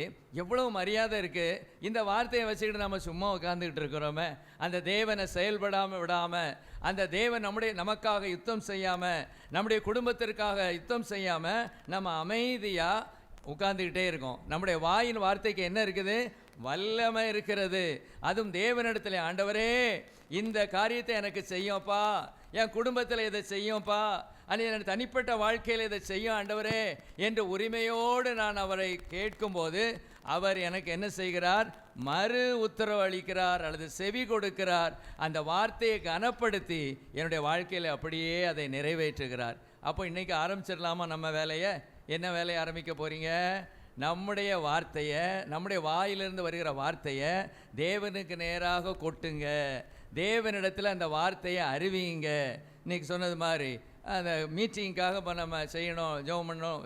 எவ்வளோ மரியாதை இருக்குது. இந்த வார்த்தையை வச்சுக்கிட்டு நம்ம சும்மா உட்காந்துக்கிட்டு இருக்கிறோமே, அந்த தேவனை செயல்படாமல் விடாமல், அந்த தேவன் நமக்காக யுத்தம் செய்யாமல், நம்முடைய குடும்பத்திற்காக யுத்தம் செய்யாமல் நம்ம அமைதியாக உட்கார்ந்துக்கிட்டே இருக்கோம். நம்முடைய வாயின் வார்த்தைக்கு என்ன இருக்குது? வல்லமை இருக்கிறது. அதுவும் தேவனிடத்தில், ஆண்டவரே இந்த காரியத்தை எனக்கு செய்யும்ப்பா, என் குடும்பத்தில் இதை செய்யும்ப்பா, என் தனிப்பட்ட வாழ்க்கையில் இதை செய்யும் ஆண்டவரே என்று உரிமையோடு நான் அவரை கேட்கும்போது அவர் எனக்கு என்ன செய்கிறார்? மறு உத்தரவு அளிக்கிறார் அல்லது செவி கொடுக்கிறார். அந்த வார்த்தையை கனப்படுத்தி என்னுடைய வாழ்க்கையில் அப்படியே அதை நிறைவேற்றுகிறார். அப்போ இன்றைக்கி ஆரம்பிச்சிடலாமா நம்ம வேலையை? என்ன வேலையை ஆரம்பிக்க போகிறீங்க? நம்முடைய வார்த்தையை, நம்முடைய வாயிலிருந்து வருகிற வார்த்தையை தேவனுக்கு நேராக கொட்டுங்க. தேவனிடத்தில் அந்த வார்த்தையை அறிவிங்க. இன்றைக்கி சொன்னது மாதிரி அந்த மீட்டிங்காக இப்போ நம்ம செய்யணும், ஜெபம் பண்ணணும்.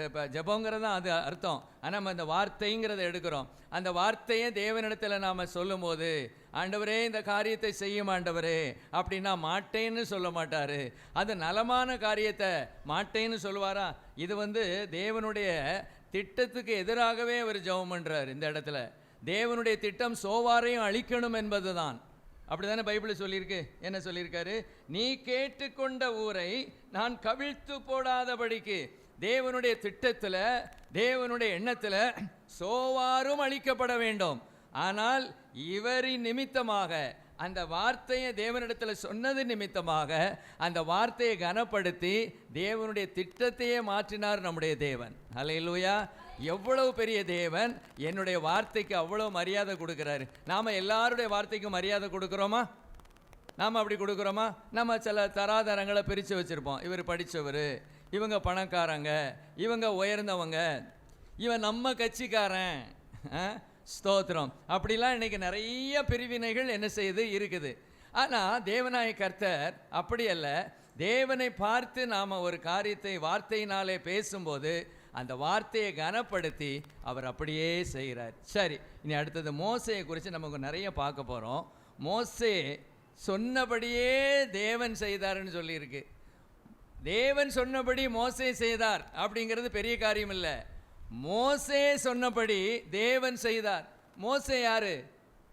இப்போ ஜெபங்கிறது தான் அது அர்த்தம். ஆனால் நம்ம அந்த வார்த்தைங்கிறத எடுக்கிறோம். அந்த வார்த்தையை தேவனிடத்தில் நாம் சொல்லும்போது, ஆண்டவரே இந்த காரியத்தை செய்யும் ஆண்டவரே அப்படின்னா மாட்டேன்னு சொல்ல மாட்டார். அது நலமான காரியத்தை மாட்டேன்னு சொல்லுவாரா? இது தேவனுடைய திட்டத்துக்கு எதிராகவே அவர் ஜெபம் பண்ணுறார். இந்த இடத்துல தேவனுடைய திட்டம் சோவாரையும் அழிக்கணும் என்பது தான். அப்படி தானே பைபிள் சொல்லியிருக்கு. என்ன சொல்லியிருக்காரு? நீ கேட்டுக்கொண்ட ஊரை நான் கவிழ்த்து போடாதபடிக்கு. தேவனுடைய திட்டத்தில், தேவனுடைய எண்ணத்தில் சோவாரும் அழிக்கப்பட வேண்டும். ஆனால் இவரின் நிமித்தமாக, அந்த வார்த்தையை தேவனிடத்தில் சொன்னது நிமித்தமாக அந்த வார்த்தையை கனப்படுத்தி தேவனுடைய திட்டத்தையே மாற்றினார் நம்முடைய தேவன். ஹல்லேலூயா! எவ்வளவு பெரிய தேவன்! என்னுடைய வார்த்தைக்கு அவ்வளோ மரியாதை கொடுக்குறாரு. நாம் எல்லாருடைய வார்த்தைக்கும் மரியாதை கொடுக்குறோமா? நாம் அப்படி கொடுக்குறோமா? நம்ம சில தராதரங்களை பிரித்து வச்சுருப்போம். இவர் படித்தவர், இவங்க பணக்காரங்க, இவங்க உயர்ந்தவங்க, இவன் நம்ம கட்சிக்காரன். ஸ்தோத்திரம். அப்படிலாம் இன்றைக்கி நிறைய பிரிவினைகள் என்ன செய்யுது இருக்குது. ஆனால் தேவனாய கர்த்தர் அப்படி அல்ல. தேவனை பார்த்து நாம் ஒரு காரியத்தை வார்த்தையினாலே பேசும்போது அந்த வார்த்தையை கனப்படுத்தி அவர் அப்படியே செய்கிறார். சரி, இனி அடுத்தது மோசையை குறித்து நமக்கு நிறைய பார்க்க போகிறோம். மோசே சொன்னபடியே தேவன் செய்தார்னு சொல்லியிருக்கு. தேவன் சொன்னபடி மோசே செய்தார் அப்படிங்கிறது பெரிய காரியம் இல்லை. மோசே சொன்னபடி தேவன் செய்தார். மோசே யாரு?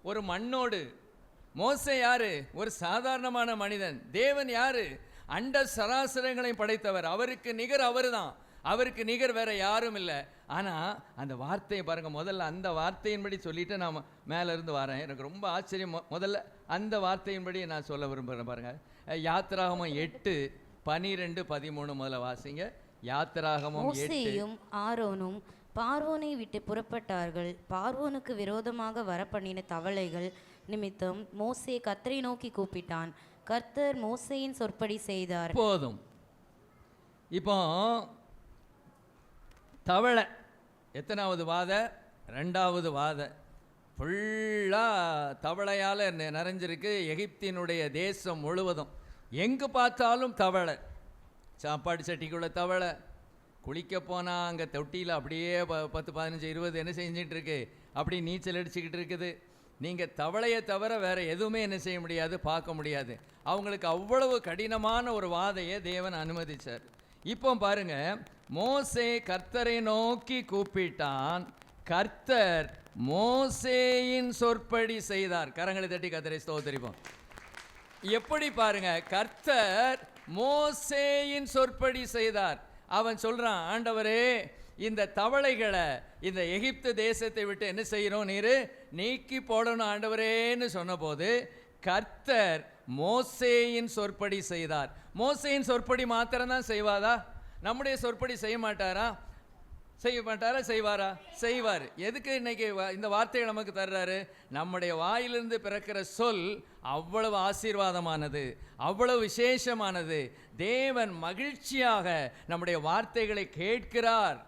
ஒரு மண்ணோடு. மோசே யாரு? ஒரு சாதாரணமான மனிதன். தேவன் யாரு? அண்ட சராசரங்களை படைத்தவர். அவருக்கு நிகர் அவர் தான். அவருக்கு நிகர் வேற யாரும் இல்லை. ஆனால் அந்த வார்த்தையை பாருங்கள். முதல்ல அந்த வார்த்தையின்படி சொல்லிவிட்டு நான் மேலே இருந்து வரேன். எனக்கு ரொம்ப ஆச்சரியம். முதல்ல அந்த வார்த்தையின்படி நான் சொல்ல விரும்புகிறேன். பாருங்கள், யாத்திராகமம் 8:12-13 முதல்ல வாசிங்க. யாத்திராகமம் 8. மோசேயும் ஆரோனும் பார்வோனை விட்டு புறப்பட்டார்கள். பார்வோனுக்கு விரோதமாக வரப்பண்ணின தவளைகள் நிமித்தம் மோசே கர்த்தரை நோக்கி கூப்பிட்டான். கர்த்தர் மோசேயின் சொற்படி செய்தார். போதும். இப்போ தவளை எத்தனாவது வாத? 2வது வாத. ஃபுல்லாக தவளையால் நிறைஞ்சிருக்கு எகிப்தினுடைய தேசம் முழுவதும். எங்கே பார்த்தாலும் தவளை. சாப்பாடு சட்டிக்குள்ள தவளை. குளிக்க போனால் அங்கே தொட்டியில் அப்படியே 10, 15, 20 என்ன செஞ்சிட்ருக்கு? அப்படி நீச்சல் அடிச்சுக்கிட்டு இருக்குது. நீங்கள் தவளையை தவிர வேறு எதுவுமே என்ன செய்ய முடியாது, பார்க்க முடியாது. அவங்களுக்கு அவ்வளவு கடினமான ஒரு வாதையை தேவன் அனுமதிச்சார். இப்போ பாருங்க, மோசே கர்த்தரை நோக்கி கூப்பிட்டான். கர்த்தர் மோசேயின் சொற்படி செய்தார். கரங்களை தட்டி கர்த்தரை ஸ்தோத்திரிப்போம். எப்படி பாருங்க, கர்த்தர் மோசேயின் சொற்படி செய்தார். அவன் சொல்றான், ஆண்டவரே இந்த தவளைகளை இந்த எகிப்து தேசத்தை விட்டு என்ன செய்யணும், நீர் நீக்கி போடணும் ஆண்டவரேன்னு சொன்னபோது கர்த்தர் மோசேயின் சொற்படி செய்தார். மோசேயின் சொற்படி மாத்திரம்தான் செய்வாரா? நம்முடைய சொற்படி செய்ய மாட்டாரா? செய்ய மாட்டாரா? செய்வாரா? செய்வார். எதுக்கு இன்னைக்கு இந்த வார்த்தையை நமக்கு தர்றாரு? நம்முடைய வாயிலிருந்து பிறக்கிற சொல் அவ்வளவு ஆசீர்வாதமானது, அவ்வளவு விசேஷமானது. தேவன் மகிழ்ச்சியாக நம்முடைய வார்த்தைகளை கேட்கிறார்.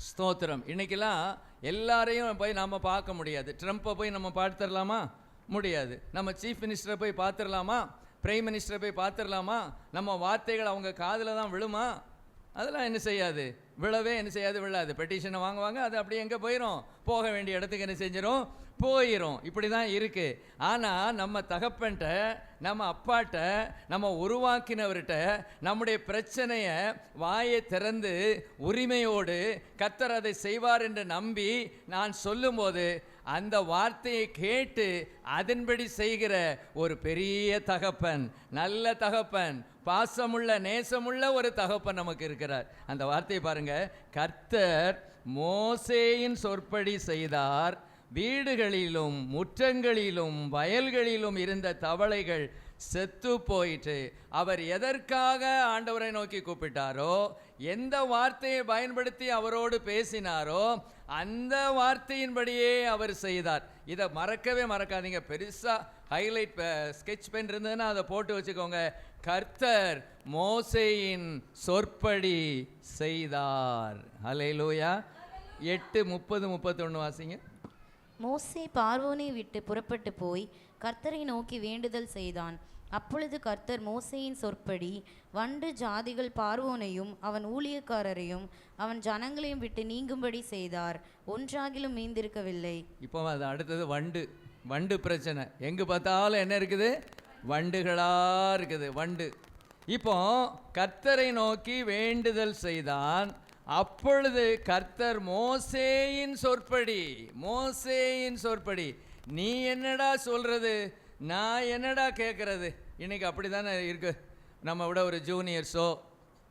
ஸ்தோத்திரம். இன்னைக்கெல்லாம் எல்லாரையும் போய் நம்ம பார்க்க முடியாது. ட்ரம்ப்பை போய் நம்ம பார்த்துடலாமா? முடியாது. நம்ம சீஃப் மினிஸ்டரை போய் பார்த்துடலாமா? பிரைம் மினிஸ்டரை போய் பார்த்துடலாமா? நம்ம வார்த்தைகள் அவங்க காதில் தான் விழுமா? அதெல்லாம் என்ன செய்யாது, விழவே என்ன செய்யாது, விழாது. பெட்டிஷனை வாங்குவாங்க, அது அப்படியே எங்கே போயிடும், போக வேண்டிய இடத்துக்கு என்ன செஞ்சிடும், போயிடும். இப்படி தான் இருக்குது. ஆனால் நம்ம தகப்பன்ட்ட, நம்ம அப்பாட்ட, நம்ம உருவாக்கினவர்கிட்ட நம்முடைய பிரச்சனையை வாயை திறந்து உரிமையோடு கர்த்தர் அதை செய்வார் என்று நம்பி நான் சொல்லும்போது அந்த வார்த்தையை கேட்டு அதன்படி செய்கிற ஒரு பெரிய தகப்பன், நல்ல தகப்பன், பாசமுள்ள நேசமுள்ள ஒரு தகப்பன் நமக்கு இருக்கிறார். அந்த வார்த்தையை பாருங்க, கர்த்தர் மோசேயின் சொற்படி செய்தார். வீடுகளிலும் முற்றங்களிலும் வயல்களிலும் இருந்த தவளைகள் செத்து போயிற்று. அவர் எதற்காக ஆண்டவரை நோக்கி கூப்பிட்டாரோ, எந்த வார்த்தையை பயன்படுத்தி அவரோடு பேசினாரோ அந்த வார்த்தையின்படியே அவர் செய்தார். இதை மறக்கவே மறக்காதீங்க. பெருசாக ஹைலைட் ஸ்கெட்ச் பென் இருந்ததுன்னா அதை போட்டு வச்சுக்கோங்க. கர்த்தர் மோசேயின் சொற்படி செய்தார். ஹல்லேலூயா. 8:30-31 வாசிங்க. மோசே பார்வோனை விட்டு புறப்பட்டு போய் கர்த்தரை நோக்கி வேண்டுதல் செய்தான். அப்பொழுது கர்த்தர் மோசேயின் சொற்படி வண்டு ஜாதிகள் பார்வோனையும் அவன் ஊழியக்காரரையும் அவன் ஜனங்களையும் விட்டு நீங்கும்படி செய்தார். ஒன்றாகிலும் மீந்திருக்கவில்லை. இப்போ அது அடுத்தது வண்டு பிரச்சனை. எங்கே பார்த்தாலும் என்ன இருக்குது? வண்டுகளாக இருக்குது. வண்டு. இப்போ கர்த்தரை நோக்கி வேண்டுதல் செய்தான். அப்பொழுது கர்த்தர் மோசேயின் சொற்படி நீ என்னடா சொல்றது, நான் என்னடா கேட்கறது? இன்னைக்கு அப்படி தானே இருக்கு. நம்ம விட ஒரு ஜூனியர்ஸோ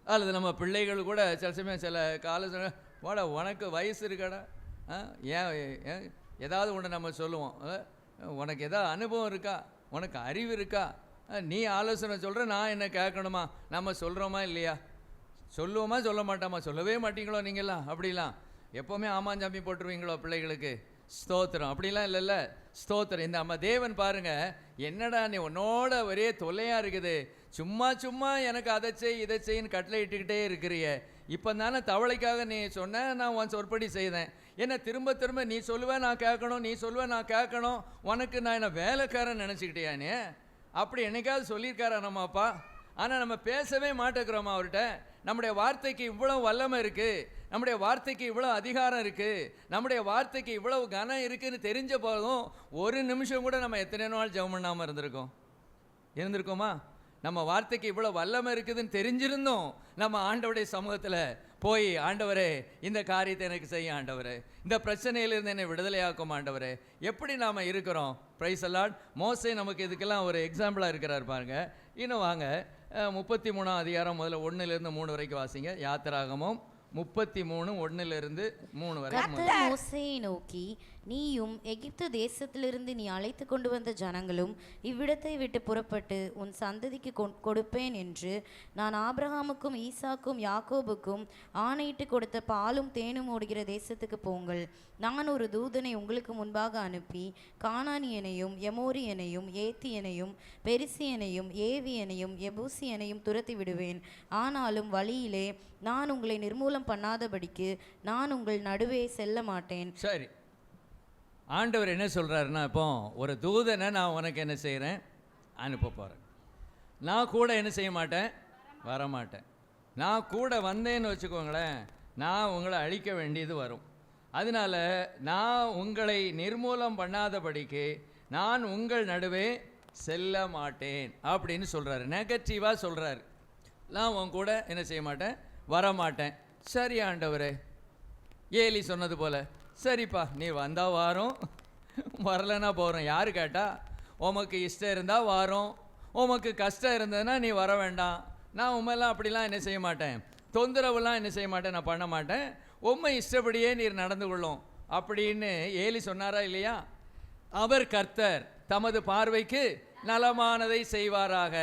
அல்லது நம்ம பிள்ளைகள் கூட சில சமயம் சில காலேஜ் வாடா உனக்கு வயசு இருக்காடா, ஏன் ஏதாவது ஒன்று நம்ம சொல்லுவோம். உனக்கு ஏதாவது அனுபவம் இருக்கா, உனக்கு அறிவு இருக்கா, நீ ஆலோசனை சொல்கிற, நான் என்ன கேட்கணுமா? நம்ம சொல்கிறோமா இல்லையா? சொல்லுவோமா சொல்ல மாட்டோமா? சொல்லவே மாட்டீங்களோ நீங்கள்லாம்? அப்படிலாம் எப்போவுமே ஆமாஞ்சாமி போட்டுருவீங்களோ பிள்ளைகளுக்கு? ஸ்தோத்திரம். அப்படிலாம் இல்லைல்ல. ஸ்தோத்திரம். இந்த அம்மா தேவன் பாருங்க, என்னடா நீ உன்னோட ஒரே தொல்லையாக இருக்குது, சும்மா எனக்கு அதை செய்ன்னு கட்டளை இட்டுக்கிட்டே இருக்கிறிய. இப்போ தானே தவளைக்காக நீ சொன்ன, நான் உன் சொற்படி செய்தேன். என்ன திரும்ப நீ சொல்லுவேன் நான் கேட்கணும், நீ சொல்லுவேன் நான் கேட்கணும். உனக்கு நான் என்ன வேலைக்காரன் நினச்சிக்கிட்டியானே? அப்படி என்னைக்காவது சொல்லியிருக்காரா நம்ம அப்பா? ஆனால் நம்ம பேசவே மாட்டேங்கிறோமா அவர்கிட்ட? நம்முடைய வார்த்தைக்கு இவ்வளோ வல்லமை இருக்குது, நம்முடைய வார்த்தைக்கு இவ்வளோ அதிகாரம் இருக்குது, நம்முடைய வார்த்தைக்கு இவ்வளவு கனம் இருக்குதுன்னு தெரிஞ்ச போதும் ஒரு நிமிஷம் கூட நம்ம எத்தனை நாள் ஜெபம் பண்ணாமல் இருந்திருக்கோமா? நம்ம வார்த்தைக்கு இவ்வளோ வல்லமை இருக்குதுன்னு தெரிஞ்சிருந்தோம் நம்ம ஆண்டவருடைய சமூகத்தில் போய், ஆண்டவரே இந்த காரியத்தை எனக்கு செய்ய ஆண்டவரே, இந்த பிரச்சனையிலிருந்து என்னை விடுதலையாக்கும் ஆண்டவரே, எப்படி நாம் இருக்கிறோம்? பிரைஸ் அல்லாட். மோசே நமக்கு இதுக்கெல்லாம் ஒரு எக்ஸாம்பிளாக இருக்கிறார் பாருங்க. இன்னும் வாங்க 33ஆம் அதிகாரம் முதல்ல 1-3 வரைக்கும் வாசிங்க. யாத்திராகமும் 33:1-3 வரை. கர்த்தர் மோசேயை நோக்கி, நீயும் எகிப்து தேசத்திலிருந்து நீ அழைத்து கொண்டு வந்த ஜனங்களும் இவ்விடத்தை விட்டு புறப்பட்டு உன் சந்ததிக்கு கொடுப்பேன் என்று நான் ஆபிரகாமுக்கும் ஈசாக்கும் யாக்கோபுக்கும் ஆணையிட்டு கொடுத்த பாலும் தேனும் ஓடுகிற தேசத்துக்கு போங்கள். நான் ஒரு தூதனை உங்களுக்கு முன்பாக அனுப்பி கானானியனையும் எமோரியனையும் ஏத்தியனையும் பெரிசியனையும் ஏவியனையும் எபூசியனையும் துரத்தி விடுவேன். ஆனாலும் வழியிலே நான் உங்களை நிர்மூலம் பண்ணாதபடிக்கு நான் உங்கள் நடுவே செல்ல மாட்டேன். சரி, ஆண்டவர் என்ன சொல்கிறாருன்னா, இப்போ ஒரு தூதனை நான் உனக்கு என்ன செய்கிறேன்? அனுப்ப போகிறேன். நான் கூட என்ன செய்ய மாட்டேன்? வரமாட்டேன். நான் கூட வந்தேன்னு வச்சுக்கோங்களேன், நான் உங்களை அழிக்க வேண்டியது வரும். அதனால் நான் உங்களை நிர்மூலம் பண்ணாதபடிக்கு நான் உங்கள் நடுவே செல்ல மாட்டேன் அப்படின்னு சொல்கிறாரு. நெகட்டிவாக சொல்கிறாரு. நான் உன் கூட என்ன செய்ய மாட்டேன்? வரமாட்டேன். சரி ஆண்டவரே, ஏலி சொன்னது போல், சரிப்பா நீ வந்தால் வாரோம், வரலைன்னா போகிறோம். யார் கேட்டா? உமக்கு இஷ்டம் இருந்தால் வாரோம், உமக்கு கஷ்டம் இருந்ததுன்னா நீ வர வேண்டாம். நான் உண்மையெல்லாம் அப்படிலாம் என்ன செய்ய மாட்டேன், தொந்தரவுலாம் என்ன செய்ய மாட்டேன், நான் பண்ண மாட்டேன். உண்மை இஷ்டப்படியே நீர் நடந்து கொள்ளும் அப்படின்னு ஏலி சொன்னாரா இல்லையா? அவர் கர்த்தர் தமது பார்வைக்கு நலமானதை செய்வாராக.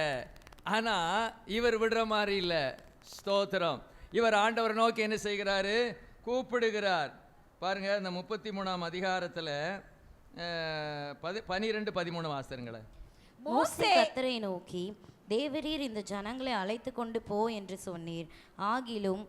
ஆனால் இவர் விடுற மாதிரி இல்லை. ஸ்தோத்திரம். இவர் ஆண்டவரை நோக்கி என்ன செய்கிறாரு? கூப்பிடுகிறார். பாருங்க, இந்த 33ஆம் அதிகாரத்தில் 12-13 வாசகங்களை. மோசே கர்த்தரை நோக்கி, தேவரீர் இந்த ஜனங்களை அழைத்து கொண்டு போ என்று சொன்னீர். ஆகிலும்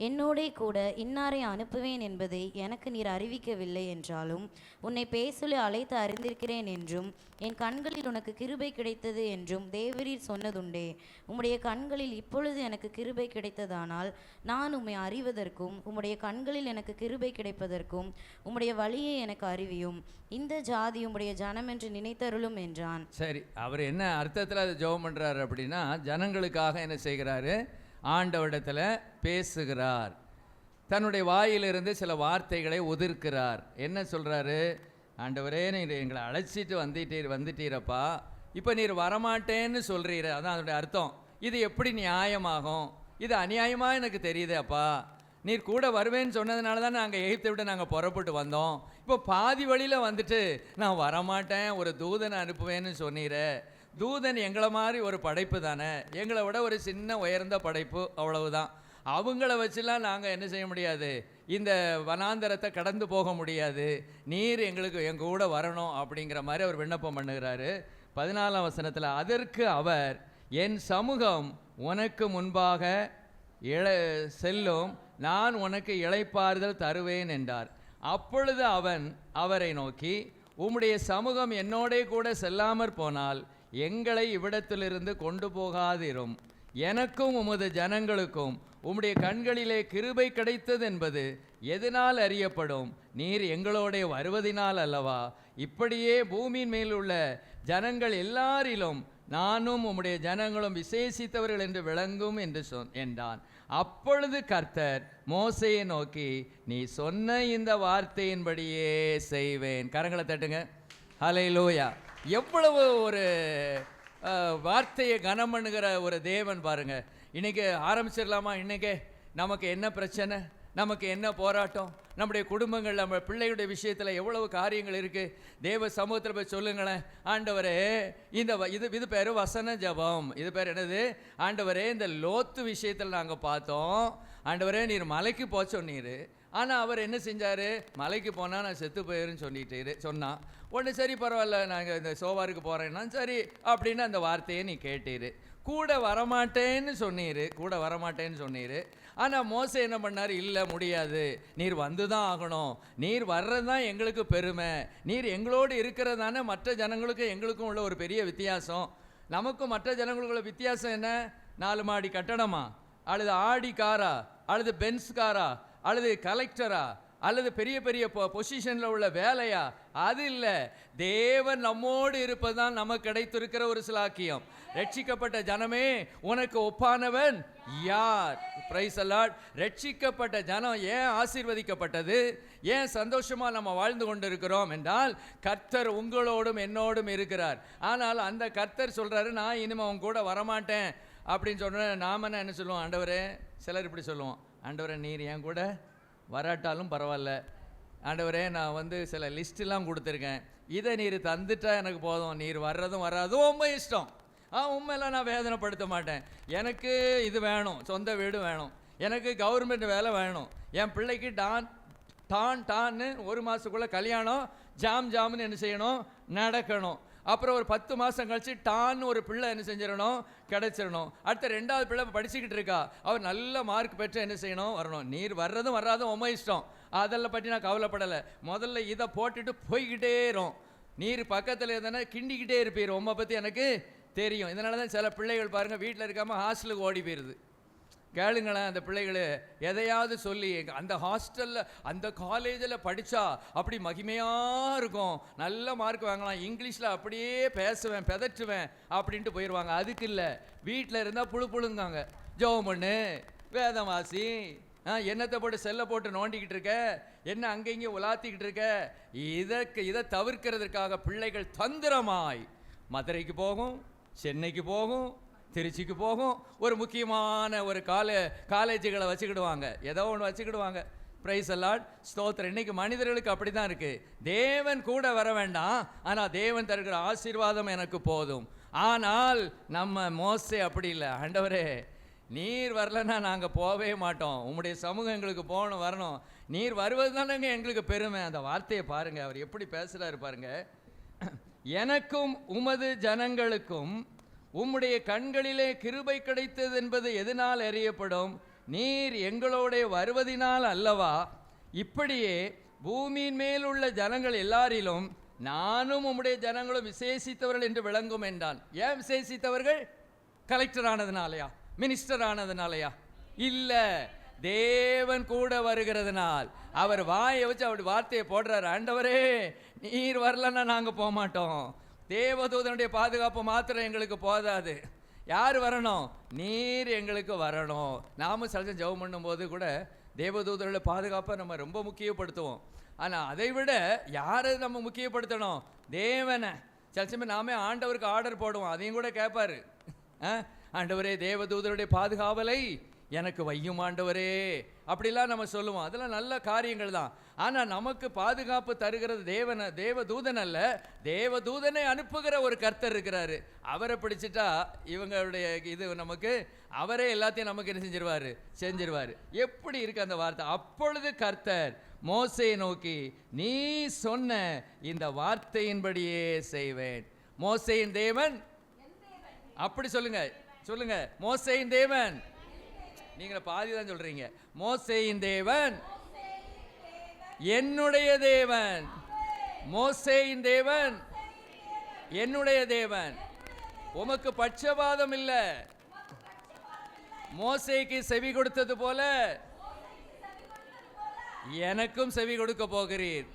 என்னோடே கூட இன்னாரை அனுப்புவேன் என்பதை எனக்கு நீர் அறிவிக்கவில்லை என்றாலும் உன்னை பேசொலி அழைத்து அறிந்திருக்கிறேன் என்றும் என் கண்களில் உனக்கு கிருபை கிடைத்தது என்றும் தேவரீர் சொன்னதுண்டே. உம்முடைய கண்களில் இப்பொழுது எனக்கு கிருபை கிடைத்ததானால் நான் உம்மை அறிவதற்கும் உம்முடைய கண்களில் எனக்கு கிருபை கிடைப்பதற்கும் உம்முடைய வழியை எனக்கு அறிவியும். இந்த ஜாதி உம்முடைய ஜனம் என்று நினைத்தருளும் என்றான். சரி, அவர் என்ன அர்த்தத்தில் அதை ஜெபம் பண்ணுறாரு அப்படின்னா, ஜனங்களுக்காக என்ன செய்கிறாரு? ஆண்டவரிடத்தில் பேசுகிறார். தன்னுடைய வாயிலிருந்து சில வார்த்தைகளை உதிர்க்கிறார். என்ன சொல்கிறாரு? ஆண்டவரே, நீர் எங்களை அழைச்சிட்டு வந்துட்டீரப்பா, இப்போ நீர் வரமாட்டேன்னு சொல்கிறீர். அதான் அதனுடைய அர்த்தம். இது எப்படி நியாயமாகும்? இது அநியாயமாக எனக்கு தெரியுது அப்பா. நீர் கூட வருவேன்னு சொன்னதுனால தான் நாங்கள் எகிப்தை விட்டு நாங்கள் புறப்பட்டு வந்தோம். இப்போ பாதி வழியில் வந்துட்டு நான் வரமாட்டேன், ஒரு தூதனை அனுப்புவேன்னு சொன்னீர. தூதன் எங்களை மாதிரி ஒரு படைப்பு தானே, எங்களை விட ஒரு சின்ன உயர்ந்த படைப்பு, அவ்வளவுதான். அவங்கள வச்சுலாம் நாங்கள் என்ன செய்ய முடியாது, இந்த வனாந்தரத்தை கடந்து போக முடியாது, நீர் எங்களுக்கு எங்கள் கூட வரணும் அப்படிங்கிற மாதிரி அவர் விண்ணப்பம் பண்ணுகிறாரு. 14ஆம் வசனத்தில், அதற்கு அவர், என் சமூகம் உனக்கு முன்பாக செல்லும், நான் உனக்கு இளைப்பாறுதல் தருவேன் என்றார். அப்பொழுது அவன் அவரை நோக்கி, உம்முடைய சமூகம் என்னோடே கூட செல்லாமற் போனால் எங்களை இவ்விடத்திலிருந்து கொண்டு போகாதிரும். எனக்கும் உமது ஜனங்களுக்கும் உம்முடைய கண்களிலே கிருபை கிடைத்தது என்பது எதனால் அறியப்படும்? நீர் எங்களோட வருவதினால் அல்லவா? இப்படியே பூமியின் மேலுள்ள ஜனங்கள் எல்லாரிலும் நானும் உம்முடைய ஜனங்களும் விசேஷித்தவர்கள் என்று விளங்கும் என்று என்றான். அப்பொழுது கர்த்தர் மோசேயை நோக்கி, நீ சொன்ன இந்த வார்த்தையின்படியே செய்வேன். கரங்களை தட்டுங்க. ஹல்லேலூயா. எவ்வளவு ஒரு வார்த்தையை கனம் பண்ணுகிற ஒரு தேவன் பாருங்க. இன்னைக்கு ஆரம்பிச்சிடலாமா? இன்னைக்கு நமக்கு என்ன பிரச்சனை, நமக்கு என்ன போராட்டம், நம்முடைய குடும்பங்கள், நம்ம பிள்ளைகளுடைய விஷயத்தில் எவ்வளவு காரியங்கள் இருக்குது. தேவ சமூகத்தில் போய் சொல்லுங்களேன், ஆண்டவரே இது பேர் வசன ஜபம். இது பேர் என்னது? ஆண்டவரே இந்த லோத்து விஷயத்தில் நாங்கள் பார்த்தோம், ஆண்டவரே நீர் மலைக்கு போக சொன்னீர், ஆனால் அவர் என்ன செஞ்சார்? மலைக்கு போனால் நான் செத்து போயிருன்னு சொன்னான். ஒன்று சரி பரவாயில்ல, நாங்கள் இந்த சோவாருக்கு போகிறேன்னா சரி அப்படின்னு அந்த வார்த்தையை நீ கேட்டீர். கூட வரமாட்டேன்னு சொன்னீர். ஆனால் மோசே என்ன பண்ணார்? இல்லை முடியாது, நீர் வந்து தான் ஆகணும், நீர் வர்றது தான் எங்களுக்கு பெருமை, நீர் எங்களோடு இருக்கிறதானே மற்ற ஜனங்களுக்கும் எங்களுக்கும் உள்ள ஒரு பெரிய வித்தியாசம். நமக்கும் மற்ற ஜனங்களுக்குள்ள வித்தியாசம் என்ன? 4 மாடி கட்டடமா, அல்லது ஆடி காரா, அல்லது பென்ஸ் காரா, அல்லது கலெக்டரா, அல்லது பெரிய பெரிய பொசிஷனில் உள்ள வேலையா? அது இல்லை. தேவன் நம்மோடு இருப்பது தான் நமக்கு கிடைத்திருக்கிற ஒரு சிலாக்கியம். ரட்சிக்கப்பட்ட ஜனமே, உனக்கு ஒப்பானவன் யார்? Price the Lord. ரட்சிக்கப்பட்ட ஜனம் ஏன் ஆசீர்வதிக்கப்பட்டது, ஏன் சந்தோஷமாக நம்ம வாழ்ந்து கொண்டு இருக்கிறோம் என்றால், கர்த்தர் உங்களோடும் என்னோடும் இருக்கிறார். ஆனால் அந்த கர்த்தர் சொல்கிறாரு, நான் இனிமேல் உங்க கூட வரமாட்டேன் அப்படின்னு சொன்ன நாம என்ன சொல்லுவோம்? ஆண்டவரே, சிலர் இப்படி சொல்லுவோம், ஆண்டவரே நீர் என் கூட வராட்டாலும் பரவாயில்ல, ஆண்டவரே நான் சில லிஸ்ட்டெலாம் கொடுத்துருக்கேன், இதை நீர் தந்துட்டா எனக்கு போதும், நீர் வர்றதும் வராதும் உண்மை இஷ்டம், உண்மையெல்லாம் நான் வேதனைப்படுத்த மாட்டேன், எனக்கு இது வேணும், சொந்த வீடு வேணும், எனக்கு கவர்மெண்ட் வேலை வேணும், என் பிள்ளைக்கு டான்னு 1 மாதத்துக்குள்ளே கல்யாணம் ஜாம்னு என்ன செய்யணும்? நடக்கணும். அப்புறம் ஒரு 10 மாதம் கழிச்சு டான்னு ஒரு பிள்ளை என்ன செஞ்சிடணும்? கிடைச்சிடணும். அடுத்த 2வது பிள்ளை படிச்சுக்கிட்டு இருக்கா, அவர் நல்ல மார்க் பெற்று என்ன செய்யணும்? வரணும். நீர் வர்றதும் வராதும் உண்மை இஷ்டம், அதெல்லாம் பற்றி நான் கவலைப்படலை. முதல்ல இதை போட்டுட்டு போய்கிட்டே இருக்கும். நீர் பக்கத்தில் இருந்தேன்னா கிண்டிக்கிட்டே இருப்பீர், உண்மை பற்றி எனக்கு தெரியும். இதனால தான் சில பிள்ளைகள் பாருங்கள் வீட்டில் இருக்காமல் ஹாஸ்டலுக்கு ஓடி போயிடுது. கேளுங்களேன், அந்த பிள்ளைகள் எதையாவது சொல்லி, அந்த ஹாஸ்டலில் அந்த காலேஜில் படித்தா அப்படி மகிமையாக இருக்கும், நல்ல மார்க் வாங்கலாம், இங்கிலீஷில் அப்படியே பேசுவேன் பெதற்றுவேன் அப்படின்ட்டு போயிடுவாங்க. அதுக்கு இல்லை, வீட்டில் இருந்தால் புழுங்காங்க, ஜெபம் பண்ணு, வேதம் வாசி, என்னத்தை போட்டு செல்லை போட்டு நோண்டிக்கிட்டு இருக்க, என்ன அங்கேயும் உலாத்திக்கிட்டு இருக்க. இதை தவிர்க்கிறதுக்காக பிள்ளைகள் தந்திரமாய் மதுரைக்கு போகும், சென்னைக்கு போகும், திருச்சிக்கு போகும், ஒரு முக்கியமான ஒரு காலேஜுகளை வச்சுக்கிடுவாங்க, ஏதோ ஒன்று வச்சுக்கிடுவாங்க. பிரைஸ் தி லார்ட், ஸ்தோத்திரம். இன்னைக்கு மனிதர்களுக்கு அப்படி தான் இருக்குது. தேவன் கூட வர வேண்டாம், ஆனால் தேவன் தருகிற ஆசீர்வாதம் எனக்கு போதும். ஆனால் நம்ம மோசே அப்படி இல்லை. ஆண்டவரே நீர் வரலன்னா நாங்கள் போகவே மாட்டோம், உம்முடைய சமூகம் எங்களுக்கு போகணும், வரணும், நீர் வருவது தானேங்க எங்களுக்கு பெருமை. அந்த வார்த்தையை பாருங்கள், அவர் எப்படி பேசுகிறாரு பாருங்க. எனக்கும் உமது ஜனங்களுக்கும் உம்முடைய கண்களிலே கிருபை கிடைத்தது என்பது எதனால் அறியப்படும்? நீர் எங்களோட வருவதினால் அல்லவா? இப்படியே பூமியின் மேல் உள்ள ஜனங்கள் எல்லாரிலும் நானும் உம்முடைய ஜனங்களும் விசேஷித்தவர்கள் என்று விளங்கும் என்றான். ஏன் விசேஷித்தவர்கள்? Collector ஆனதுனாலயா, minister ஆனதுனாலயா? இல்லை, தேவன் கூட வருகிறதுனால். அவர் வாயை வச்சு அப்படி வார்த்தையை போடுறாரு, ஆண்டவரே நீர் வரலன்னா நாங்கள் போக மாட்டோம், தேவதூதனுடைய பாதுகாப்பு மாத்திரம் எங்களுக்கு போதாது, யார் வரணும்? நீர் எங்களுக்கு வரணும். நாமும் சில ஜெபம் பண்ணும்போது கூட தேவதூதனுடைய பாதுகாப்பை நம்ம ரொம்ப முக்கியப்படுத்துவோம். ஆனால் அதை விட யாரை நம்ம முக்கியப்படுத்தணும்? தேவனை. சில சமயம் நாமே ஆண்டவருக்கு ஆர்டர் போடுவோம், அதையும் கூட கேட்பாரு, ஆண்டவரே தேவதூதனுடைய பாதுகாவலை எனக்கு வையும் ஆண்டவரே அப்படிலாம் நம்ம சொல்லுவோம். அதெல்லாம் நல்ல காரியங்கள் தான். ஆனால் நமக்கு பாதுகாப்பு தருகிறது தேவதூதன் அல்ல, தேவதூதனை அனுப்புகிற ஒரு கர்த்தர் இருக்கிறாரு. அவரை பிடிச்சிட்டா இவங்களுடைய இது நமக்கு, அவரே எல்லாத்தையும் நமக்கு என்ன செஞ்சிருவாரு. எப்படி இருக்கு அந்த வார்த்தை? அப்பொழுது கர்த்தர் மோசேயை நோக்கி, நீ சொன்ன இந்த வார்த்தையின்படியே செய்வேன். மோசேயின் தேவன், அப்படி சொல்லுங்க மோசேயின் தேவன். நீங்க பாதி தான் சொல்றீங்க. மோசேயின் தேவன் என்னுடைய தேவன். மோசேயின் தேவன் என்னுடைய தேவன். உமக்கு பட்சபாதம் இல்ல. மோசேக்கு செவி கொடுத்தது போல எனக்கும் செவி கொடுக்க போகிறீர்.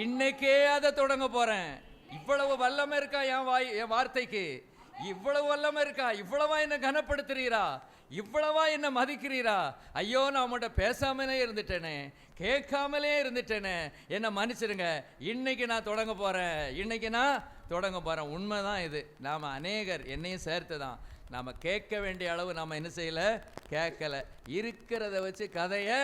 இன்னைக்கே அதை தொடங்க போறேன். இவ்வளவு வல்லமை இருக்கா என் வார்த்தைக்கு? இவ்வளவு வல்லமை இருக்கா? இவ்வளவா என்ன கனப்படுத்துறீரா? இவ்வளவா என்ன மதிக்கிறீரா? ஐயோ, நான் உங்கள்கிட்ட பேசாமலே இருந்துட்டேனே, கேட்காமலே இருந்துட்டேனே, என்ன மன்னிச்சிருங்க. இன்னைக்கு நான் தொடங்க போறேன். உண்மைதான் இது. நாம் அநேகர் என்னையும் சேர்த்து தான் நாம் கேட்க வேண்டிய அளவு நாம் என்ன செய்யலை, கேட்கலை. இருக்கிறத வச்சு கதையை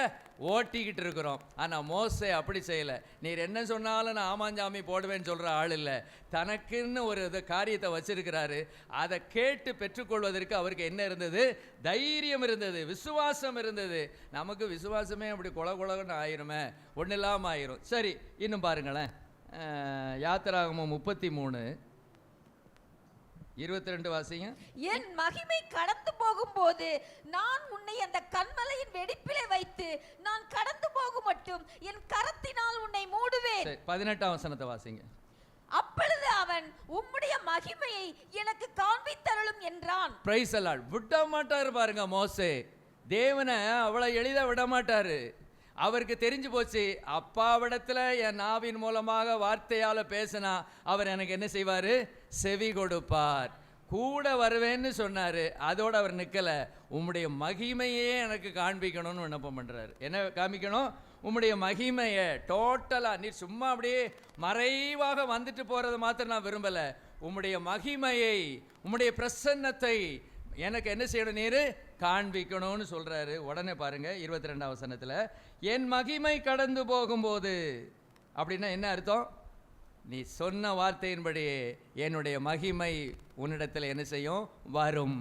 ஓட்டிக்கிட்டு இருக்கிறோம். ஆனால் மோசே அப்படி செய்யலை. நீர் என்ன சொன்னாலும் நான் ஆமாஞ்சாமி போடுவேன்னு சொல்கிற ஆள் இல்லை. தனக்குன்னு ஒரு காரியத்தை வச்சிருக்கிறாரு. அதை கேட்டு பெற்றுக்கொள்வதற்கு அவருக்கு என்ன இருந்தது? தைரியம் இருந்தது, விசுவாசம் இருந்தது. நமக்கு விசுவாசமே அப்படி கொலன்னு ஆயிருமே, ஒன்றும் இல்லாமல் ஆயிரும். சரி, இன்னும் பாருங்களேன். யாத்திராகமம் 33:22 வாசிங்க. என் மகிமை கடந்து போகும்போது நான் உன்னை அந்த கன்மலையின் வெடிப்பிலே வைத்து நான் கடந்து போகும் மட்டும் என் கரத்தினால் உன்னை மூடுவேன். 18ஆம் வசனத்தை வாசிங்க. அப்பொழுது அவன் உம்முடைய மகிமையை எனக்கு காண்பித்தருளும் என்றான். Price the Lord. விட மாட்டாரு பாருங்க மோசே. தேவனை அவ்வளவு எளிதா விட மாட்டாரு. அவருக்கு தெரிஞ்சு போச்சு, அப்பாவிடத்துல என் நாவின் மூலமாக வார்த்தையால பேசினா அவர் எனக்கு என்ன செய்வாரு? செவி கொடுப்பார். கூட வருவேன்னு சொன்னாரு. அதோடு அவர் நிக்கல. உம்முடைய மகிமையே எனக்கு காண்பிக்கணும்னு விண்ணப்பம் பண்றாரு. என்ன காமிக்கணும்? உம்முடைய மகிமையை டோட்டலா. நீ சும்மா அப்படியே மறைவாக வந்துட்டு போறது மாத்திரம் நான் விரும்பல. உம்முடைய மகிமையை, உம்முடைய பிரசன்னத்தை எனக்கு என்ன செய்யணும்? நீர் காண்பிக்கணும்னு சொல்றாரு. உடனே பாருங்க 22ஆம் வசனத்துல, என் மகிமை கடந்து போகும்போது. அப்படின்னா என்ன அர்த்தம்? நீ சொன்ன வார்த்தையின்படி என்னுடைய மகிமை உன்னிடத்தில் என்ன செய்யும்? வரும்.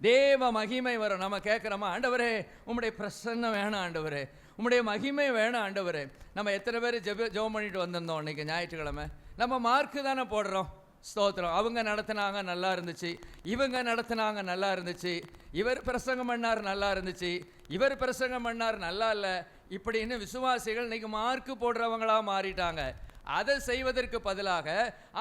தேவ மகிமை வரும். நம்ம கேட்குறோமா, ஆண்டவரே உம்முடைய பிரசன்னம் வேணும், ஆண்டவரே உம்முடைய மகிமை வேணும், ஆண்டவரே. நம்ம எத்தனை பேர் ஜெபம் பண்ணிட்டு வந்திருந்தோம் இன்னைக்கு ஞாயிற்றுக்கிழமை? நம்ம மார்க்கு தானே போடுறோம். ஸ்தோத்திரம். அவங்க நடத்தினாங்க, நல்லா இருந்துச்சு. இவங்க நடத்தினாங்க, நல்லா இருந்துச்சு. இவர் பிரசங்கம் பண்ணார், நல்லா இருந்துச்சு. இவர் பிரசங்கம் பண்ணார், நல்லா இல்லை. இப்படின்னு விசுவாசிகள் இன்னைக்கு மார்க்கு போடுறவங்களா மாறிட்டாங்க. அதை செய்வதற்கு பதிலாக,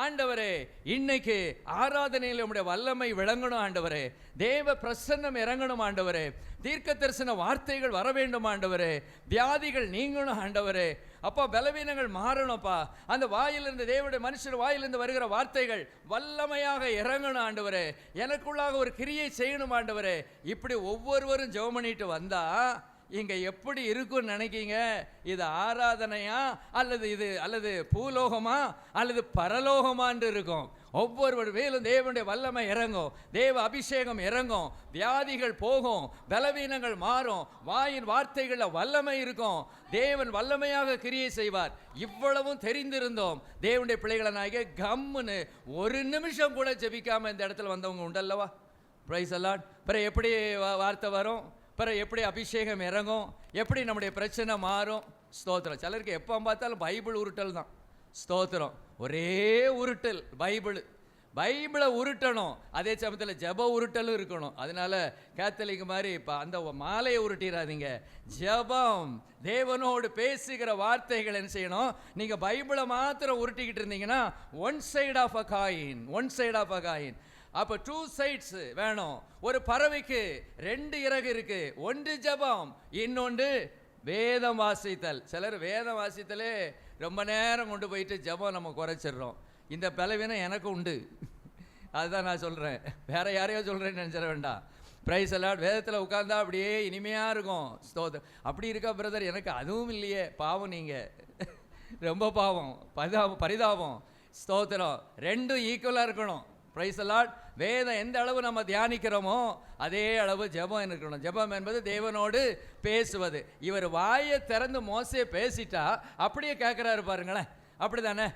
ஆண்டவரே இன்னைக்கு ஆராதனையில் உம்முடைய வல்லமை விளங்கணும் ஆண்டவரே, தேவ பிரசன்னம் இறங்கணும் ஆண்டவரே, தீர்க்க தரிசன வார்த்தைகள் வர வேண்டும் ஆண்டவரே, வியாதிகள் நீங்கணும் ஆண்டவரே, அப்பா பலவீனங்கள் மாறணும்ப்பா, அந்த வாயிலிருந்து தேவனுடைய மனுஷர் வாயிலிருந்து வருகிற வார்த்தைகள் வல்லமையாக இறங்கணும் ஆண்டவரே, எனக்குள்ளாக ஒரு கிரியை செய்யணும் ஆண்டவரே. இப்படி ஒவ்வொருவரும் ஜெபம் பண்ணிட்டு வந்தா இங்க எப்படி இருக்குன்னு நினைக்கீங்க? இது ஆராதனையா அல்லது பூலோகமா அல்லது பரலோகமான்னு இருக்கும். ஒவ்வொருவர் மேலும் தேவனுடைய வல்லமை இறங்கும், தேவ அபிஷேகம் இறங்கும், வியாதிகள் போகும், பலவீனங்கள் மாறும், வாயின் வார்த்தைகளில் வல்லமை இருக்கும், தேவன் வல்லமையாக கிரியை செய்வார். இவ்வளவும் தெரிந்திருந்தோம். தேவனுடைய பிள்ளைகளை நாயக கம்முன்னு ஒரு நிமிஷம் கூட ஜெபிக்காம இந்த இடத்துல வந்தவங்க உண்டல்லவா? Price the Lord. பிறகு எப்படி வார்த்தை வரும்? பிறகு எப்படி அபிஷேகம் இறங்கும்? எப்படி நம்முடைய பிரச்சனை மாறும்? ஸ்தோத்திரம். சிலருக்கு எப்போ பார்த்தாலும் பைபிள் உருட்டல் தான். ஸ்தோத்திரம். ஒரே உருட்டல். பைபிளை உருட்டணும், அதே சமயத்தில் ஜெப உருட்டலும் இருக்கணும். அதனால கேத்தலிக் மாதிரி இப்போ அந்த மாலையை உருட்டிடாதீங்க. ஜெபம், தேவனோடு பேசுகிற வார்த்தைகள் என்ன செய்யணும்? நீங்கள் பைபிளை மாத்திரம் உருட்டிக்கிட்டு இருந்தீங்கன்னா one side of a coin. அப்போ 2 sides வேணும். ஒரு பறவைக்கு 2 இறகு இருக்கு. ஒன்று ஜெபம், இன்னொன்று வேதம் வாசித்தல். சிலர் வேதம் வாசித்தலே ரொம்ப நேரம் கொண்டு போயிட்டு ஜெபம் நம்ம குறைச்சிடுறோம். இந்த பலவீனம் எனக்கு உண்டு, அதுதான் நான் சொல்கிறேன். வேற யாரையோ சொல்கிறேன்னு நினச்சிட வேண்டாம். Price the Lord. வேதத்தில் உட்கார்ந்தா அப்படியே இனிமையாக இருக்கும். ஸ்தோத்திரம். அப்படி இருக்கா பிரதர்? எனக்கு அதுவும் இல்லையே. பாவம், நீங்கள் ரொம்ப பாவம், பரிதாபம். ஸ்தோத்திரம். ரெண்டும் ஈக்குவலாக இருக்கணும். Price the Lord. வேதம் எந்த அளவு நம்ம தியானிக்கிறோமோ அதே அளவு ஜெபம் இருக்கணும். ஜெபம் என்பது தேவனோடு பேசுவது. இவர் வாயை திறந்து மோசே பேசிட்டா அப்படியே கேட்குறாரு பாருங்களேன். அப்படி தானே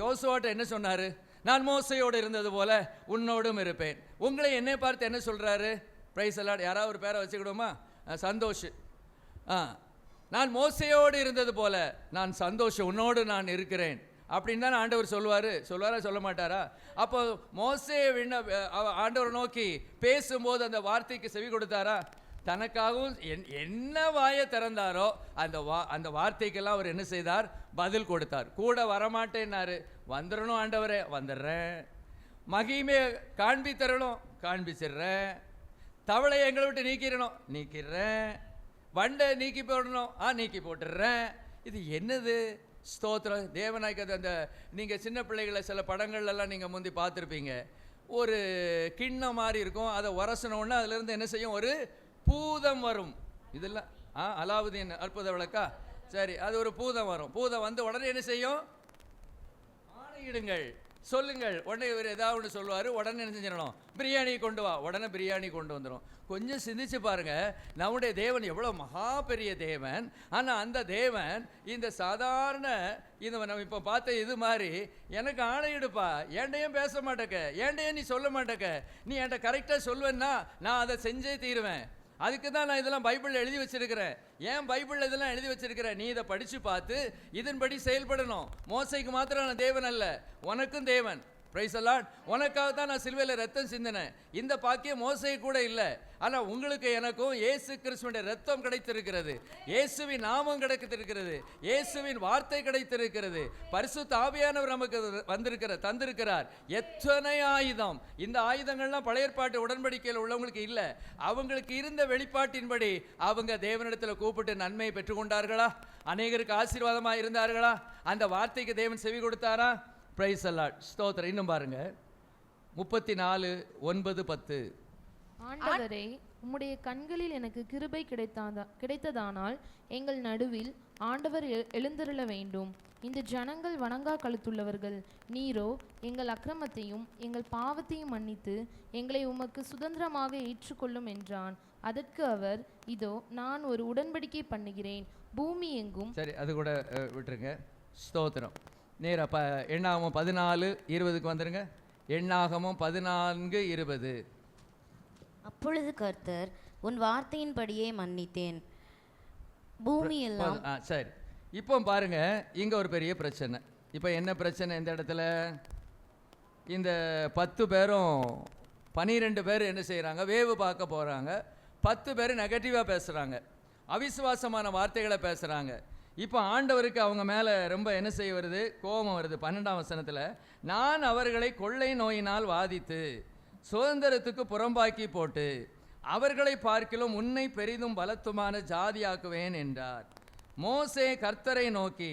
யோசுவாட்ட என்ன சொன்னார்? நான் மோசையோடு இருந்தது போல உன்னோடும் இருப்பேன். உங்களை என்னை பார்த்து என்ன சொல்கிறாரு? Price the Lord. யாராவது ஒரு பேரை வச்சுக்கிடுவோமா? சந்தோஷ். நான் மோசையோடு இருந்தது போல நான் சந்தோஷம் உன்னோடு நான் இருக்கிறேன் அப்படின்னு தான் ஆண்டவர் சொல்வாரா சொல்ல மாட்டாரா? அப்போ மோசே ஆண்டவர் நோக்கி பேசும்போது அந்த வார்த்தைக்கு செவி கொடுத்தாரா? தனக்காகவும் என்ன வாயை திறந்தாரோ அந்த வார்த்தைக்கெல்லாம் அவர் என்ன செய்தார்? பதில் கொடுத்தார். கூட வரமாட்டேன்னாரு. வந்துடணும் ஆண்டவரே, வந்துடுறேன். மகிமே காண்பி தரணும், காண்பிச்சிடுறேன். தவளை எங்களை விட்டு நீக்கிறேன். வண்டை நீக்கி போடணும், நீக்கி போட்டுடுறேன். இது என்னது? ஸ்தோத்திரம். தேவநாயகது அந்த நீங்கள் சின்ன பிள்ளைகளை சில படங்கள்லாம் நீங்கள் முந்தி பார்த்துருப்பீங்க. ஒரு கிண்ணம் மாதிரி இருக்கும், அதை உரசனோன்னா அதுலேருந்து என்ன செய்யும்? ஒரு பூதம் வரும். இதெல்லாம் அலாவுதீன் அற்புத விளக்கா? சரி, அது ஒரு பூதம் வரும். பூதம் வந்து உடனே என்ன செய்யும்? ஆணையிடுங்கள், சொல்லுங்கள். உடனே இவர் ஏதாவது ஒன்று சொல்லுவார். உடனே என்ன செஞ்சிடணும்? பிரியாணி கொண்டு வா. உடனே பிரியாணி கொண்டு வந்துடும். கொஞ்சம் சிந்திச்சு பாருங்க, நம்முடைய தேவன் எவ்வளோ மகா பெரிய தேவன். ஆனால் அந்த தேவன் இந்த சாதாரண நம்ம இப்போ பார்த்த இது மாதிரி எனக்கு ஆணையிடுப்பா, ஏண்டையும் பேச மாட்டேக்க, ஏண்டையும் நீ சொல்ல மாட்டேக்க, நீ என்கிட்ட கரெக்டாக சொல்வேன்னா நான் அதை செஞ்சே தீருவேன். அதுக்கு தான் நான் இதெல்லாம் பைபிளில் எழுதி வச்சிருக்கிறேன். ஏன் பைபிளில் இதெல்லாம் எழுதி வச்சிருக்கிறேன்? நீ இதை படித்து பார்த்து இதன்படி செயல்படணும். மோசைக்கு மாத்திரம் நான் தேவன் அல்ல, உனக்கும் தேவன். Price the Lord. உனக்காக தான் நான் சிலுவையில் ரத்தம் சிந்தினேன். இந்த பாக்கியம் மோசை கூட இல்லை. ஆனால் உங்களுக்கு எனக்கும் இயேசு கிறிஸ்துவின் ரத்தம் கிடைத்திருக்கிறது, இயேசுவின் நாமம் கிடைத்திருக்கிறது, இயேசுவின் வார்த்தை கிடைத்திருக்கிறது, பரிசுத்த ஆவியானவர் நமக்கு தந்திருக்கிறார். எத்தனை ஆயுதம்! இந்த ஆயுதங்கள்லாம் பழைய ஏற்பாட்டு உடன்படிக்கையில் உள்ளவங்களுக்கு இல்லை. அவங்களுக்கு இருந்த வெளிப்பாட்டின்படி அவங்க தேவனிடத்தில் கூப்பிட்டு நன்மையை பெற்றுக்கொண்டார்களா? அநேகருக்கு ஆசீர்வாதமாக இருந்தார்களா? அந்த வார்த்தைக்கு தேவன் செவி கொடுத்தாரா? Price the Lord. ஸ்தோத்திரம். இன்னும் பாருங்க 34:9-10. ஆண்டவரே, உம்முடைய கண்களில் எனக்கு கிருபை கிடைத்ததானால் எங்கள் நடுவில் ஆண்டவர் எழுந்தருள வேண்டும். இந்த ஜனங்கள் வணங்கா கழுத்துள்ளவர்கள். நீரோ எங்கள் அக்கிரமத்தையும் எங்கள் பாவத்தையும் மன்னித்து எங்களை உமக்கு சுதந்திரமாக ஏற்றுக்கொள்ளும் என்றான். அதற்கு அவர், இதோ நான் ஒரு உடன்படிக்கை பண்ணுகிறேன் பூமி எங்கும். சரி, அது கூட விட்டுருங்க. ஸ்தோத்திரம். நேராக எண்ணாகமம் 14:20 வந்துருங்க. எண்ணாகமம் 14:20. அப்பொழுது கர்த்தர், உன் வார்த்தையின்படியே மன்னித்தேன் பூமியெல்லாம். சரி, இப்போ பாருங்க, இங்கே ஒரு பெரிய பிரச்சனை. இப்போ என்ன பிரச்சனை? இந்த இடத்துல இந்த 10 பேரும் 12 பேர் என்ன செய்கிறாங்க? வேவு பார்க்க போகிறாங்க. 10 பேர் நெகட்டிவாக பேசுகிறாங்க, அவிசுவாசமான வார்த்தைகளை பேசுகிறாங்க. இப்போ ஆண்டவருக்கு அவங்க மேலே ரொம்ப என்ன செய்ய வருது? கோபம் வருது. 12ஆம் வசனத்தில், நான் அவர்களை கொள்ளை நோயினால் வாதித்து சுதந்திரத்துக்கு புறம்பாக்கி போட்டு அவர்களை பார்க்கிலும் உன்னை பெரிதும் பலத்துமான ஜாதியாக்குவேன் என்றார். மோசே கர்த்தரை நோக்கி,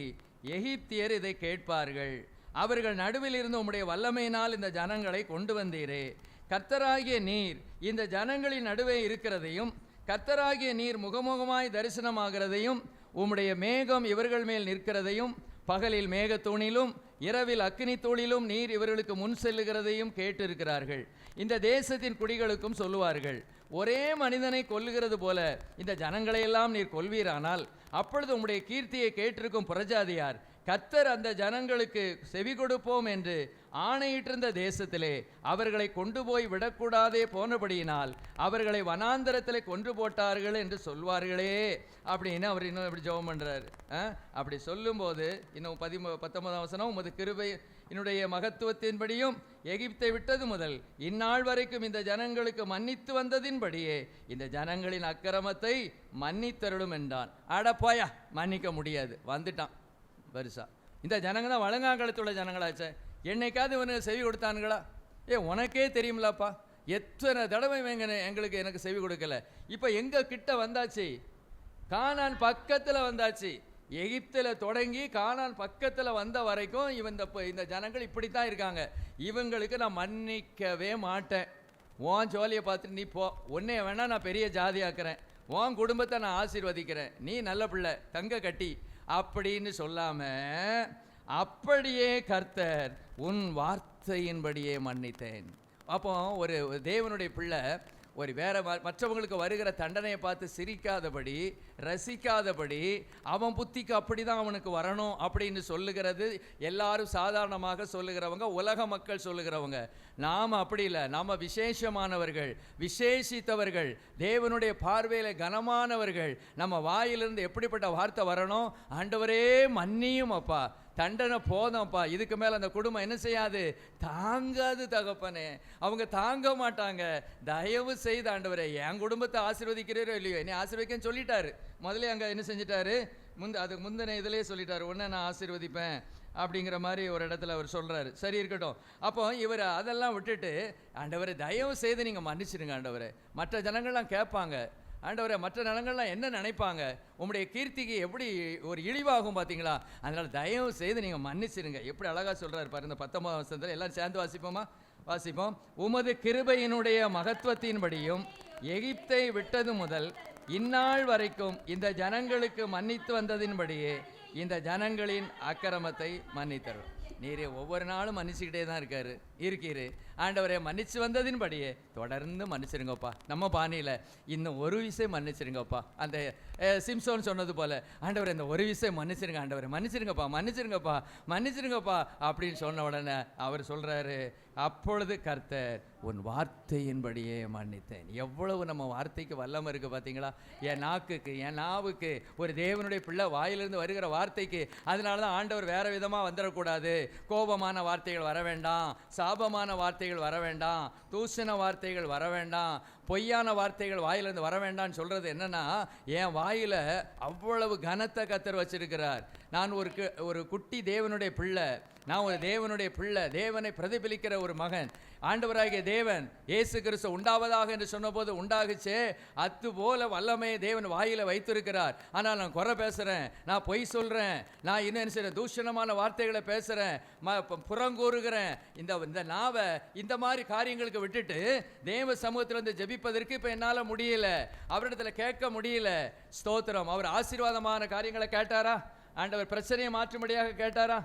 எகிப்தியர் இதை கேட்பார்கள், அவர்கள் நடுவில் இருந்து உம்முடைய வல்லமையினால் இந்த ஜனங்களை கொண்டு வந்தீரே. கர்த்தராகிய நீர் இந்த ஜனங்களின் நடுவே இருக்கிறதையும் கர்த்தராகிய நீர் முகமுகமாய் தரிசனமாகிறதையும் உம்முடைய மேகம் இவர்கள் மேல் நிற்கிறதையும் பகலில் மேகத்தூணிலும் இரவில் அக்கினி தூளிலும் நீர் இவர்களுக்கு முன் செல்லுகிறதையும் கேட்டிருக்கிறார்கள். இந்த தேசத்தின் குடிகளுக்கும் சொல்லுவார்கள், ஒரே மனிதனை கொல்லுகிறது போல இந்த ஜனங்களையெல்லாம் நீர் கொல்வீரானால் அப்பொழுது உம்முடைய கீர்த்தியை கேட்டிருக்கும் புறஜாதியார் கர்த்தர் அந்த ஜனங்களுக்கு செவி கொடுப்போம் என்று ஆணையிட்டிருந்த தேசத்திலே அவர்களை கொண்டு போய் விடக்கூடாதே போனபடியினால் அவர்களை வனாந்தரத்தில் கொன்று போட்டார்கள் என்று சொல்வார்களே அப்படின்னு அவர் இன்னும் எப்படி ஜெபம் பண்ணுறாரு. அப்படி சொல்லும்போது இன்னும் 19ஆம் வசனம், உமது கிருபை என்னுடைய மகத்துவத்தின்படியும் எகிப்தை விட்டது முதல் இந்நாள் வரைக்கும் இந்த ஜனங்களுக்கு மன்னித்து வந்ததின்படியே இந்த ஜனங்களின் அக்கிரமத்தை மன்னித்தருளும் என்றான். அடப்போயா, மன்னிக்க முடியாது, வந்துட்டான் வருஷா. இந்த ஜனங்க தான் வழங்காங்காலத்துள்ள ஜனங்களாச்சே, என்னைக்காவது இவனுக்கு செவி கொடுத்தானுங்களா? உனக்கே தெரியுமில்லப்பா, எத்தனை தடவை எங்களுக்கு எனக்கு செவி கொடுக்கல. இப்போ எங்க கிட்ட வந்தாச்சு, கானான் பக்கத்தில் வந்தாச்சு. எகிப்தில் தொடங்கி கானான் பக்கத்தில் வந்த வரைக்கும் இந்த ஜனங்கள் இப்படித்தான் இருக்காங்க. இவங்களுக்கு நான் மன்னிக்கவே மாட்டேன். உன் ஜோலியை பார்த்துட்டு நீ போ, உன்னைய வேணா நான் பெரிய ஜாதியாக்குறேன், உன் குடும்பத்தை நான் ஆசீர்வதிக்கிறேன், நீ நல்ல பிள்ளை தங்க கட்டி அப்படின்னு சொல்லாம அப்படியே கர்த்தர் உன் வார்த்தையின்படியே மன்னித்தேன், அப்போ ஒரு தேவனுடைய பிள்ளை ஒரு மற்றவங்களுக்கு வருகிற தண்டனையை பார்த்து சிரிக்காதபடி, ரசிக்காதபடி, அவன் புத்திக்கு அப்படி தான் அவனுக்கு வரணும் அப்படின்னு சொல்லுகிறது எல்லாரும் சாதாரணமாக சொல்லுகிறவங்க, உலக மக்கள் சொல்லுகிறவங்க. நாம் அப்படி இல்லை. நாம் விசேஷமானவர்கள், விசேஷித்தவர்கள், தேவனுடைய பார்வையில் கனமானவர்கள். நம்ம வாயிலிருந்து எப்படிப்பட்ட வார்த்தை வரணும்? ஆண்டவரே மன்னியும் அப்பா, தண்டனை போதும்ப்பா, இதுக்கு மேலே அந்த குடும்பம் என்ன செய்யாது, தாங்காது தகப்பனே, அவங்க தாங்க மாட்டாங்க, தயவு செய்து ஆண்டவரே என் குடும்பத்தை ஆசீர்வதிக்கிறீரோ இல்லையோ, என்னை ஆசீர்வதிக்கன்னு சொல்லிட்டாரு. முதல்ல அங்கே என்ன செஞ்சிட்டாரு, அதுக்கு முந்தின இதிலே சொல்லிட்டாரு, உன்னை நான் ஆசீர்வதிப்பேன் அப்படிங்கிற மாதிரி ஒரு இடத்துல அவர் சொல்கிறாரு. சரி இருக்கட்டும். அப்போ இவர் அதெல்லாம் விட்டுட்டு, ஆண்டவரை தயவு செய்து நீங்கள் மன்னிச்சிடுங்க ஆண்டவரை. மற்ற ஜனங்கள்லாம் கேட்பாங்க, ஆண்டவரே மற்ற நலங்கள்லாம் என்ன நினைப்பாங்க, உங்களுடைய கீர்த்திக்கு எப்படி ஒரு இழிவாகும் பார்த்தீங்களா, அதனால் தயவு செய்து நீங்கள் மன்னிச்சிருங்க. எப்படி அழகாக சொல்கிறாரு பாரு இந்த 19ஆம் வசனத்தில். எல்லோரும் சேர்ந்து வாசிப்போமா? வாசிப்போம். உமது கிருபையினுடைய மகத்துவத்தின்படியும் எகிப்தை விட்டது முதல் இந்நாள் வரைக்கும் இந்த ஜனங்களுக்கு மன்னித்து வந்ததின்படியே இந்த ஜனங்களின் அக்கிரமத்தை மன்னித்தரும். நீரே ஒவ்வொரு நாளும் மன்னிச்சுக்கிட்டே தான் இருக்கீரு. ஆண்டவரே மன்னிச்சு வந்ததின்படியே தொடர்ந்து மன்னிச்சிருங்கப்பா. நம்ம பாணியில் இன்னும் ஒரு விஷயம் மன்னிச்சிருங்கப்பா. அந்த சிம்சோன் சொன்னது போல், ஆண்டவரே இந்த ஒரு விஷயம் மன்னிச்சிருங்க ஆண்டவரே, மன்னிச்சிருங்கப்பா மன்னிச்சிருங்கப்பா மன்னிச்சிருங்கப்பா அப்படின்னு சொன்ன உடனே அவர் சொல்கிறாரு, அப்பொழுது கர்த்தர் உன் வார்த்தையின்படியே மன்னித்தேன். எவ்வளவு நம்ம வார்த்தைக்கு வல்லமை இருக்குது பார்த்தீங்களா? என் நாக்குக்கு, என் நாவுக்கு, ஒரு தேவனுடைய பிள்ளை வாயிலிருந்து வருகிற வார்த்தைக்கு. அதனால தான் ஆண்டவர் வேறு விதமாக வந்துடக்கூடாது. கோபமான வார்த்தைகள் வர வேண்டாம், சாபமான வார்த்தைகள் வர வேண்டாம், தூஷண வார்த்தைகள் வர வேண்டாம், பொய்யான வார்த்தைகள் வாயிலிருந்து வர வேண்டாம்னு சொல்கிறது என்னென்னா, என் வாயில் அவ்வளவு கனத்தை கர்த்தர் வச்சிருக்கிறார். நான் ஒரு குட்டி தேவனுடைய பிள்ளை, நான் ஒரு தேவனுடைய பிள்ளை, தேவனை பிரதிபலிக்கிற ஒரு மகன். ஆண்டவராகிய தேவன் இயேசு கிறிஸ்து உண்டாவதாக என்று சொன்னபோது உண்டாகுச்சே, அதுபோல வல்லமே தேவன் வாயில வைத்திருக்கிறார். ஆனால் நான் குறை பேசுகிறேன், நான் பொய் சொல்கிறேன், நான் இன்னும் செய்கிறேன், தூஷணமான வார்த்தைகளை பேசுகிறேன், புறங்கூறுகிறேன். இந்த நாவை இந்த மாதிரி காரியங்களுக்கு விட்டுட்டு தேவ சமூகத்தில் இருந்து ஜெபிப்பதற்கு இப்போ என்னால் முடியல, அவரிடத்துல கேட்க முடியல. ஸ்தோத்திரம். அவர் ஆசீர்வாதமான காரியங்களை கேட்டாரா? ஆண்டவர் பிரச்சனையை மாற்றும்படியாக கேட்டாரா?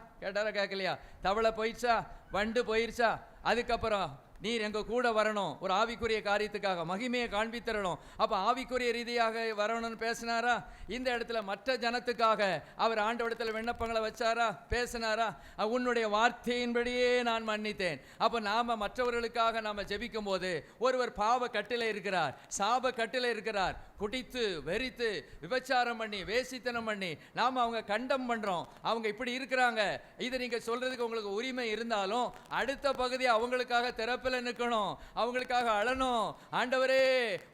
கேட்கலையா? தவளை போயிடுச்சா, வண்டு போயிடுச்சா, அதுக்கப்புறம் நீர் எங்கள் கூட வரணும், ஒரு ஆவிக்குரிய காரியத்துக்காக மகிமையை காண்பித்தரணும். அப்போ ஆவிக்குரிய ரீதியாக வரணும்னு பேசினாரா? இந்த இடத்துல மற்ற ஜனத்துக்காக அவர் ஆண்டவரிடத்தில் விண்ணப்பங்களை வச்சாரா? பேசினாரா? உன்னுடைய வார்த்தையின்படியே நான் மன்னித்தேன். அப்போ நாம் மற்றவர்களுக்காக நாம் ஜெபிக்கும் போது, ஒருவர் பாவ கட்டில இருக்கிறார், சாப கட்டில இருக்கிறார், குடித்து வெறித்து விபச்சாரம் பண்ணி வேசித்தனம் பண்ணி நாம் அவங்க கண்டம் பண்ணுறோம், அவங்க இப்படி இருக்கிறாங்க, இதை நீங்கள் சொல்கிறதுக்கு உங்களுக்கு உரிமை இருந்தாலும் அடுத்த பகுதி அவங்களுக்காக திறப்பில் நிற்கணும், அவங்களுக்காக அழணும். ஆண்டவரே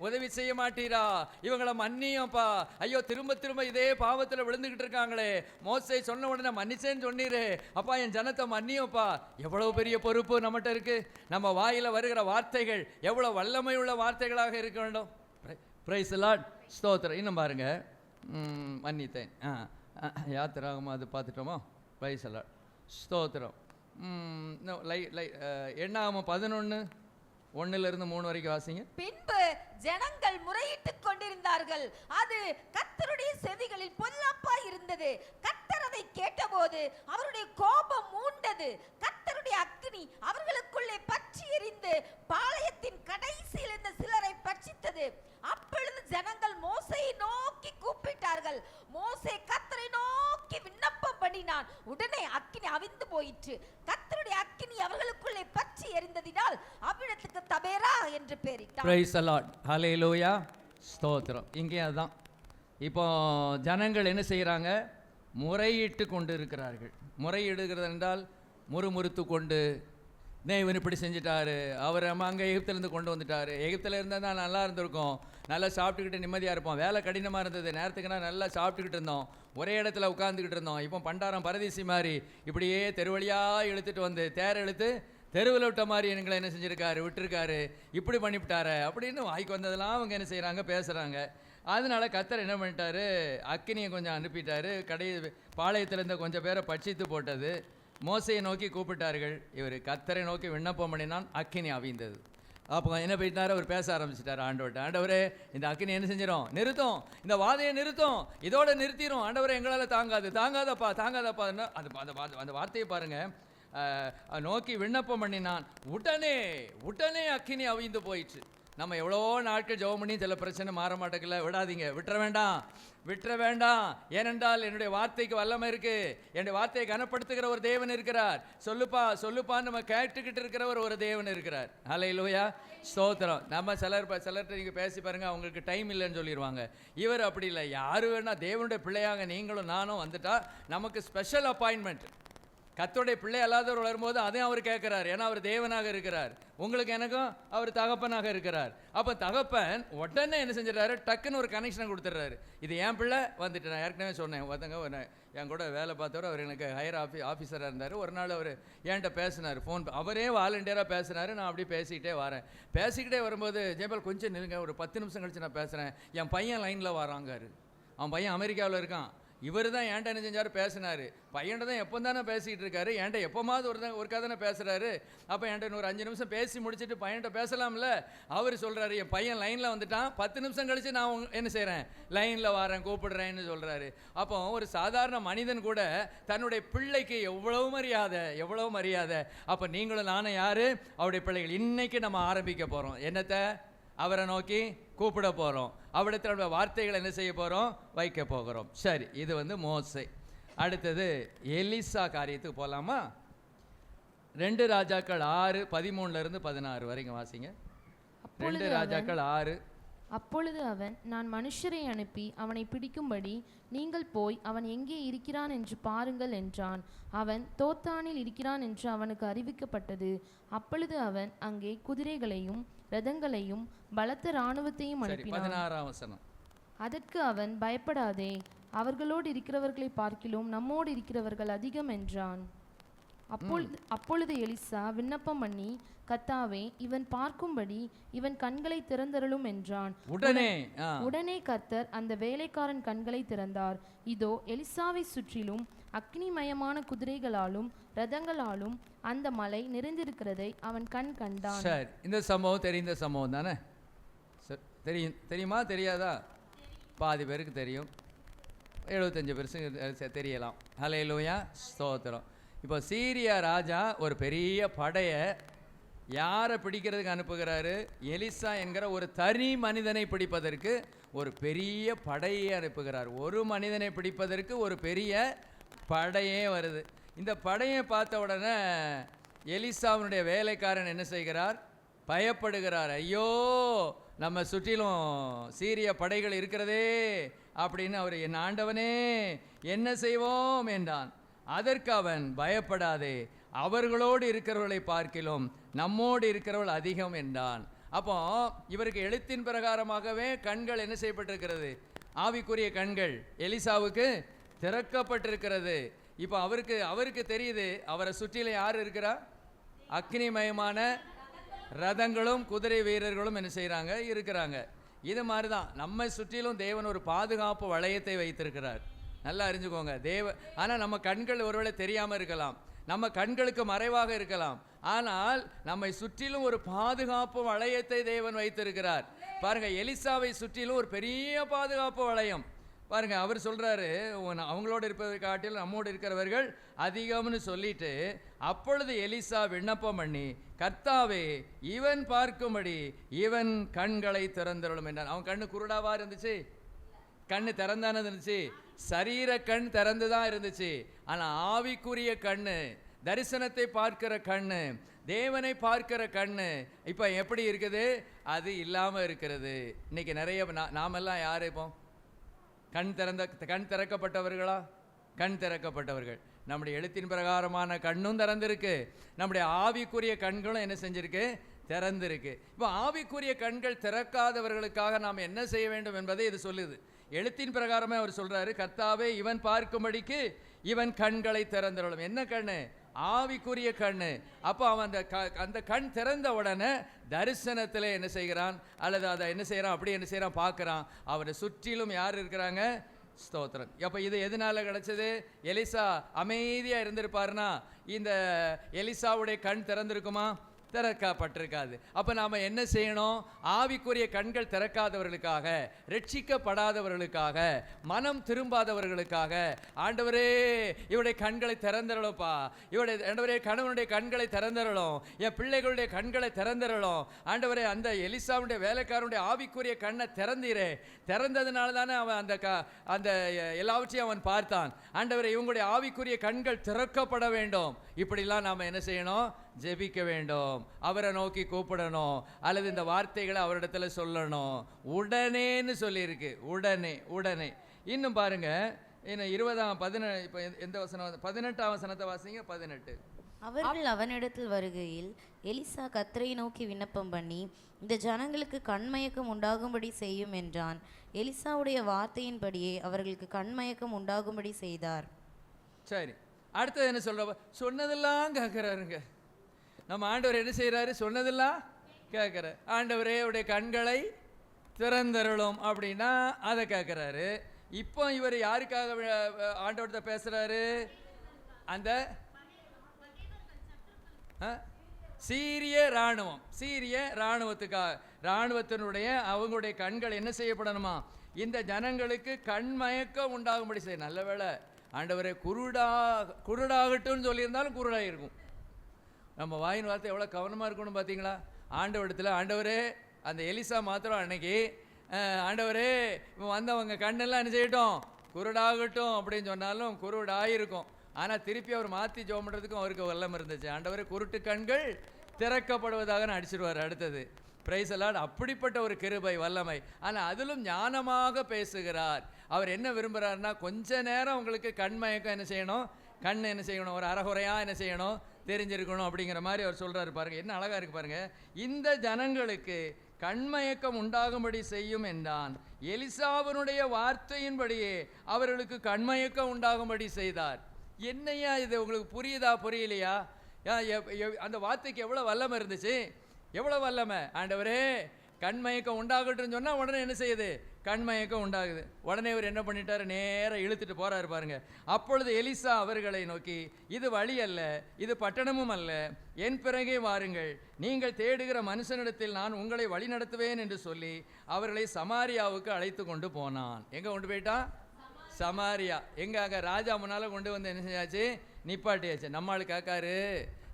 உதவி செய்ய மாட்டீரா, இவங்களை மன்னியப்பா, ஐயோ திரும்ப திரும்ப இதே பாவத்தில் விழுந்துகிட்டு இருக்காங்களே, மோசே சொன்ன உடனே மன்னிச்சேன்னு சொன்னீரே, அப்பா என் ஜனத்தை மன்னியப்பா. எவ்வளவு பெரிய பொறுப்பு நம்மகிட்ட இருக்கு. நம்ம வாயில வருகிற வார்த்தைகள் எவ்வளவு வல்லமை உள்ள வார்த்தைகளாக இருக்க வேண்டும். Price the Lord. ஸ்தோத்திரம். இன்னும் பாருங்க, மன்னித்தேன். யாத்திராகமா அது பார்த்துட்டோமோ? Price the Lord. ஸ்தோத்திரம். எண்ணாகமம் 11:1-3 வரைக்கும் வாசிங்க. பின்பு ஜனங்கள் முறையிட்டுக் கொண்டிருந்தார்கள், அது கர்த்தருடைய செவிகளில் பொல்லாப்பா இருந்தது. கர்த்தர் அதை கேட்டபோது அவருடைய கோபம் மூண்டது. கர்த்தருடைய அக்கினி அவர்களுக்குள்ளே பற்றி எரிந்து பாளையத்தின் கடைசியில் இருந்த சிலரை பட்சித்தது. அப்பொழுது ஜனங்கள் மோசேயை நோக்கி கூப்பிட்டார்கள். மோசே கர்த்தரை நோக்கி விண்ணப்பம் பண்ணினான். உடனே அக்கினி அவிந்து போயிற்று. கர்த்தருடைய அக்கினி அவர்களுக்குள்ளே பற்றி எரிந்ததினால் அவ்விடத்துக்கு தபேரா என்று பெயரிட்டார். Praise the lord. ஹல்லேலூயா. ஸ்தோத்திரம். இங்கே அதுதான். இப்போ ஜனங்கள் என்ன செய்கிறாங்க? முறையிட்டு கொண்டு இருக்கிறார்கள். முறையிடுகிறது என்றால் முறுமுறுத்து கொண்டு, தேவன் இப்படி செஞ்சிட்டாரு, அவர் நம்ம அங்கே எகிப்திலேருந்து கொண்டு வந்துட்டார், எகிப்தில் இருந்தால் தான் நல்லா இருந்திருக்கும், நல்லா சாப்பிட்டுக்கிட்டு நிம்மதியாக இருப்போம், வேலை கடினமாக இருந்தது, நேரத்துக்குன்னா நல்லா சாப்பிட்டுக்கிட்டு இருந்தோம், ஒரே இடத்துல உட்காந்துக்கிட்டு இருந்தோம், இப்போ பண்டாரம் பரதேசி மாதிரி இப்படியே தெருவழியாக இழுத்துட்டு வந்து தேர் இழுத்து தெருவில் விட்ட மாதிரி எங்களை என்ன செஞ்சுருக்காரு, விட்டுருக்காரு, இப்படி பண்ணிவிட்டாரு அப்படின்னு வாய்க்கு வந்ததெல்லாம் அவங்க என்ன செய்கிறாங்க, பேசுகிறாங்க. அதனால கர்த்தர் என்ன பண்ணிட்டாரு, அக்கினியை கொஞ்சம் அனுப்பிட்டாரு. பாளையத்திலேருந்து கொஞ்சம் பேரை பட்சித்து போட்டது. மோசையை நோக்கி கூப்பிட்டார்கள். இவர் கர்த்தரை நோக்கி விண்ணப்பம் பண்ணினான். அக்கினி அவிந்தது. அப்போ என்ன போயிட்டார், அவர் பேச ஆரம்பிச்சிட்டார் ஆண்டவர்கிட்ட. ஆண்டவரே இந்த அக்கினி என்ன செஞ்சிடும், நிறுத்தும், இந்த வாதையை நிறுத்தும், இதோட நிறுத்திடும். ஆண்டவரே எங்களால் தாங்காதப்பா தாங்காதப்பா. அந்த வார்த்தையை பாருங்க. நோக்கி விண்ணப்பம் பண்ணினான். உடனே அக்கினி அவிழ்ந்து போயிடுச்சு. நம்ம எவ்வளோ நாட்கள் ஜெபம் பண்ணி சில பிரச்சனை மாற மாட்டேங்கல. விடாதீங்க, விட்டுற வேண்டாம். ஏனென்றால் என்னுடைய வார்த்தைக்கு வல்லமை இருக்கு. என்னுடைய வார்த்தையை கனப்படுத்துகிற ஒரு தேவன் இருக்கிறார். சொல்லுப்பான்னு நம்ம கேட்டுக்கிட்டு இருக்கிறவர் ஒரு தேவன் இருக்கிறார். ஹல்லேலூயா, ஸ்தோத்திரம். நம்ம சிலர்கிட்ட நீங்கள் பேசி பாருங்க, அவங்களுக்கு டைம் இல்லைன்னு சொல்லிடுவாங்க. இவர் அப்படி இல்லை. யாரு வேணா தேவனுடைய பிள்ளையாக நீங்களும் நானும் வந்துட்டா நமக்கு ஸ்பெஷல் அப்பாயின்மெண்ட். கர்த்தருடைய பிள்ளை அல்லாதவர் வரும்போது அதையும் அவர் கேட்கிறார். ஏன்னா அவர் தேவனாக இருக்கிறார். உங்களுக்கு எனக்கும் அவர் தகப்பனாக இருக்கிறார். அப்போ தகப்பன் உடனே என்ன செஞ்சிடறாரு, டக்குன்னு ஒரு கனெக்ஷனை கொடுத்துட்றாரு. இது என் பிள்ளை வந்துட்டு. நான் ஏற்கனவே சொன்னேன், ஒருத்தங்க என் கூட வேலை பார்த்தவர், அவர் எனக்கு ஹையர் ஆஃபீஸராக இருந்தார். ஒரு நாள் அவர் என்கிட்ட பேசினார், ஃபோன் அவரே வாலண்டியராக பேசினார். நான் அப்படி பேசிக்கிட்டே வரும்போது, ஜெயபால் கொஞ்சம் நில்லுங்க, ஒரு 10 நிமிஷம் கழிச்சு நான் பேசுகிறேன். என் பையன் லைனில் வராங்காரு. அவன் பையன் அமெரிக்காவில் இருக்கான். இவர் தான் என்கிட்ட என்ன செஞ்சார், பேசினார். பையன்கிட்ட தான் எப்போ தானே பேசிக்கிட்டு இருக்காரு, என்கிட்ட எப்போமாவது ஒருக்கா தானே பேசுகிறாரு. அப்போ என்கிட்ட ஒரு 5 நிமிஷம் பேசி முடிச்சுட்டு பையன்கிட்ட பேசலாம்ல. அவர் சொல்கிறாரு, என் பையன் லைனில் வந்துட்டான், 10 நிமிஷம் கழித்து நான் என்ன செய்கிறேன், லைனில் வரேன், கூப்பிடுறேன்னு சொல்கிறாரு. அப்போ ஒரு சாதாரண மனிதன் கூட தன்னுடைய பிள்ளைக்கு எவ்வளோ மரியாதை. அப்போ நீங்களும் நானும் யார், அவருடைய பிள்ளைகள். இன்றைக்கி நம்ம ஆரம்பிக்க போகிறோம். என்னத்தை, அவரை நோக்கி கூப்பிட போகிறோம். அவரிடத்துல வார்த்தைகளை என்ன செய்ய போகிறோம், வைக்க போகிறோம். சரி, இது மோசே. அடுத்தது எலிசா காரியத்துக்கு போகலாமா? 2 ராஜாக்கள் 6:13-16 வரைக்கும் வாசிங்க. 2 ராஜாக்கள் 6. அப்பொழுது அவன், நான் மனுஷரை அனுப்பி அவனை பிடிக்கும்படி நீங்கள் போய் அவன் எங்கே இருக்கிறான் என்று பாருங்கள் என்றான். அவன் தோத்தானில் இருக்கிறான் என்று அவனுக்கு அறிவிக்கப்பட்டது. அப்பொழுது அவன் அங்கே குதிரைகளையும் இரதங்களையும் பலத்த இராணுவத்தையும் அனுப்பினான். 16ஆம் வசனம். அதற்கு அவன், பயப்படாதே, அவர்களோடு இருக்கிறவர்களை பார்க்கிலும் நம்மோடு இருக்கிறவர்கள் அதிகம் என்றான். அப்பொழுது எலிசா விண்ணப்பம் பண்ணி, கர்த்தாவே, இவன் பார்க்கும்படி இவன் கண்களை திறந்தருளும் என்றான். உடனே கர்த்தர் அந்த வேலைக்காரன் கண்களை திறந்தார். இதோ, எலிசாவை சுற்றிலும் அக்னிமயமான குதிரைகளாலும் இரதங்களாலும் அந்த மலை நிறைந்திருக்கிறதை அவன் கண்டான். சரி, இந்த சம்பவம் தெரிந்த சம்பவம் தானே? தெரியுமா தெரியாதா? பாதி பேருக்கு தெரியும், 75 பேருக்கு தெரியலாம். ஹல்லேலூயா, ஸ்தோத்திரம். இப்போ சீரியா ராஜா ஒரு பெரிய படையை யாரை பிடிக்கிறதுக்கு அனுப்புகிறாரு? எலிசா என்கிற ஒரு தனி மனிதனை பிடிப்பதற்கு ஒரு பெரிய படையை அனுப்புகிறார். ஒரு மனிதனை பிடிப்பதற்கு ஒரு பெரிய படையே வருது. இந்த படையை பார்த்த உடனே எலிசாவினுடைய வேலைக்காரன் என்ன செய்கிறார்? பயப்படுகிறார். ஐயோ, நம்ம சுற்றிலும் சீரிய படைகள் இருக்கிறதே அப்படின்னு அவர், என் ஆண்டவனே என்ன செய்வோம் என்றான். அதற்கு அவன், பயப்படாதே, அவர்களோடு இருக்கிறவர்களை பார்க்கிலும் நம்மோடு இருக்கிறவர்கள் அதிகம் என்றான். அப்போ இவருக்கு எழுத்தின் பிரகாரமாகவே கண்கள் என்ன செய்யப்பட்டிருக்கிறது? ஆவிக்குரிய கண்கள் எலிசாவுக்கு திறக்கப்பட்டிருக்கிறது. இப்போ அவருக்கு தெரியுது, அவரை சுற்றிலும் யார் இருக்கிறா? அக்னிமயமான ரதங்களும் குதிரை வீரர்களும் என்ன செய்கிறாங்க, இருக்கிறாங்க. இது மாதிரி தான் நம்மை சுற்றிலும் தேவன் ஒரு பாதுகாப்பு வளையத்தை வைத்திருக்கிறார். நல்லா அறிஞ்சுக்கோங்க. ஆனால் நம்ம கண்கள் ஒருவேளை தெரியாமல் இருக்கலாம், நம்ம கண்களுக்கு மறைவாக இருக்கலாம். ஆனால் நம்மை சுற்றிலும் ஒரு பாதுகாப்பு வளையத்தை தேவன் வைத்திருக்கிறார். பாருங்க, எலிசாவை சுற்றிலும் ஒரு பெரிய பாதுகாப்பு வளையம். பாருங்க, அவர் சொல்றாரு, அவங்களோடு இருப்பதை காட்டிலும் நம்மோடு இருக்கிறவர்கள் அதிகம்னு சொல்லிட்டு, அப்பொழுது எலிசா விண்ணப்பம் பண்ணி, கர்த்தாவே, இவன் பார்க்கும்படி இவன் கண்களை திறந்தருளும் என்றான். அவன் கண்ணு குருடாவா இருந்துச்சு? கண்ணு திறந்தானே இருந்துச்சு. சரீர கண் திறந்துதான் இருந்துச்சு. ஆனால் ஆவிக்குரிய கண்ணு, தரிசனத்தை பார்க்கிற கண்ணு, தேவனை பார்க்கிற கண்ணு இப்போ எப்படி இருக்குது? அது இல்லாமல் இருக்கிறது. இன்னைக்கு நிறைய நாமெல்லாம் யார் இப்போ கண் திறக்கப்பட்டவர்களா? கண் திறக்கப்பட்டவர்கள். நம்முடைய எழுத்தின் பிரகாரமான கண்ணும் திறந்திருக்கு, நம்முடைய ஆவிக்குரிய கண்களும் என்ன செஞ்சிருக்கு? திறந்திருக்கு. இப்போ ஆவிக்குரிய கண்கள் திறக்காதவர்களுக்காக நாம் என்ன செய்ய வேண்டும் என்பதை இது சொல்லுது. எழுத்தின் பிரகாரமே அவர் சொல்றாரு, கர்த்தாவே, இவன் பார்க்கும்படிக்கு இவன் கண்களை திறந்தருளும். என்ன கண்ணு? ஆவிக்குரிய கண்ணு. அப்போ அவன் அந்த கண் திறந்த உடனே தரிசனத்தில் என்ன செய்கிறான், அல்லது அதை என்ன செய்கிறான், அப்படி என்ன செய்கிறான், பார்க்குறான். அவனை சுற்றிலும் யார் இருக்கிறாங்க? ஸ்தோத்திரம். அப்போ இது எதனால கிடைச்சது? எலிசா அமைதியாக இருந்திருப்பாருன்னா இந்த எலிசாவுடைய கண் திறந்திருக்குமா? திறக்கப்பட்டிருக்காது. அப்போ நாம் என்ன செய்யணும்? ஆவிக்குரிய கண்கள் திறக்காதவர்களுக்காக, ரட்சிக்கப்படாதவர்களுக்காக, மனம் திரும்பாதவர்களுக்காக, ஆண்டவரே இவருடைய கண்களை திறந்தரலும்ப்பா, இவருடைய ஆண்டவரே கணவனுடைய கண்களை திறந்தரலும், என் பிள்ளைகளுடைய கண்களை திறந்தரலும், ஆண்டவரே அந்த எலிசாவுடைய வேலைக்காரனுடைய ஆவிக்குரிய கண்ணை திறந்தீரே, திறந்ததுனால தானே அவன் அந்த எல்லாவற்றையும் அவன் பார்த்தான். ஆண்டவரே இவங்களுடைய ஆவிக்குரிய கண்கள் திறக்கப்பட வேண்டும். இப்படிலாம் நாம் என்ன செய்யணும்? ஜெபிக்க வேண்டும், அவரை நோக்கி கூப்பிடணும், அல்லது இந்த வார்த்தைகளை அவரிடத்துல சொல்லணும். உடனேன்னு சொல்லியிருக்கு, உடனே உடனே. இன்னும் பாருங்க, இன்னும் 20 இப்போ எந்த வசனம்? 18ஆம் வசனத்தை வாசிங்க. 18. அவர்கள் அவனிடத்தில் வருகையில் எலிசா கர்த்தரை நோக்கி விண்ணப்பம் பண்ணி, இந்த ஜனங்களுக்கு கண்மயக்கம் உண்டாகும்படி செய்யும் என்றான். எலிசாவுடைய வார்த்தையின்படியே அவர்களுக்கு கண்மயக்கம் உண்டாகும்படி செய்தார். சரி, அடுத்தது என்ன சொல்ற? சொன்னதெல்லாம் கேட்குறாருங்க. நம்ம ஆண்டவர் என்ன செய்கிறாரு? சொன்னதெல்லாம் கேட்குற. ஆண்டவரே உடைய கண்களை திறந்தருளும் அப்படின்னா அதை கேட்குறாரு. இப்போ இவர் யாருக்காக ஆண்டவர்கிட்ட பேசுகிறாரு? அந்த சீரிய இராணுவம், சீரிய இராணுவத்துக்காக, இராணுவத்தினுடைய அவங்களுடைய கண்கள் என்ன செய்யப்படணுமா? இந்த ஜனங்களுக்கு கண்மயக்கம் உண்டாகும்படி செய்ய. நல்ல வேளை ஆண்டவரே குருடாகட்டும்னு சொல்லியிருந்தாலும் குருடாக இருக்கும். நம்ம வாயின் வார்த்தை எவ்வளோ கவனமாக இருக்கணும் பார்த்தீங்களா? ஆண்டவரிடத்தில், ஆண்டவரே அந்த எலிசா மாத்திரம் அன்னைக்கு, ஆண்டவரே வந்தவங்க கண்ணெல்லாம் என்ன செய்யட்டும்? குருடாகட்டும் அப்படின்னு சொன்னாலும் குருடாயிருக்கும். ஆனால் திருப்பி அவர் மாற்றி ஜெபம் பண்ணுறதுக்கும் அவருக்கு வல்லம் இருந்துச்சு. ஆண்டவரே குருட்டு கண்கள் திறக்கப்படுவதாக அடிச்சிடுவார். அடுத்தது பிரைஸ் தி லார்ட். அப்படிப்பட்ட ஒரு கிருபை, வல்லமை. ஆனால் அதிலும் ஞானமாக பேசுகிறார். அவர் என்ன விரும்புகிறாருன்னா, கொஞ்ச நேரம் உங்களுக்கு கண்மயக்கம் என்ன செய்யணும்? கண் என்ன செய்யணும்? ஒரு அறகுறையாக என்ன செய்யணும்? தெரிஞ்சிருக்கணும் அப்படிங்கிற மாதிரி அவர் சொல்கிறாரு. பாருங்க, என்ன அழகாக இருக்கு பாருங்க. இந்த ஜனங்களுக்கு கண்மயக்கம் உண்டாகும்படி செய்யும் என்றான். எலிசாவினுடைய வார்த்தையின்படியே அவர்களுக்கு கண்மயக்கம் உண்டாகும்படி செய்தார். என்னையா இது? உங்களுக்கு புரியுதா புரியலையா? அந்த வார்த்தைக்கு எவ்வளோ வல்லமை இருந்துச்சு, எவ்வளோ வல்லமை! ஆண்டவரே கண்மயக்கம் உண்டாகட்டும்னு சொன்னால் உடனே என்ன செய்யுது? கண்மயக்கம் உண்டாகுது. உடனே இவர் என்ன பண்ணிட்டாரு? நேராக இழுத்துட்டு போகிறாரு பாருங்க. அப்பொழுது எலிசா அவர்களை நோக்கி, இது வழி அல்ல, இது பட்டணமும் அல்ல, என் பிறகே வாருங்கள், நீங்கள் தேடுகிற மனுஷனிடத்தில் நான் உங்களை வழி நடத்துவேன் என்று சொல்லி அவர்களை சமாரியாவுக்கு அழைத்து கொண்டு போனான். எங்கே கொண்டு போயிட்டான்? சமாரியா. எங்க ராஜா முன்னால் கொண்டு வந்து என்ன செஞ்சாச்சு? நிப்பாட்டியாச்சு. நம்மளுக்கு கேட்காரு,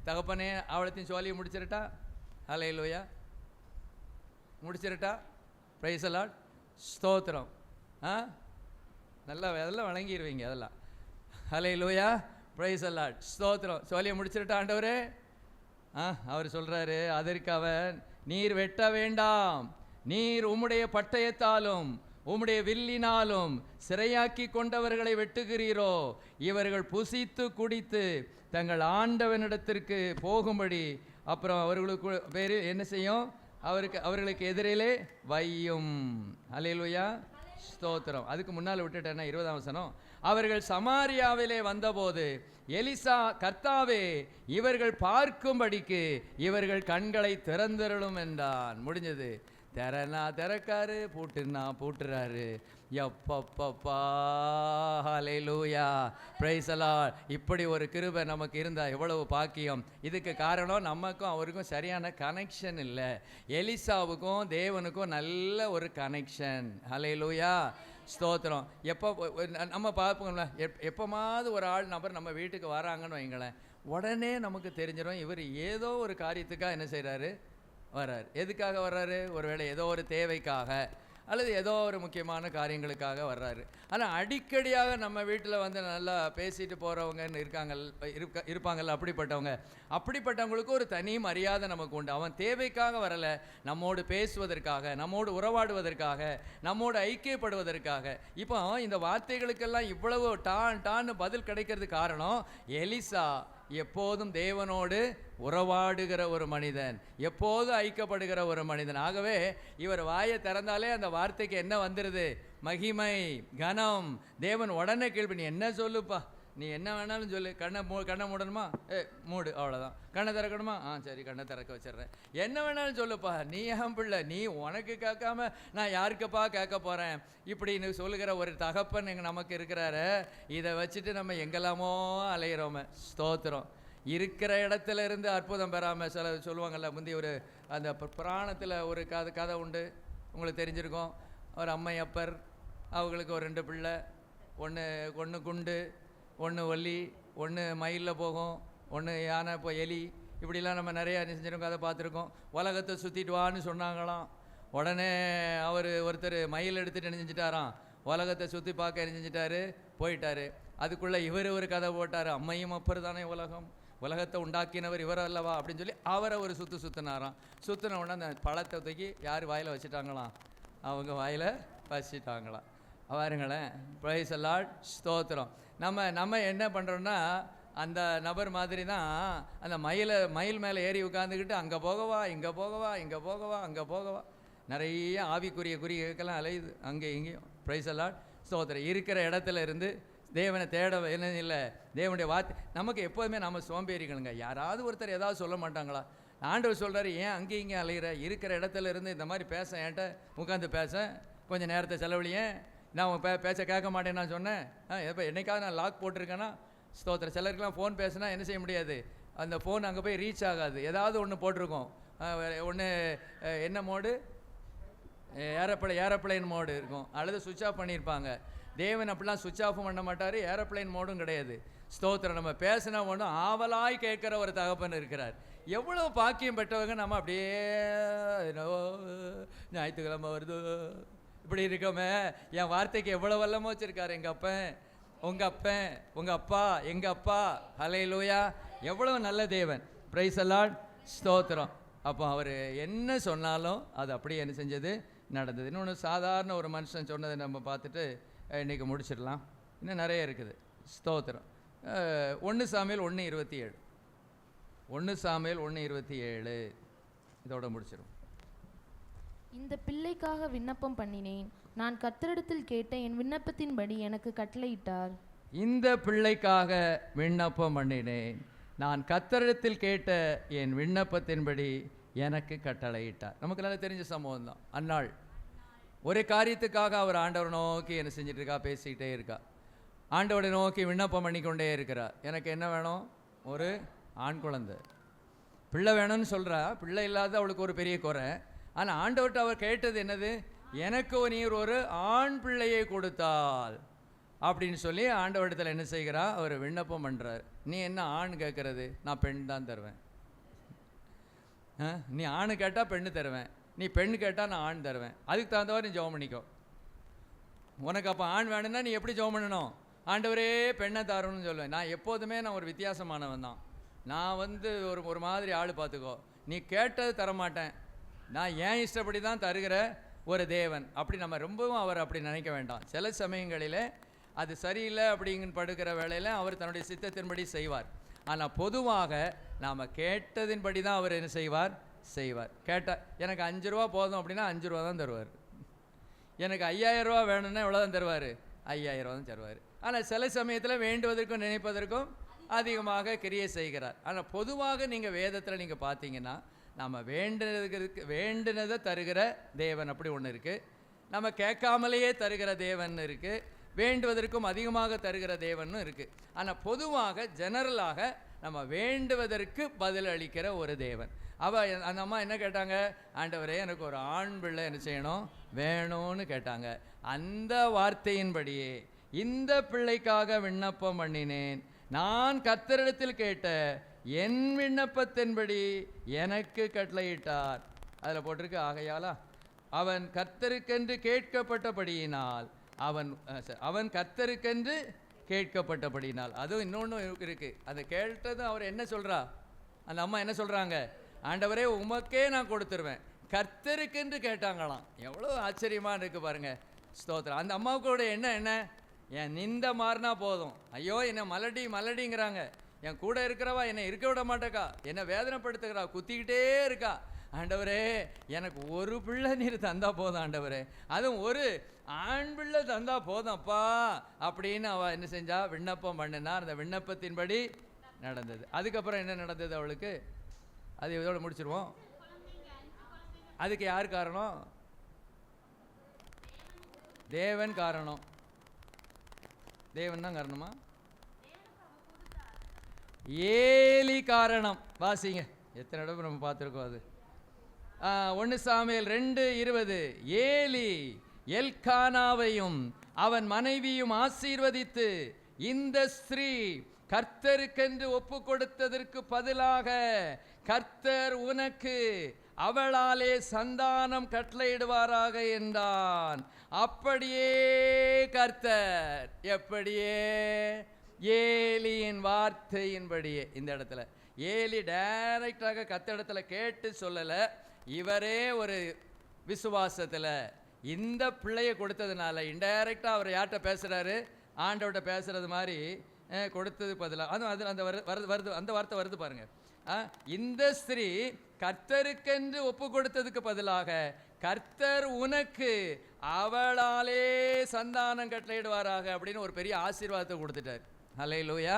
தகப்பனே அவளத்தையும் சோழியை முடிச்சிருட்டா? ஹல்லேலூயா, முடிச்சிருட்டா? பிரைஸ் தி லார்ட், ஸ்தோத்திரம். நல்லா அதெல்லாம் வழங்கிடுவீங்க அதெல்லாம். ஹல்லேலூயா, பிரைஸ் தி லார்ட், ஸ்தோத்திரம். சோழியை முடிச்சிருட்டா ஆண்டவரே? அவர் சொல்கிறாரு, அதற்கு அவன், நீர் வெட்ட வேண்டாம், நீர் உம்முடைய பட்டயத்தாலும் உம்முடைய வில்லினாலும் சிறையாக்கி கொண்டவர்களை வெட்டுகிறீரோ? இவர்கள் புசித்து குடித்து தங்கள் ஆண்டவனிடத்திற்கு போகும்படி அப்புறம் அவர்களுக்கு பேர் என்ன செய்யும்? அவர்களுக்கு எதிரிலே வையும். அல்லேலூயா, ஸ்தோத்திரம். அதுக்கு முன்னால் விட்டுட்டேன்னா 20ஆம் வசனம். அவர்கள் சமாரியாவிலே வந்தபோது எலிசா, கர்த்தாவே இவர்கள் பார்க்கும்படிக்கு இவர்கள் கண்களை திறந்தருளும் என்றான். முடிஞ்சது. திறனா திறக்காரு, பூட்டுனா பூட்டுறாரு. எப்பப்பப்பா, ஹல்லேலூயா, பிரைஸ் தி லார்ட். இப்படி ஒரு கிருபை நமக்கு இருந்தால் எவ்வளவு பாக்கியம். இதுக்கு காரணம் நமக்கும் அவருக்கும் சரியான கனெக்ஷன் இல்லை. எலிசாவுக்கும் தேவனுக்கும் நல்ல ஒரு கனெக்ஷன். ஹல்லேலூயா, ஸ்தோத்திரம். எப்போ நம்ம பார்ப்போம்ல, எப்போமாவது ஒரு நபர் நம்ம வீட்டுக்கு வராங்கன்னு வைங்களேன், உடனே நமக்கு தெரிஞ்சிடும் இவர் ஏதோ ஒரு காரியத்துக்காக என்ன செய்கிறாரு? வர்றாரு. எதுக்காக வர்றாரு? ஒருவேளை ஏதோ ஒரு தேவைக்காக அல்லது ஏதோ ஒரு முக்கியமான காரியங்களுக்காக வர்றாரு. ஆனால் அடிக்கடியாக நம்ம வீட்டில் வந்து நல்லா பேசிட்டு போகிறவங்கன்னு இருப்பாங்கல்ல, அப்படிப்பட்டவங்களுக்கு ஒரு தனி மரியாதை நமக்கு உண்டு. அவன் தேவைக்காக வரலை, நம்மோடு பேசுவதற்காக, நம்மோடு உறவாடுவதற்காக, நம்மோடு ஐக்கியப்படுவதற்காக. இப்போ இந்த வார்த்தைகளுக்கெல்லாம் இவ்வளவு டான்னு பதில் கிடைக்கிறது காரணம், எலிசா எப்போதும் தேவனோடு உறவாடுகிற ஒரு மனிதன், எப்போதும் ஐக்கியப்படுகிற ஒரு மனிதன். ஆகவே இவர் வாயை திறந்தாலே அந்த வார்த்தைக்கு என்ன வந்துடுது? மகிமை, கனம். தேவன் உடனே கேள்வி, நீ என்ன சொல்லுப்பா, நீ என்ன வேணாலும் சொல்லு. கண்ணை மூடணுமா? மூடு, அவ்வளோதான். கண்ணை திறக்கணுமா? சரி, கண்ணை திறக்க வச்சிடுறேன். என்ன வேணாலும் சொல்லுப்பா, நீ என் பிள்ளை, நீ உனக்கு கேட்காம நான் யாருக்குப்பா கேட்க போகிறேன் இப்படின்னு சொல்லுகிற ஒரு தகப்பன் நமக்கு இருக்கிறாரு. இதை வச்சுட்டு நம்ம எங்கெல்லாமோ அலையிறோமே. ஸ்தோத்திரம். இருக்கிற இடத்துல இருந்து அற்புதம் பெறாமல் சில சொல்லுவாங்கள்ல. முந்தி ஒரு அந்த புராணத்தில் ஒரு கதை உண்டு, உங்களுக்கு தெரிஞ்சிருக்கும். ஒரு அம்மையப்பர், அவங்களுக்கு ஒரு 2 பிள்ளை, ஒன்று குண்டு, ஒன்று ஒல்லி, ஒன்று மயிலில் போகும், ஒன்று யானை, இப்போ எலி, இப்படிலாம் நம்ம நிறையா செஞ்சிருக்கோம், கதை பார்த்துருக்கோம். உலகத்தை சுற்றிட்டு வான்னு சொன்னாங்களாம். உடனே ஒருத்தர் மயில் எடுத்துகிட்டு என்ன செஞ்சிட்டாராம், உலகத்தை சுற்றி பார்க்க என்ன செஞ்சிட்டாரு, போயிட்டார். அதுக்குள்ளே இவர் ஒரு கதை போட்டார், அம்மையும் அப்பர் தானே உலகத்தை உண்டாக்கினவர் இவர் அல்லவா அப்படின்னு சொல்லி அவரை ஒரு சுற்றினாராம். சுற்றின உடனே அந்த பழத்தை தூக்கி யார் வாயில் வச்சுட்டாங்களாம், அவங்க வாயில் வச்சுட்டாங்களாம். பாருங்களேன், பிரைஸ் தி லார்ட், ஸ்தோத்திரம். நம்ம என்ன பண்ணுறோன்னா, அந்த நபர் மாதிரி தான் அந்த மயில் மேலே ஏறி உட்காந்துக்கிட்டு அங்கே போகவா, இங்கே போகவா, இங்கே போகவா, அங்கே போகவா, நிறைய ஆவிக்குரிய குறிகளுக்கெல்லாம் அலையுது அங்கே இங்கேயும். பிரைஸ் தி லார்ட், ஸ்தோத்திரம். இருக்கிற இடத்துல இருந்து தேவனை தேட என்ன இல்லை, தேவனுடைய வார்த்தை. நமக்கு எப்போதுமே நம்ம சோம்பேறிகளுங்க. யாராவது ஒருத்தர் ஏதாவது சொல்ல மாட்டாங்களா? ஆண்டவர் சொல்கிறாரு, ஏன் அங்கேயும் இங்கே அலையிற, இருக்கிற இடத்துல இருந்து இந்த மாதிரி பேச, என்கிட்ட உட்காந்து பேச, கொஞ்சம் நேரத்தை செலவழியேன். நான் பேச கேட்க மாட்டேன்னு நான் சொன்னேன். எப்போ என்னைக்காவது நான் லாக் போட்டிருக்கேன்னா, ஸ்தோத்திரம். சிலருக்குலாம் ஃபோன் பேசுனா என்ன செய்ய முடியாது, அந்த ஃபோன் அங்கே போய் ரீச் ஆகாது. ஏதாவது ஒன்று போட்டிருக்கோம், ஒன்று என்ன மோடு, ஏரோப்ளைன் மோடு இருக்கும், அல்லது சுவிட்ச் ஆஃப் பண்ணியிருப்பாங்க. தேவன் அப்படிலாம் சுவிட்ச் ஆஃபும் பண்ண மாட்டார், ஏரோப்ளைன் மோடும் கிடையாது. ஸ்தோத்திரம். நம்ம பேசினா ஒன்றும் ஆவலாய் கேட்குற ஒரு தகப்பன் இருக்கிறார். எவ்வளோ பாக்கியம் பெற்றவங்க நம்ம. அப்படியே ஞாயிற்றுக்கிழமை வருது இப்படி இருக்கோமே, என் வார்த்தைக்கு எவ்வளோ வல்லமோ வச்சுருக்காரு எங்கள் அப்பன், உங்கள் அப்பன், உங்கள் அப்பா, எங்கள் அப்பா. ஹல்லேலூயா, எவ்வளோ நல்ல தேவன். பிரைஸ் தி லார்ட், ஸ்தோத்திரம். அப்போ அவர் என்ன சொன்னாலும் அது அப்படியே என்ன செஞ்சது, நடந்தது. இன்னொன்று, சாதாரண ஒரு மனுஷன் சொன்னதை நம்ம பார்த்துட்டு இன்றைக்கி முடிச்சிடலாம். இன்னும் நிறைய இருக்குது. ஸ்தோத்திரம். 1 சாமுவேல் 1:27, 1 சாமுவேல் 1:27 இதோட முடிச்சிடும். இந்த பிள்ளைக்காக விண்ணப்பம் பண்ணினேன், நான் கர்த்தரிடத்தில் கேட்ட என் விண்ணப்பத்தின்படி எனக்கு கட்டளையிட்டார். இந்த பிள்ளைக்காக விண்ணப்பம் பண்ணினேன், நான் கர்த்தரிடத்தில் கேட்ட என் விண்ணப்பத்தின்படி எனக்கு கட்டளையிட்டார். நமக்கு நல்லா தெரிஞ்ச சம்பவம் தான். அன்னாள் ஒரு காரியத்துக்காக அவர் ஆண்டவரை நோக்கி என்ன செஞ்சிட்டு இருக்கா, பேசிக்கிட்டே இருக்கா. ஆண்டவரை நோக்கி விண்ணப்பம் பண்ணிக்கொண்டே இருக்கிறார். எனக்கு என்ன வேணும், ஒரு ஆண் குழந்தை, பிள்ளை வேணும்னு சொல்கிறா. பிள்ளை இல்லாத அவளுக்கு ஒரு பெரிய குறை. ஆனால் ஆண்டவர்கிட்ட அவர் கேட்டது என்னது, எனக்கு நீர் ஒரு ஆண் பிள்ளையை கொடுத்தால் அப்படின்னு சொல்லி ஆண்டவரிடத்தில் என்ன செய்கிறா, அவர் விண்ணப்பம் பண்ணுறார். நீ என்ன ஆண் கேட்குறது, நான் பெண் தான் தருவேன். நீ ஆணு கேட்டால் பெண்ணு தருவேன், நீ பெண்ணு கேட்டால் நான் ஆண் தருவேன். அதுக்கு தகுந்தவாறு நீ ஜெபம் பண்ணிக்கோ. உனக்கு அப்போ ஆண் வேணும்னா நீ எப்படி ஜெபம் பண்ணணும், ஆண்டவரே பெண்ணை தரணும்னு சொல்லுவேன். நான் எப்போதுமே நான் ஒரு வித்தியாசமானவன் தான். நான் ஒரு மாதிரி ஆள் பார்த்துக்கோ. நீ கேட்டது தரமாட்டேன், நான் ஏன் இஷ்டப்படி தான் தருகிற ஒரு தேவன். அப்படி நம்ம ரொம்பவும் அவர் அப்படி நினைக்க வேண்டாம். சில சமயங்களில் அது சரியில்லை அப்படிங்கிற படுக்கிற வேளையில் அவர் தன்னுடைய சித்தத்தின்படி செய்வார். ஆனால் பொதுவாக நாம் கேட்டதின்படி தான் அவர் என்ன செய்வார். கேட்டால் எனக்கு 5 ரூபா போதும் அப்படின்னா 5 ரூபா தான் தருவார். எனக்கு 5000 ரூபா வேணும்னா எவ்வளோ தான் தருவார், 5000 ரூபா தான் தருவார். ஆனால் சில சமயத்தில் வேண்டுவதற்கும் நினைப்பதற்கும் அதிகமாக கிரியை செய்கிறார். ஆனால் பொதுவாக நீங்கள் வேதத்தில் நீங்கள் பார்த்தீங்கன்னா, நம்ம வேண்டினதை தருகிற தேவன் அப்படி ஒன்று இருக்குது, நம்ம கேட்காமலேயே தருகிற தேவன் இருக்குது, வேண்டுவதற்கும் அதிகமாக தருகிற தேவனும் இருக்குது. ஆனால் பொதுவாக ஜெனரலாக நம்ம வேண்டுவதற்கு பதில் அளிக்கிற ஒரு தேவன். அந்த அம்மா என்ன கேட்டாங்க, ஆண்டவரே எனக்கு ஒரு ஆண் பிள்ளை என்ன செய்யணும் வேணும்னு கேட்டாங்க. அந்த வார்த்தையின்படியே இந்த பிள்ளைக்காக விண்ணப்பம் பண்ணினேன், நான் கர்த்தரிடத்தில் கேட்ட என் விண்ணப்பத்தின்படி எனக்கு கட்டளையிட்டார். அதில் போட்டிருக்கு, ஆகையாலா அவன் கர்த்தருக்கென்று கேட்கப்பட்டபடியினால், அவன் கர்த்தருக்கென்று கேட்கப்பட்டபடியினால். அதுவும் இன்னொன்று இருக்குது, அதை கேட்டதும் அவர் என்ன சொல்கிறா, அந்த அம்மா என்ன சொல்கிறாங்க, ஆண்டவரே உமக்கே நான் கொடுத்துருவேன், கர்த்தருக்கென்று கேட்டாங்களாம். எவ்வளோ ஆச்சரியமாக இருக்குது பாருங்கள். ஸ்தோத்திரம். அந்த அம்மாவுக்கோட என்ன என் நிந்த மாறினா போதும், ஐயோ என்னை மலடிங்கிறாங்க, என் கூட இருக்கிறவா என்னை இருக்க விட மாட்டேக்கா, என்னை வேதனைப்படுத்துகிறா, குத்திக்கிட்டே இருக்கா, ஆண்டவரே எனக்கு ஒரு பிள்ளை நீர் தந்தா போதும் ஆண்டவரே, அதுவும் ஒரு ஆண் பிள்ளை தந்தா போதும்ப்பா அப்படின்னு அவள் என்ன செஞ்சா, விண்ணப்பம் பண்ணினா. அந்த விண்ணப்பத்தின்படி நடந்தது. அதுக்கப்புறம் என்ன நடந்தது அவளுக்கு, அது இதோட முடிச்சிருவோம். அதுக்கு யார் காரணம், தேவன் காரணம். தேவன் தான் காரணமா, ஏலி காரணம். வாசிங்க, எத்தனை இடம் நம்ம பார்த்துருக்கோம். அது 1 சாமுவேல் 2:20. ஏலி எல்கானாவையும் அவன் மனைவியும் ஆசீர்வதித்து, இந்த ஸ்திரீ கர்த்தருக்கென்று ஒப்பு கொடுத்ததற்கு பதிலாக கர்த்தர் உனக்கு அவளாலே சந்தானம் கட்டளையிடுவாராக என்றான். அப்படியே கர்த்தர், எப்படியே? ஏலியின் வார்த்தையின்படியே. இந்த இடத்துல ஏலி டைரக்டாக கர்த்தரிடத்துல கேட்டு சொல்லலை, இவரே ஒரு விசுவாசத்தில் இந்த பிள்ளையை கொடுத்ததுனால இன்டைரக்டாக அவர் யார்கிட்ட பேசுகிறாரு? ஆண்டவர்கிட்ட பேசுகிறது மாதிரி கொடுத்தது பதிலாக அது அந்த வருது, அந்த வார்த்தை வருது பாருங்க. இந்த ஸ்திரீ கர்த்தருக்கென்று ஒப்பு கொடுத்ததுக்கு பதிலாக கர்த்தர் உனக்கு அவளாலே சந்தானம் கட்டளையிடுவாராக அப்படின்னு ஒரு பெரிய ஆசீர்வாதத்தை கொடுத்துட்டார். ஹல்லேலூயா,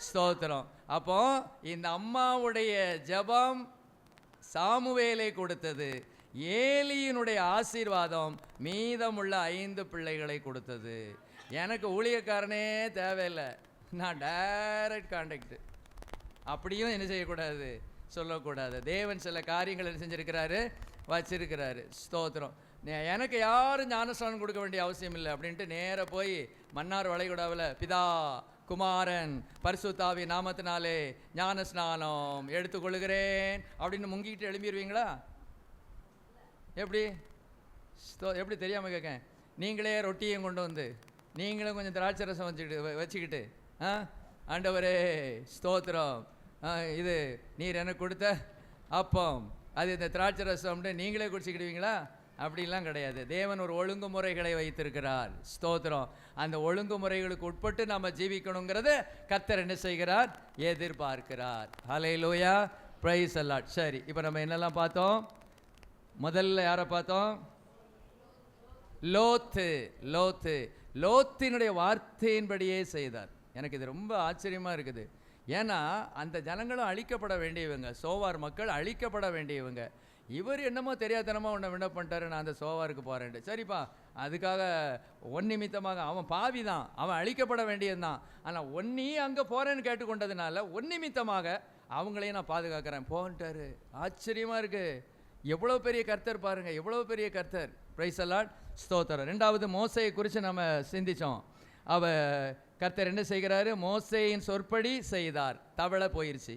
ஸ்தோத்திரம். அப்போ இந்த அம்மாவுடைய ஜெபம் சாமுவேலை கொடுத்தது, ஏலியினுடைய ஆசீர்வாதம் மீதமுள்ள 5 பிள்ளைகளை கொடுத்தது. எனக்கு ஊழியக்காரனே தேவையில்லை, நான் டைரக்ட் கான்டாக்ட். அப்படியும் என்ன செய்யக்கூடாது? சொல்லக்கூடாது. தேவன் சில காரியங்கள் என்ன செஞ்சிருக்கிறாரு? வச்சிருக்கிறாரு. ஸ்தோத்திரம். எனக்கு யாரும் ஞானஸ்நானம் கொடுக்க வேண்டிய அவசியம் இல்லை அப்படின்ட்டு நேராக போய் மன்னார் வளைகுடாவில் பிதா குமாரன் பரிசுத்தாவி நாமத்தினாலே ஞானஸ்நானம் எடுத்துக்கொள்கிறேன் அப்படின்னு முங்கிக்கிட்டு எழும்பிடுவீங்களா? எப்படி தெரியாமல் கேட்க? நீங்களே ரொட்டியும் கொண்டு வந்து நீங்களும் கொஞ்சம் திராட்சை ரசம் வச்சுக்கிட்டு ஆண்டவரே ஸ்தோத்திரம், இது நீர் எனக்கு கொடுத்த அப்பம், அது இந்த திராட்சை ரசம்னு நீங்களே குடிச்சிக்கிடுவீங்களா? அப்படிலாம் கிடையாது. தேவன் ஒரு ஒழுங்குமுறைகளை வைத்திருக்கிறார். ஸ்தோத்திரம். அந்த ஒழுங்குமுறைகளுக்கு உட்பட்டு நம்ம ஜீவிக்கணுங்கிறத கர்த்தர் என்ன செய்கிறார்? எதிர்பார்க்கிறார். ஹல்லேலூயா, பிரைஸ் தி லார்ட். சரி, இப்போ நம்ம என்னெல்லாம் பார்த்தோம்? முதல்ல யாரை பார்த்தோம்? லோத்தினுடைய வார்த்தையின்படியே செய்தார். எனக்கு இது ரொம்ப ஆச்சரியமாக இருக்குது. ஏன்னா அந்த ஜனங்களும் அழிக்கப்பட வேண்டியவங்க, சோவார் மக்கள் அழிக்கப்பட வேண்டியவங்க. இவர் என்னமோ தெரியாதனமாக உன்னை விண்ணப்பம் பண்ணிட்டாரு, நான் அந்த சோவாருக்கு போகிறேன்ட்டு. சரிப்பா, அதுக்காக ஒன் நிமித்தமாக அவன் பாவி தான், அவன் அழிக்கப்பட வேண்டியதுதான். ஆனால் ஒன்னி அங்கே போகிறேன்னு கேட்டுக்கொண்டதுனால ஒன் நிமித்தமாக அவங்களையும் நான் பாதுகாக்கிறேன் போன்ட்டாரு. ஆச்சரியமாக இருக்குது. எவ்வளோ பெரிய கர்த்தர் பாருங்கள், எவ்வளோ பெரிய கர்த்தர். பிரைஸ் தி லார்ட், ஸ்தோத்திரம். 2வது மோசையை குறித்து நம்ம சிந்தித்தோம். கர்த்தர் என்ன செய்கிறாரு? மோசேயின் சொற்படி செய்தார், தவளை போயிடுச்சு.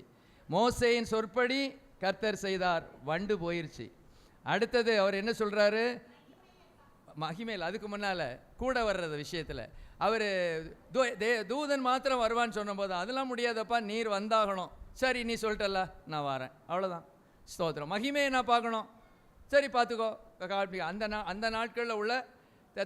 மோசேயின் சொற்படி கர்த்தர் செய்தார், வண்டு போயிடுச்சு. அடுத்தது அவர் என்ன சொல்கிறாரு? மகிமேல் அதுக்கு முன்னால் கூட வர்றது விஷயத்தில் அவர் தூதன் மாத்திரம் வருவான்னு சொன்னபோது அதெல்லாம் முடியாதப்பா, நீர் வந்தாகணும். சரி, நீ சொல்லிட்டல்ல, நான் வரேன், அவ்வளோதான். ஸ்தோத்திரம். மகிமையை நான் பார்க்கணும். சரி, பார்த்துக்கோ, அந்த நாட்களில் உள்ள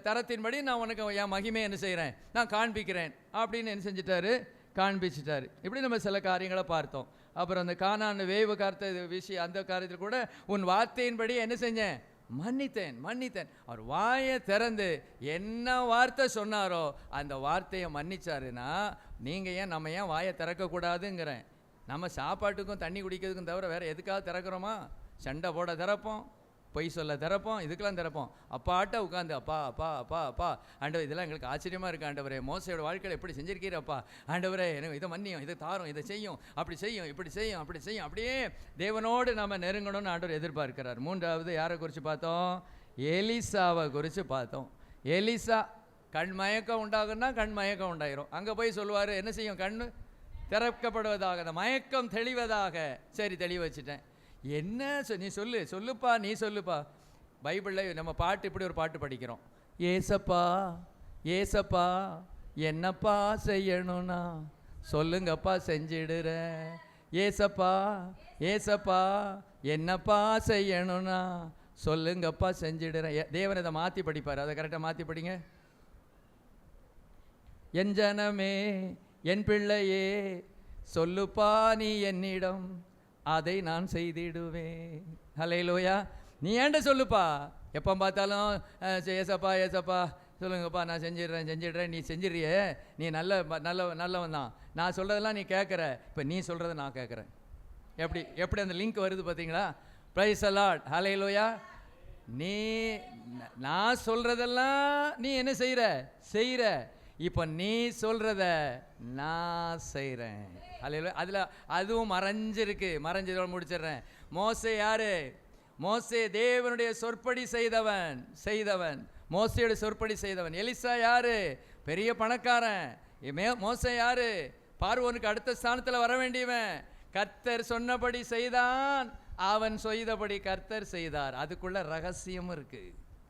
தரத்தின்படி நான் உனக்கு என் மகிமையை என்ன செய்கிறேன்? நான் காண்பிக்கிறேன் அப்படின்னு என்ன செஞ்சிட்டாரு? காண்பிச்சிட்டாரு. இப்படி நம்ம சில காரியங்களை பார்த்தோம். அப்புறம் அந்த கானான் வேவு கார்த்த விஷயம், அந்த காரியத்தில் கூட உன் வார்த்தையின்படி என்ன செஞ்சேன்? மன்னித்தேன். அவர் வாயை திறந்து என்ன வார்த்தை சொன்னாரோ அந்த வார்த்தையை மன்னிச்சாருன்னா நீங்கள் நம்ம ஏன் வாயை திறக்கக்கூடாதுங்கிறேன். நம்ம சாப்பாட்டுக்கும் தண்ணி குடிக்கிறதுக்கும் தவிர வேறு எதுக்காக திறக்கிறோமா? சண்டை போட திறப்போம், பொய் சொல்ல திறப்போம், இதுக்கெல்லாம் திறப்போம். அப்பாட்ட உட்காந்து அப்பா அப்பா அப்பா அப்பா ஆண்டவர், இதெல்லாம் எங்களுக்கு ஆச்சரியமாக இருக்குது ஆண்டவரே, மோசையோட வாழ்க்கையில் எப்படி செஞ்சிருக்கீரப்பா ஆண்டவரே, எனக்கு இதை மன்னியும், இதை தாரும், இதை செய்யும், அப்படி செய்யும், இப்படி செய்யும், அப்படி செய்யும். அப்படியே தேவனோடு நம்ம நெருங்கணும்னு ஆண்டவர் எதிர்பார்க்கிறார். 3வது யாரை குறித்து பார்த்தோம்? எலிசாவை குறித்து பார்த்தோம். எலிசா கண் மயக்கம் உண்டாகுன்னா கண் மயக்கம் உண்டாயிரும். அங்கே போய் சொல்லுவார், என்ன செய்யும்? கண் திறக்கப்படுவதாக, அந்த மயக்கம் தெளிவதாக. சரி, தெளிவு வச்சுட்டேன். என்ன நீ சொல்லுப்பா, நீ சொல்லுப்பா. பைபிளில் நம்ம பாட்டு, இப்படி ஒரு பாட்டு படிக்கிறோம். ஏசப்பா ஏசப்பா என்னப்பா செய்யணும்னா சொல்லுங்கப்பா, செஞ்சிடுறேன். ஏசப்பா ஏசப்பா என்னப்பா செய்யணும்னா சொல்லுங்கப்பா, செஞ்சிடுறேன். தேவன் இதை மாற்றி படிப்பார். அதை கரெக்டாக மாற்றி படிங்க. என் ஜனமே, என் பிள்ளையே, சொல்லுப்பா நீ என்னிடம், அதை நான் செய்திடுவேன். ஹல்லேலூயா. நீ ஏன்ட சொல்லுப்பா, எப்போ பார்த்தாலும் ஏசப்பா ஏசப்பா சொல்லுங்கப்பா, நான் செஞ்சிடுறேன். நீ செஞ்சிடுறியே, நீ நல்லவன் தான். நான் சொல்கிறதெல்லாம் நீ கேட்குற, இப்போ நீ சொல்கிறத நான் கேட்குறேன். எப்படி அந்த லிங்க் வருது பார்த்தீங்களா? பிரைஸ் தி லார்ட், ஹல்லேலூயா. நான் சொல்கிறதெல்லாம் நீ என்ன செய்கிற? இப்போ நீ சொல்கிறத நான் செய்கிறேன். அதில் அதுவும் மறைஞ்சதோட முடிச்சிடுறேன். மோசே யாரு? மோசே தேவனுடைய சொற்படி செய்தவன் மோசையோட சொற்படி செய்தவன். எலிசா யாரு? பெரிய பணக்காரன். மோசே யாரு? பார்வோனுக்கு அடுத்த ஸ்தானத்தில் வர வேண்டியவன். கர்த்தர் சொன்னபடி செய்தான், அவன் செய்தபடி கர்த்தர் செய்தார். அதுக்குள்ள ரகசியமும் இருக்கு.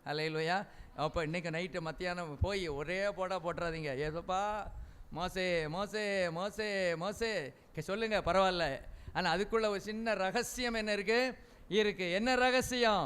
அல்லேலூயா. அப்போ இன்னைக்கு நைட்டு மத்தியானம் போய் ஒரே போட்டுறாதீங்க. ஏதோப்பா மோசே மோசே மோசே மோசே சொல்லுங்க, பரவாயில்ல. ஆனால் அதுக்குள்ள ஒரு சின்ன ரகசியம் என்ன இருக்கு? என்ன ரகசியம்?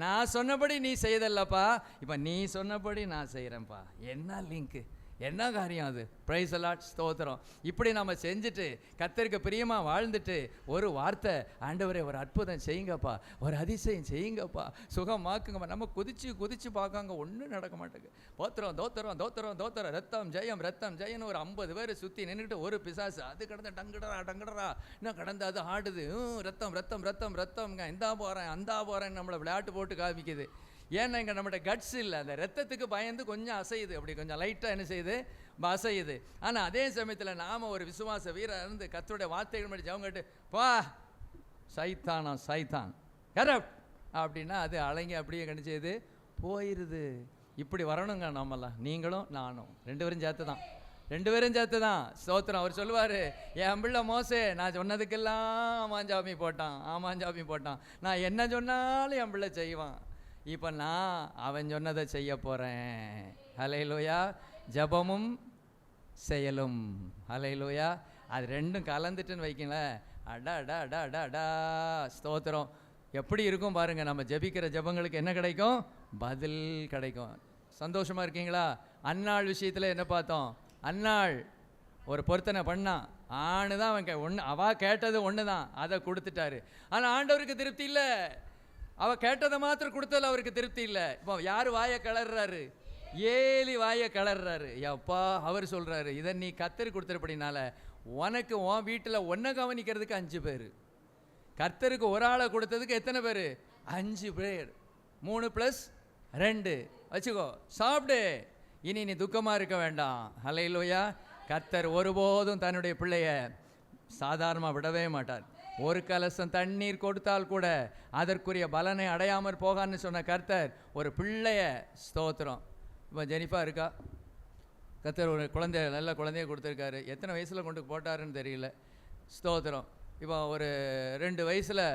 நான் சொன்னபடி நீ செய்தல்லப்பா, இப்போ நீ சொன்னபடி நான் செய்கிறேன்ப்பா. என்ன லிங்க்கு, என்ன காரியம் அது? பிரைஸ் தி லார்ட், ஸ்தோத்திரம். இப்படி நம்ம செஞ்சுட்டு கர்த்தருக்கு பிரியமாக வாழ்ந்துட்டு ஒரு வார்த்தை, ஆண்டவரே ஒரு அற்புதம் செய்யுங்கப்பா, ஒரு அதிசயம் செய்யுங்கப்பா, சுகமாக்குங்கப்பா. நம்ம குதிச்சு பார்க்காங்க, ஒன்றும் நடக்க மாட்டேங்குது. தோத்திரம் தோத்திரம் தோத்திரம் தோத்திரம், ரத்தம் ஜெயம் ரத்தம் ஜெயன்னு ஒரு 50 பேர் சுற்றி நின்றுட்டு ஒரு பிசாசு அது கடந்து டங்கடரா இன்னும் கடந்து அது ஆடுது. ரத்தம் ரத்தம் ரத்தம் ரத்தம்ங்க, இந்தா போகிறேன் அந்தா போகிறேன்னு நம்மளை விளையாட்டு போட்டு காமிக்குது. ஏன்னா இங்கே நம்மகிட்ட கட்ஸ் இல்லை. அந்த ரத்தத்துக்கு பயந்து கொஞ்சம் அசையுது, அப்படி கொஞ்சம் லைட்டாக என்ன செய்யுது, அசையுது. ஆனால் அதே சமயத்தில் நாம் ஒரு விசுவாச வீரர் இருந்து கர்த்தருடைய வார்த்தைகள் மாதிரி ஜெபம் கேட்டு பா சைத்தான் கரெக்ட் அப்படின்னா அது அலைங்க அப்படியே கணிச்சது போயிடுது. இப்படி வரணுங்க நாமெல்லாம், நீங்களும் நானும் ரெண்டு பேரும் சேர்த்து தான் ஸ்தோத்திரம். அவர் சொல்லுவார், என் பிள்ளை மோசே நான் சொன்னதுக்கெல்லாம் ஆமாஞ்சாமி போட்டான், நான் என்ன சொன்னாலும் என் பிள்ளை செய்வான். இப்போ நான் அவன் சொன்னதை செய்ய போகிறேன். ஹல்லேலூயா. ஜபமும் செயலும், ஹல்லேலூயா. அது ரெண்டும் கலந்துட்டுன்னு வைக்கங்களேன், அடா அடா அடா அடா அடா ஸ்தோத்திரம். எப்படி இருக்கும் பாருங்கள். நம்ம ஜபிக்கிற ஜபங்களுக்கு என்ன கிடைக்கும்? பதில் கிடைக்கும். சந்தோஷமாக இருக்கீங்களா? அன்னாள் விஷயத்தில் என்ன பார்த்தோம்? அன்னாள் ஒரு பொருத்தனை பண்ணான், ஆணு தான் அவன் அவள் கேட்டது ஒன்று தான், அதை கொடுத்துட்டாரு. ஆனால் ஆண்டவருக்கு திருப்தி இல்லை. அவள் கேட்டதை மாத்திரம் கொடுத்ததில் அவருக்கு திருப்தி இல்லை. இப்போ யார் வாயை கிளறாரு? ஏலி வாயை கிளறாரு. அப்பா அவர் சொல்கிறாரு, இதை நீ கர்த்தருக்கு கொடுத்துருப்படினால உனக்கு உன் வீட்டில் ஒன்றை கவனிக்கிறதுக்கு 5 பேர், கர்த்தருக்கு ஒரு ஆளை கொடுத்ததுக்கு எத்தனை பேர்? 5 பேர். 3 + 2 வச்சுக்கோ, சாப்பிடு. இனி நீ துக்கமாக இருக்க வேண்டாம். ஹல்லேலூயா. கர்த்தர் ஒருபோதும் தன்னுடைய பிள்ளைய சாதாரணமாக விடவே மாட்டார். ஒரு கலசம் தண்ணீர் கொடுத்தால் கூட அதற்குரிய பலனை அடையாமற் போகான்னு சொன்ன கர்த்தர் ஒரு பிள்ளைய, ஸ்தோத்திரம். இப்போ ஜெனிஃபா இருக்கா, கர்த்தர் ஒரு நல்ல குழந்தைய கொடுத்துருக்காரு. எத்தனை வயசில் கொண்டு போட்டாருன்னு தெரியல, ஸ்தோத்திரம். இப்போ ஒரு 2 வயசில்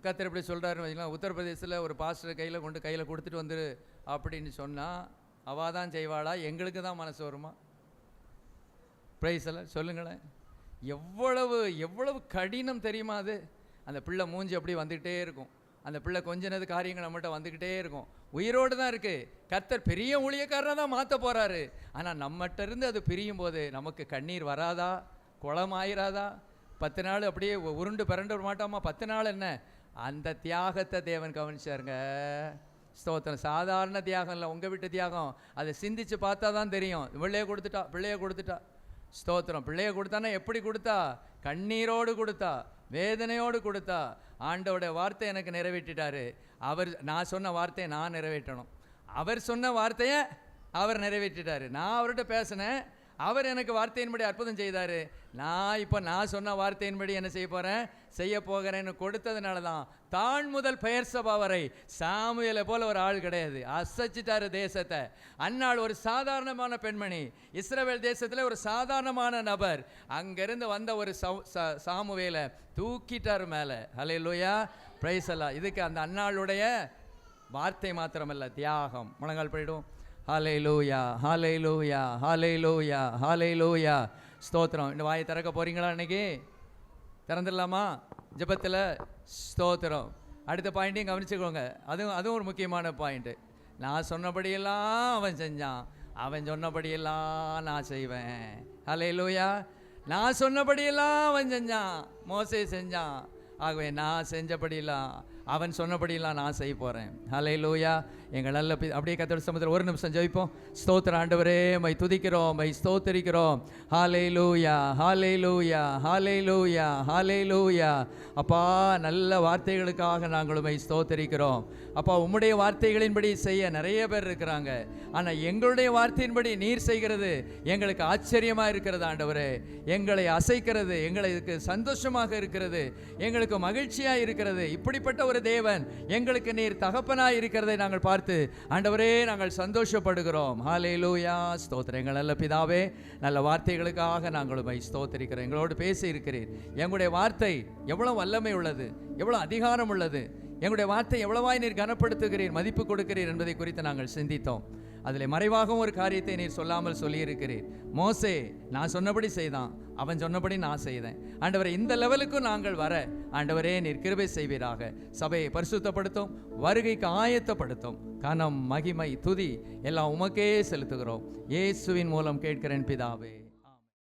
கர்த்தர் இப்படி சொல்கிறாருன்னு வச்சுக்கலாம். உத்தரப்பிரதேசத்தில் ஒரு பாஸ்டர் கையில் கொடுத்துட்டு வந்துரு அப்படின்னு சொன்னால் அவள் தான் செய்வாளா? எங்களுக்கு தான் மனசு வருமா? பிரைஸ் எல்லாம் சொல்லுங்களேன். எவ்வளவு கடினம் தெரியுமா அது? அந்த பிள்ளை மூஞ்சி அப்படி வந்துக்கிட்டே இருக்கும். அந்த பிள்ளை கொஞ்ச நேரம் காரியங்கள் நம்மகிட்ட வந்துக்கிட்டே இருக்கும். உயிரோடு தான் இருக்குது. கர்த்தர் பெரிய ஊழியக்காரனாக தான் மாற்ற போகிறாரு. ஆனால் நம்மகிட்ட இருந்து அது பிரியும் போது நமக்கு கண்ணீர் வராதா? குளமாயிராதா? 10 நாள் அப்படியே உருண்டு பிறண்டு மாட்டோமா? 10 நாள் என்ன? அந்த தியாகத்தை தேவன் கவனிச்சாருங்க. ஸ்தோத்திரம். சாதாரண தியாகம் இல்லை, உங்கள் வீட்டு தியாகம். அதை சிந்திச்சு பார்த்தா தான் தெரியும். பிள்ளைய கொடுத்துட்டா ஸ்தோத்திரம். பிள்ளைய கொடுத்தானா எப்படி கொடுத்தா? கண்ணீரோடு கொடுத்தா, வேதனையோடு கொடுத்தா. ஆண்டவருடைய வார்த்தை எனக்கு நிறைவேற்றிட்டாரு. நான் சொன்ன வார்த்தையை நான் நிறைவேற்றணும். அவர் சொன்ன வார்த்தையை அவர் நிறைவேற்றிட்டாரு. நான் அவர்கிட்ட பேசினேன், அவர் எனக்கு வார்த்தையின்படி அற்புதம் செய்தார். நான் சொன்ன வார்த்தையின்படி என்ன செய்ய போகிறேன்னு கொடுத்ததுனால தான் தான் முதல் பெயர் சபா வரை சாமுவேலை போல ஒரு ஆள் கிடையாது. அசைச்சிட்டாரு தேசத்தை. அன்னாள் ஒரு சாதாரணமான பெண்மணி, இஸ்ரவேல் தேசத்தில் ஒரு சாதாரணமான நபர். அங்கிருந்து வந்த ஒரு சாமுவேலை தூக்கிட்டார் மேலே. ஹல்லேலூயா, பிரைஸ் அல்லாஹ். இதுக்கு அந்த அன்னாளுடைய வார்த்தை மாத்திரமல்ல, தியாகம். முழங்கால் படிடும். ஹல்லேலூயா, ஹல்லேலூயா, ஹல்லேலூயா, ஹல்லேலூயா, ஸ்தோத்திரம். இந்த வாயை திறக்க போகிறீங்களா? இன்னைக்கு திறந்துடலாமா ஜெபத்தில்? ஸ்தோத்திரம். அடுத்த பாயிண்ட்டையும் கவனிச்சுக்கோங்க. அதுவும் ஒரு முக்கியமான பாயிண்ட்டு. நான் சொன்னபடியெல்லாம் அவன் செஞ்சான், அவன் சொன்னபடியெல்லாம் நான் செய்வேன். ஹல்லேலூயா. நான் சொன்னபடியெல்லாம் அவன் செஞ்சான், மோசே செஞ்சான். ஆகவே நான் செஞ்சபடியெல்லாம் அவன் சொன்னபடியெல்லாம் நான் செய்ய போகிறேன். ஹல்லேலூயா. எங்கள் நல்ல அப்படியே கர்த்தருடைய சமூகத்தில் ஒரு நிமிஷம் ஜெபிப்போம். ஸ்தோத்திர ஆண்டவரே, மை துதிக்கிறோம், மை ஸ்தோத்திரிக்கிறோம். ஹல்லேலூயா, ஹல்லேலூயா, ஹல்லேலூயா, ஹல்லேலூயா. அப்பா, நல்ல வார்த்தைகளுக்காக நாங்கள் உம்மை ஸ்தோத்திரிக்கிறோம். அப்பா, உம்முடைய வார்த்தைகளின்படி செய்ய நிறைய பேர் இருக்கிறாங்க. ஆனால் எங்களுடைய வார்த்தையின்படி நீர் செய்கிறது எங்களுக்கு ஆச்சரியமாக இருக்கிறது ஆண்டவரே. எங்களை அசைக்கிறது, எங்களுக்கு சந்தோஷமாக இருக்கிறது, எங்களுக்கு மகிழ்ச்சியாக இருக்கிறது. இப்படிப்பட்ட ஒரு தேவன் எங்களுக்கு நீர் தகப்பனாய் இருக்கிறதை நாங்கள் பார்த்து ஆண்டவரே நாங்கள் சந்தோஷப்படுகிறோம். ஹல்லேலூயா. ஸ்தோத்திரம். எங்கள் நல்ல பிதாவே, நல்ல வார்த்தைகளுக்காக நாங்கள் உம்மை ஸ்தோத்திரிக்கிறோம். எங்களோடு பேசி இருக்கிறீர். எங்களுடைய வார்த்தை எவ்வளவு வல்லமை உள்ளது, எவ்வளவு அதிகாரம் உள்ளது, எங்களுடைய வார்த்தை எவ்வளவாய் நீர் கனப்படுத்துகிறீர், மதிப்பு கொடுக்கிறீர் என்பதை குறித்து நாங்கள் சிந்தித்தோம். அதில் மறைவாகவும் ஒரு காரியத்தை நீர் சொல்லாமல் சொல்லியிருக்கிறீர். மோசே நான் சொன்னபடி செய்தான், அவன் சொன்னபடி நான் செய்தேன். ஆண்டவரே, இந்த லெவலுக்கும் நாங்கள் வர ஆண்டவரே நீர் கிருபை செய்வீராக. சபையை பரிசுத்தப்படுத்தும், வருகைக்கு ஆயத்தப்படுத்தும். கனம், மகிமை, துதி எல்லாம் உமக்கே செலுத்துகிறோம். இயேசுவின் மூலம் கேட்கிறேன் பிதாவே.